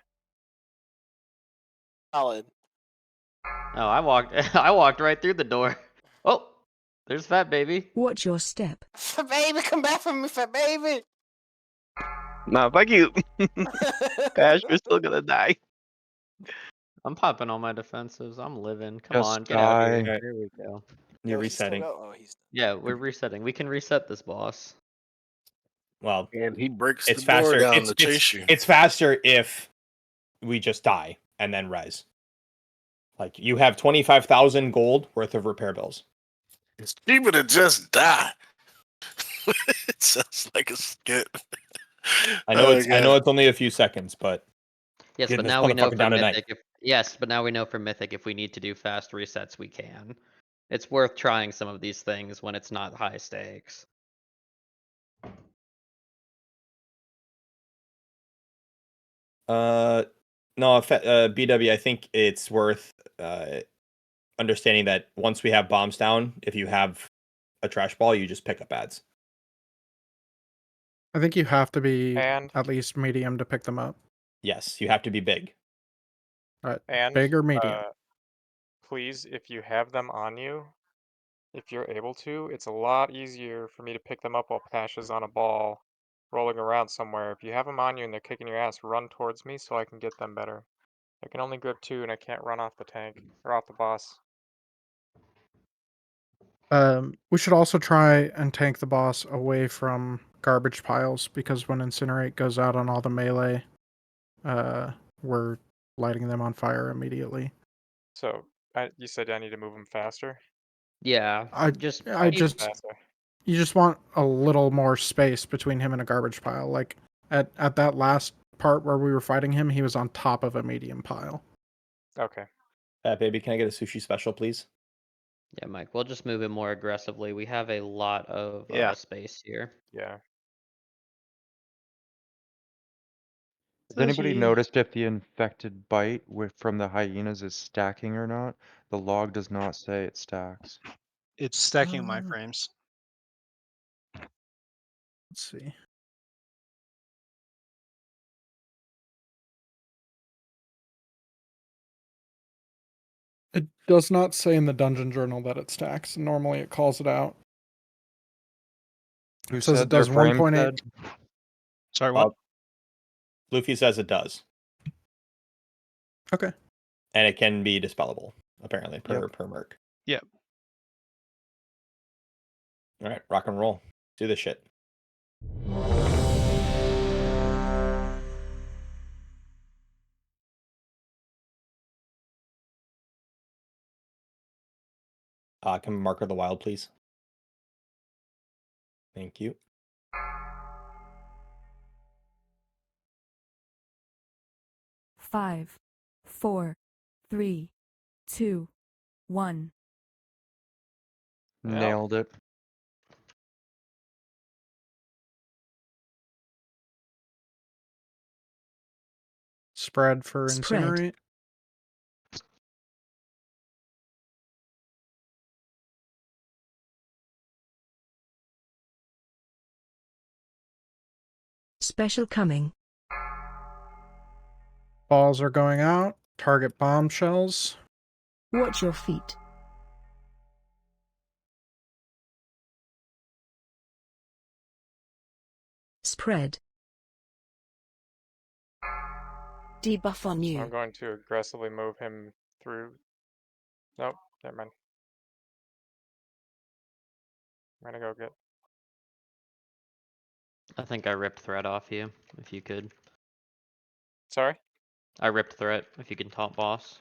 Solid. Oh, I walked right through the door. Oh, there's Fat Baby. Watch your step. For baby, come back from me, for baby. Nah, fuck you. Ash, we're still gonna die. I'm popping all my defenses. I'm living. Come Just on, get out here. die. There we go. You're Yo, he's still resetting. go- Oh, he's Yeah, we're resetting. We can reset this boss. Well, And he breaks it's the door faster. down to chase you. It's faster if we just die and then res. Like you have 25,000 gold worth of repair bills. It's cheaper to just die. It sounds like a skit. I know it's only a few seconds, but Yes, getting but this now we know motherfucker for down tonight. Mythic but now we know for Mythic if we need to do fast resets, we can. It's worth trying some of these things when it's not high stakes. No, BW, I think it's worth understanding that once we have bombs down, if you have a trash ball, you just pick up ads. I think you have to be And at least medium to pick them up. Yes, you have to be big. Right. And Big or medium. please, if you have them on you, if you're able to, it's a lot easier for me to pick them up while Pash is on a ball rolling around somewhere. If you have them on you and they're kicking your ass, run towards me so I can get them better. I can only grip 2 and I can't run off the tank or off the boss. We should also try and tank the boss away from garbage piles, because when Incinerate goes out on all the melee, we're lighting them on fire immediately. So, you said I need to move them faster? Yeah, I just faster. you just want a little more space between him and a garbage pile. Like at that last part where we were fighting him, he was on top of a medium pile. Okay. Baby, can I get a sushi special, please? Yeah, Mike, we'll just move it more aggressively. We have a lot of space here. Yeah. Has anybody noticed if the infected bite from the hyenas is stacking or not? The log does not say it stacks. It's stacking my frames. Let's see. It does not say in the dungeon journal that it stacks. Normally it calls it out. Who It says said it does their frame 1.8. said? Sorry, what? Luffy says it does. Okay. And it can be dispellable, apparently, per merc. Yep. All right, rock and roll. Do this shit. Can marker the wild, please? Thank you. Five, 4, 3, 2, 1. Nailed it. Spread for Spread. Incinerate. Special coming. Balls are going out. Target bombshells. Watch your feet. Spread. Debuff on you. I'm going to aggressively move him through. Nope, never mind. I'm gonna go get. I think I ripped threat off you, if you could. Sorry? I ripped threat, if you can top boss.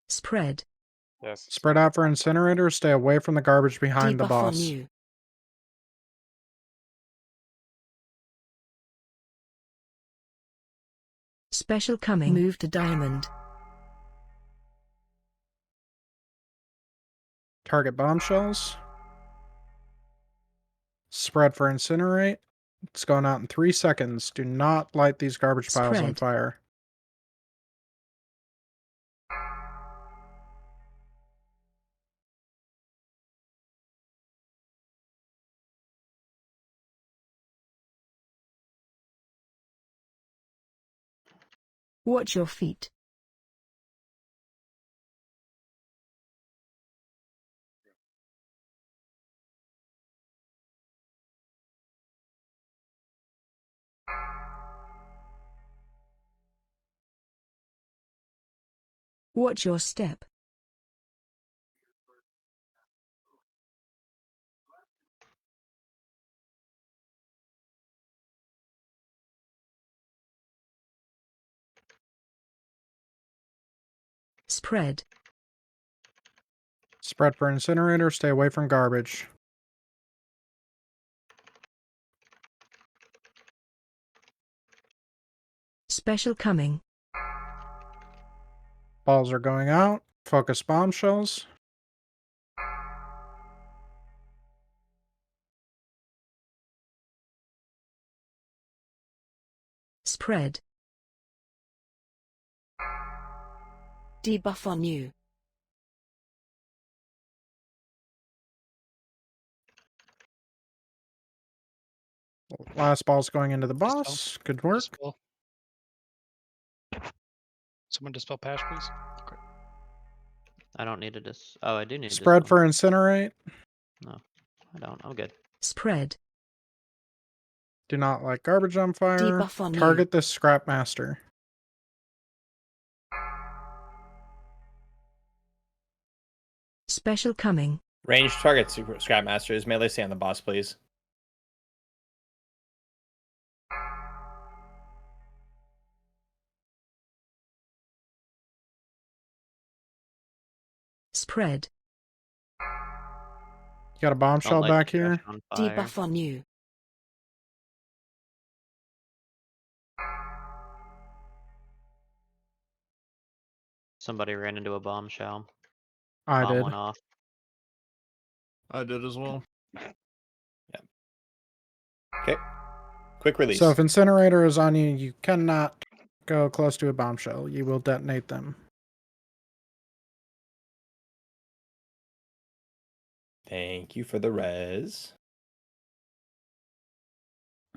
Spread. Yes. Spread out for Incinerator. Stay away from the garbage behind the Debuff boss. on you. Special coming. Move to diamond. Target bombshells. Spread for Incinerate. It's going out in 3 seconds. Do not light these garbage piles on Spread. fire. Watch your feet. Watch your step. Spread. Spread for incinerator. Stay away from garbage. Special coming. Balls are going out. Focus bombshells. Spread. Debuff on you. Last ball's going into the boss. Good work. Dispel. Someone dispel Pash, please. Okay. I don't need to oh, I do need to Spread dispel. for incinerate. No, I don't. I'm good. Spread. Do not light garbage on fire. Debuff on Target this scrap master. Special coming. Range target scrap masters. Melee stay on the boss, please. Spread. You got a bombshell back here. Debuff on you. Somebody ran into a bombshell. I Bomb did. went off. I did as well. Yeah. Okay. Quick release. So if incinerator is on you, you cannot go close to a bombshell. You will detonate them. Thank you for the res.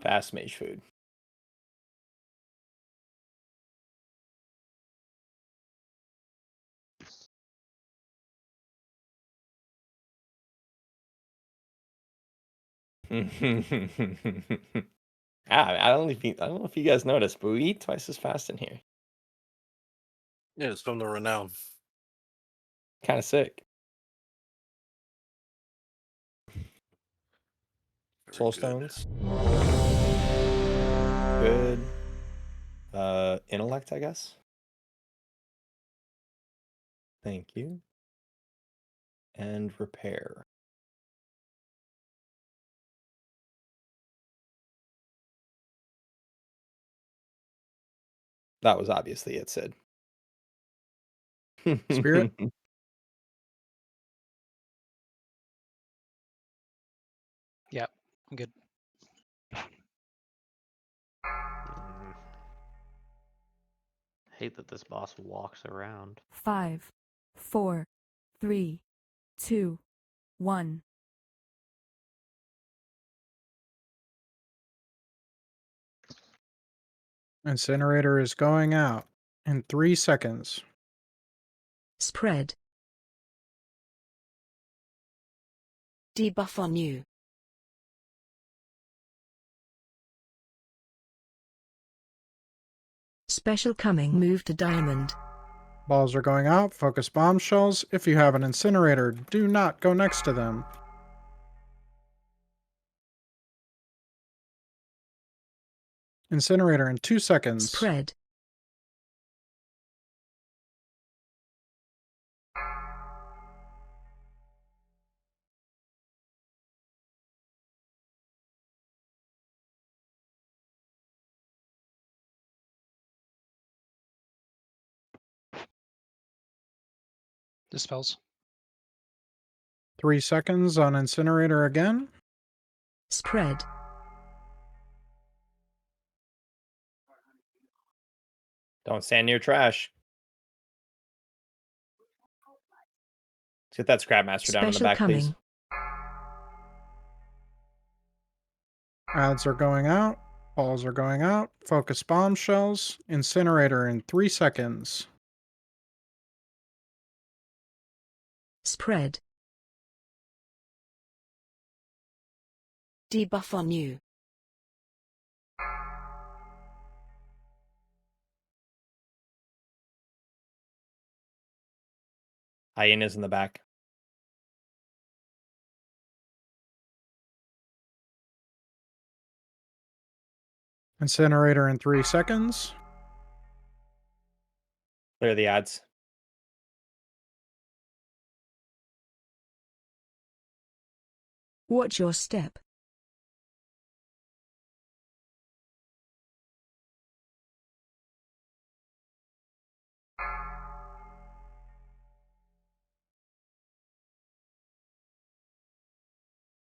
Fast mage food. I don't know if you guys noticed, but we eat twice as fast in here. Yeah, it's from the renown. Kind of sick. Soul stones. Good. Intellect, I guess. Thank you. And repair. That was obviously it, Sid. Spirit. Yeah, I'm good. Hate that this boss walks around. 5, 4, 3, 2, 1. Incinerator is going out in 3 seconds. Spread. Debuff on you. Special coming. Move to diamond. Balls are going out. Focus bombshells. If you have an incinerator, do not go next to them. Incinerator in 2 seconds. Spread. Dispels. 3 seconds on incinerator again. Spread. Don't stand near trash. Let's get that scrap master down in the Special back, coming. please. Ads are going out. Balls are going out. Focus bombshells. Incinerator in 3 seconds. Spread. Debuff on you. Hyenas in the back. Incinerator in 3 seconds. Clear the ads. Watch your step.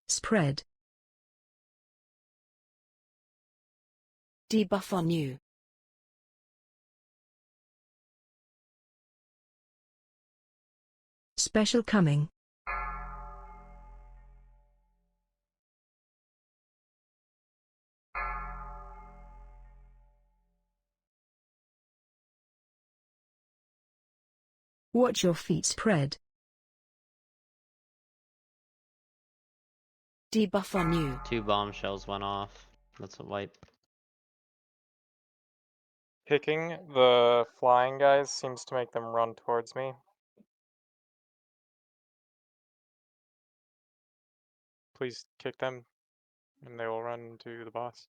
Spread. Debuff on you. Special coming. Watch your feet. Spread. Debuff on you. 2 bombshells went off. That's a wipe. Kicking the flying guys seems to make them run towards me. Please kick them, and they will run to the boss.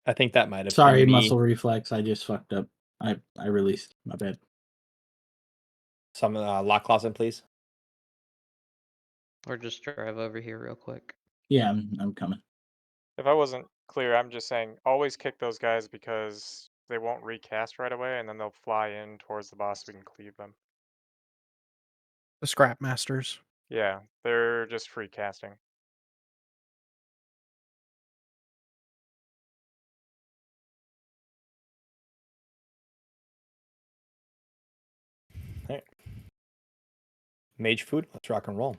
I think that might have Sorry, been me. muscle reflex. I just fucked up. I released. My bad. Some lock closet, please. Or just drive over here real quick. Yeah, I'm coming. If I wasn't clear, I'm just saying always kick those guys because they won't recast right away, and then they'll fly in towards the boss so we can cleave them. The Scrap Masters. Yeah, they're just free casting. All right. Mage food. Let's rock and roll.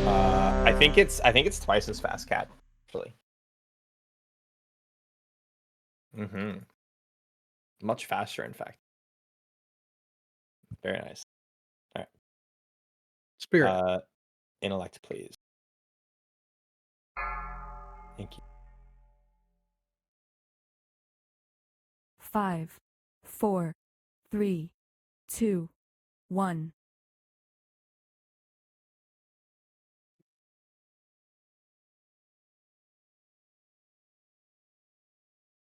I think it's twice as fast, Cat. Actually. Much faster, in fact. Very nice. All right. Spirit. Intellect, please. Thank you. 5, 4, 3, 2, 1.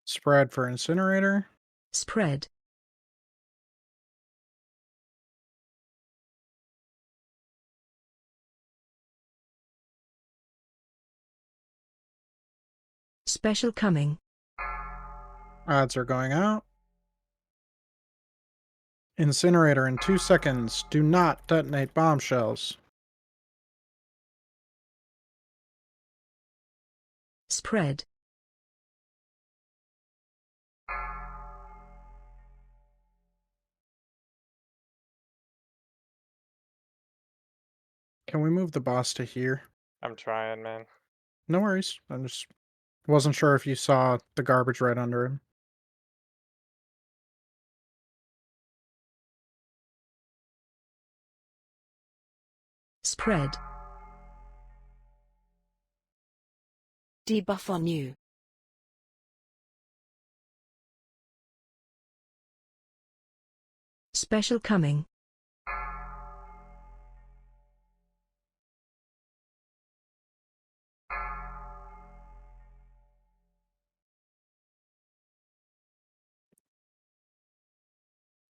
Spread for incinerator. Spread. Special coming. Odds are going out. Incinerator in 2 seconds. Do not detonate bombshells. Spread. Can we move the boss to here? I'm trying, man. No worries. I just wasn't sure if you saw the garbage right under him. Spread. Debuff on you. Special coming.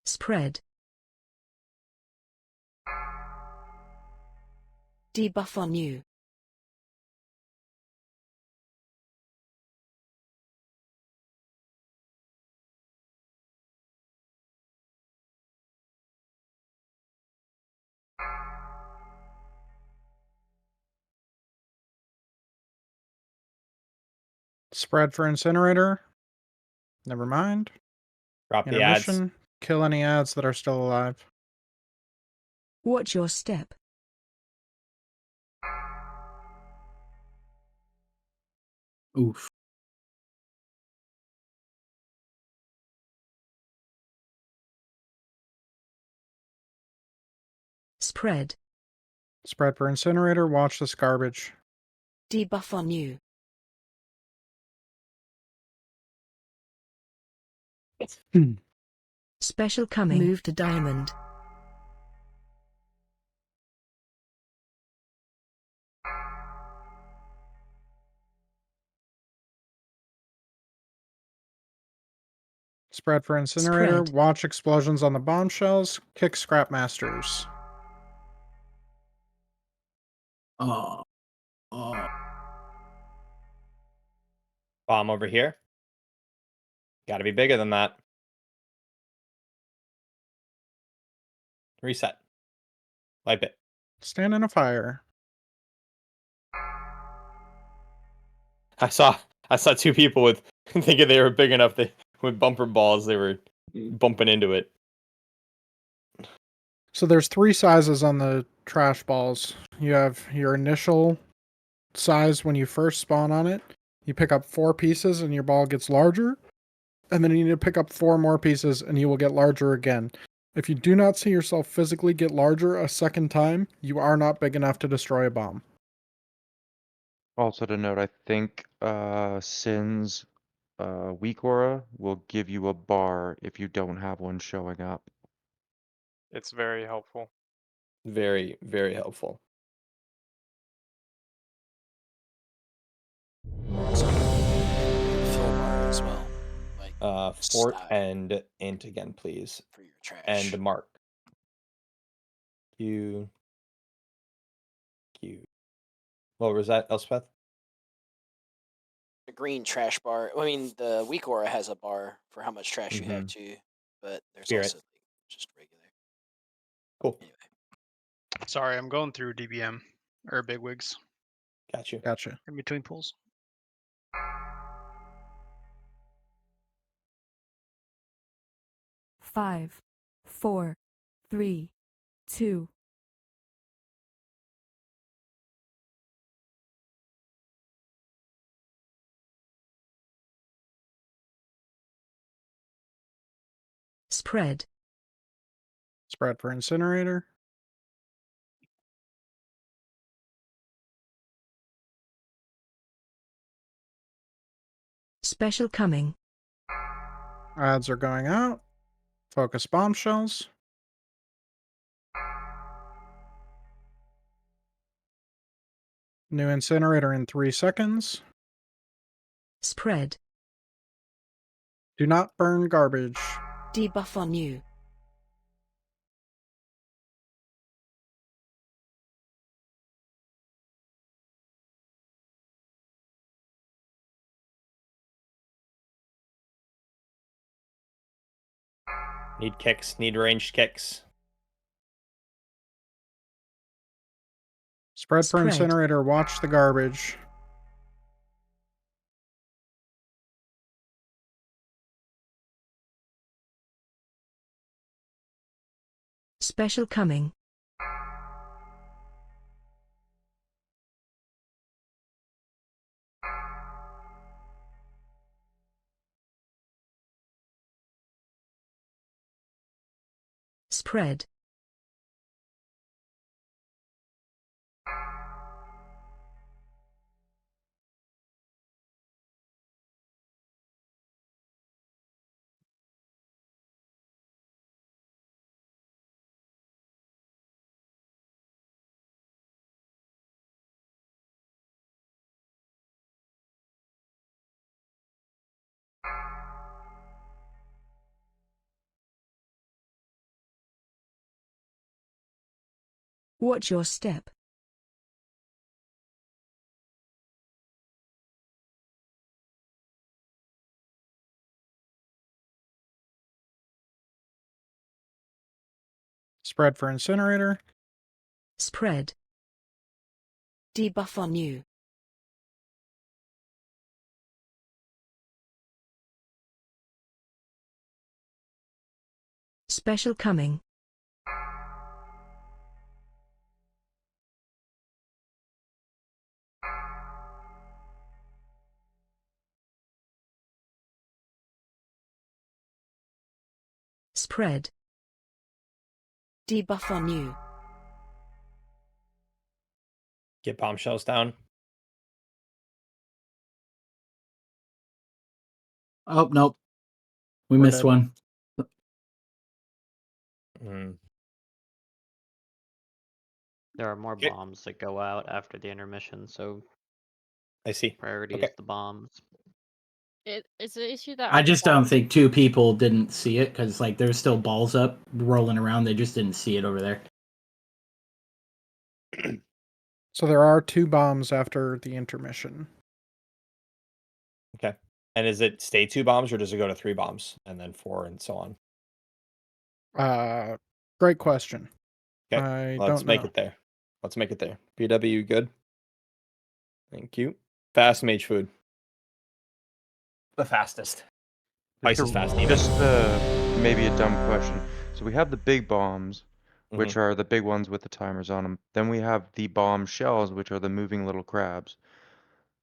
Spread. Debuff on you. Spread for incinerator. Never mind. Drop the ads. Intermission. Kill any ads that are still alive. Watch your step. Oof. Spread. Spread for incinerator. Watch this garbage. Debuff on you. Special coming. Move to diamond. Spread for incinerator. Spread. Watch explosions on the bombshells. Kick Scrap Masters. Oh. Oh. Bomb over here. Got to be bigger than that. Reset. Wipe it. Stand in a fire. I saw two people with thinking they were big enough with bumper balls they were bumping into it. So there's 3 sizes on the trash balls. You have your initial size when you first spawn on it. You pick up 4 pieces and your ball gets larger. And then you need to pick up 4 more pieces and you will get larger again. If you do not see yourself physically get larger a second time, you are not big enough to destroy a bomb. Also to note, I think Sin's weak aura will give you a bar if you don't have one showing up. It's very helpful. Very, very helpful. Fill bar as well. Like Fort style and int again, please. for your trash. And mark. Q. What was that, Elspeth? The green trash bar. I mean, the weak aura has a bar for how much trash you have too, but there's Spirit. also like, just regular. Cool. Anyway. Sorry, I'm going through DBM or bigwigs. Gotcha. In between pools. 5, 4, 3, 2. Spread. Spread for incinerator. Special coming. Ads are going out. Focus bombshells. New incinerator in 3 seconds. Spread. Do not burn garbage. Debuff on you. Need kicks. Need ranged kicks. Spread for incinerator. Watch the garbage. Special coming. Spread. Watch your step. Spread for incinerator. Spread. Debuff on you. Special coming. Spread. Debuff on you. Get bombshells down. Oh, nope. We We're missed dead. one. There are more Okay. bombs that go out after the intermission, so I see. priority Okay. is the bombs. It's an issue that I I've just had. don't think 2 people didn't see it because like there's still balls up rolling around. They just didn't see it over there. So there are 2 bombs after the intermission. Okay. And is it stay 2 bombs or does it go to 3 bombs and then 4 and so on? Great question. Okay. I Let's don't make know. it there. Let's make it there. BW, good. Thank you. Fast mage food. The fastest. Twice as fast even. Just maybe a dumb question. So we have the big bombs, which are the big ones with the timers on them. Then we have the bomb shells, which are the moving little crabs.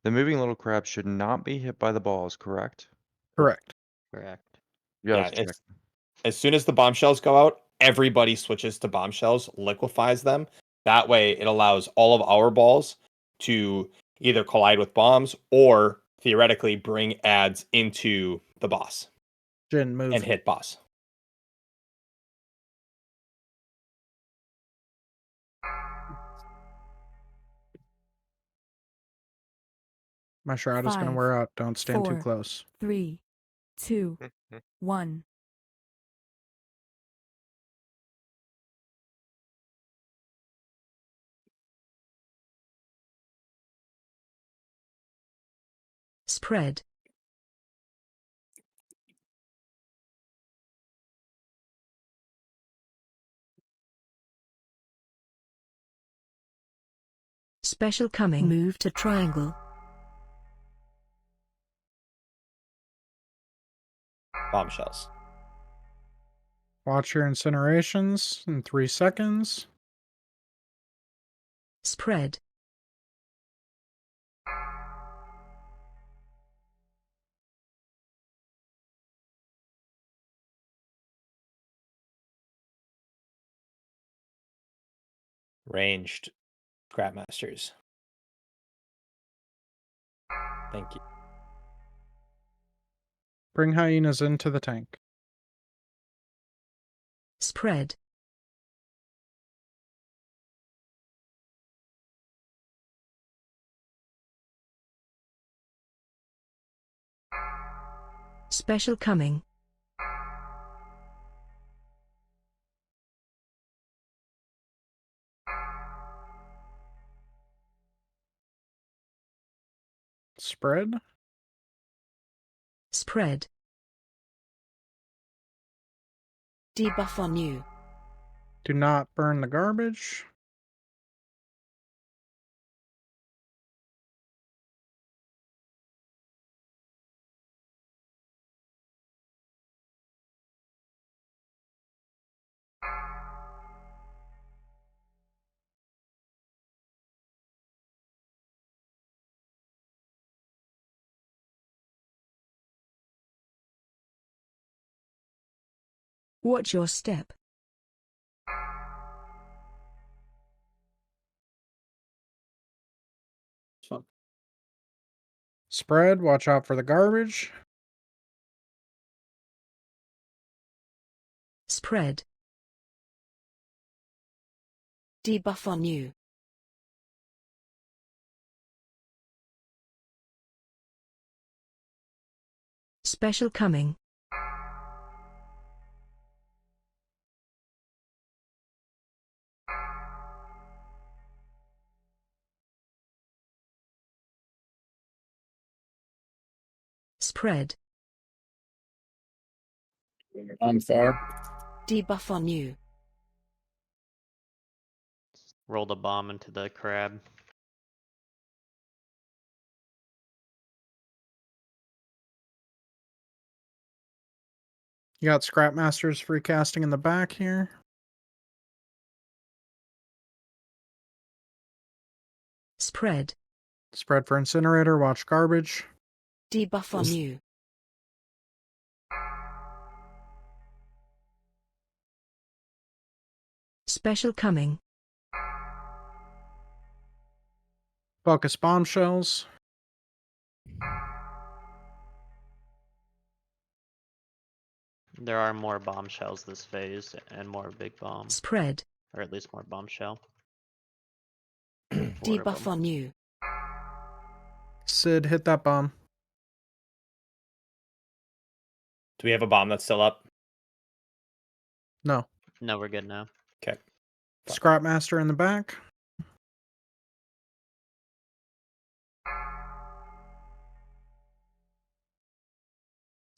The moving little crabs should not be hit by the balls, correct? Correct. Correct. Yeah, it's as soon as the bombshells go out, everybody switches to bombshells, liquefies them. That way it allows all of our balls to either collide with bombs or theoretically bring adds into the boss. Jin, move. And hit boss. My shroud is going to 5, wear out. Don't stand too 4, close. 3, 2, 1. Spread. Special coming. Move to triangle. Bombshells. Watch your incinerations in 3 seconds. Spread. Ranged Scrap Masters. Thank you. Bring hyenas into the tank. Spread. Special coming. Spread. Spread. Debuff on you. Do not burn the garbage. Watch your step. Spread. Watch out for the garbage. Spread. Debuff on you. Special coming. Spread. On fire. Debuff on you. Rolled a bomb into the crab. You got Scrap Masters free casting in the back here. Spread. Spread for incinerator. Watch garbage. Debuff on you. Special coming. Focus bombshells. There are more bombshells this phase and more big bomb. Spread. Or at least more bombshell. Debuff on you. Sid, hit that bomb. Do we have a bomb that's still up? No. No, we're good now. Okay. Scrap Master in the back.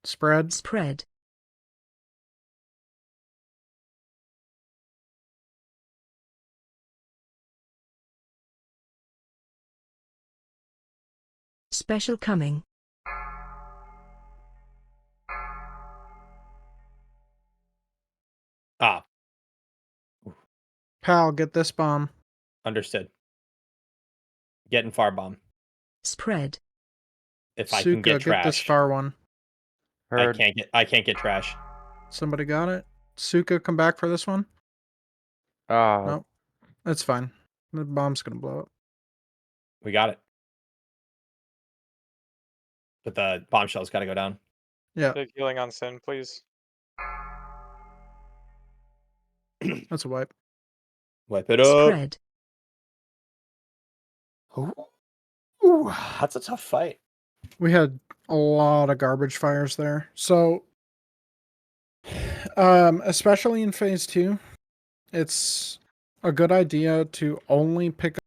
Spread. Spread. Special coming. Ah, Pal, get this bomb. understood. Getting far bomb. Spread. If I can get Suka, get this trash, far one. I can't get trash. Somebody got it? Suka, come back for this one? Nope. That's fine. The bomb's gonna blow up. We got it. But the bombshell's got to go down. Yeah. Take healing on Sin, please. That's a wipe. Wipe it up. Spread. Ooh, that's a tough fight. We had a lot of garbage fires there. So, especially in phase 2, it's a good idea to only pick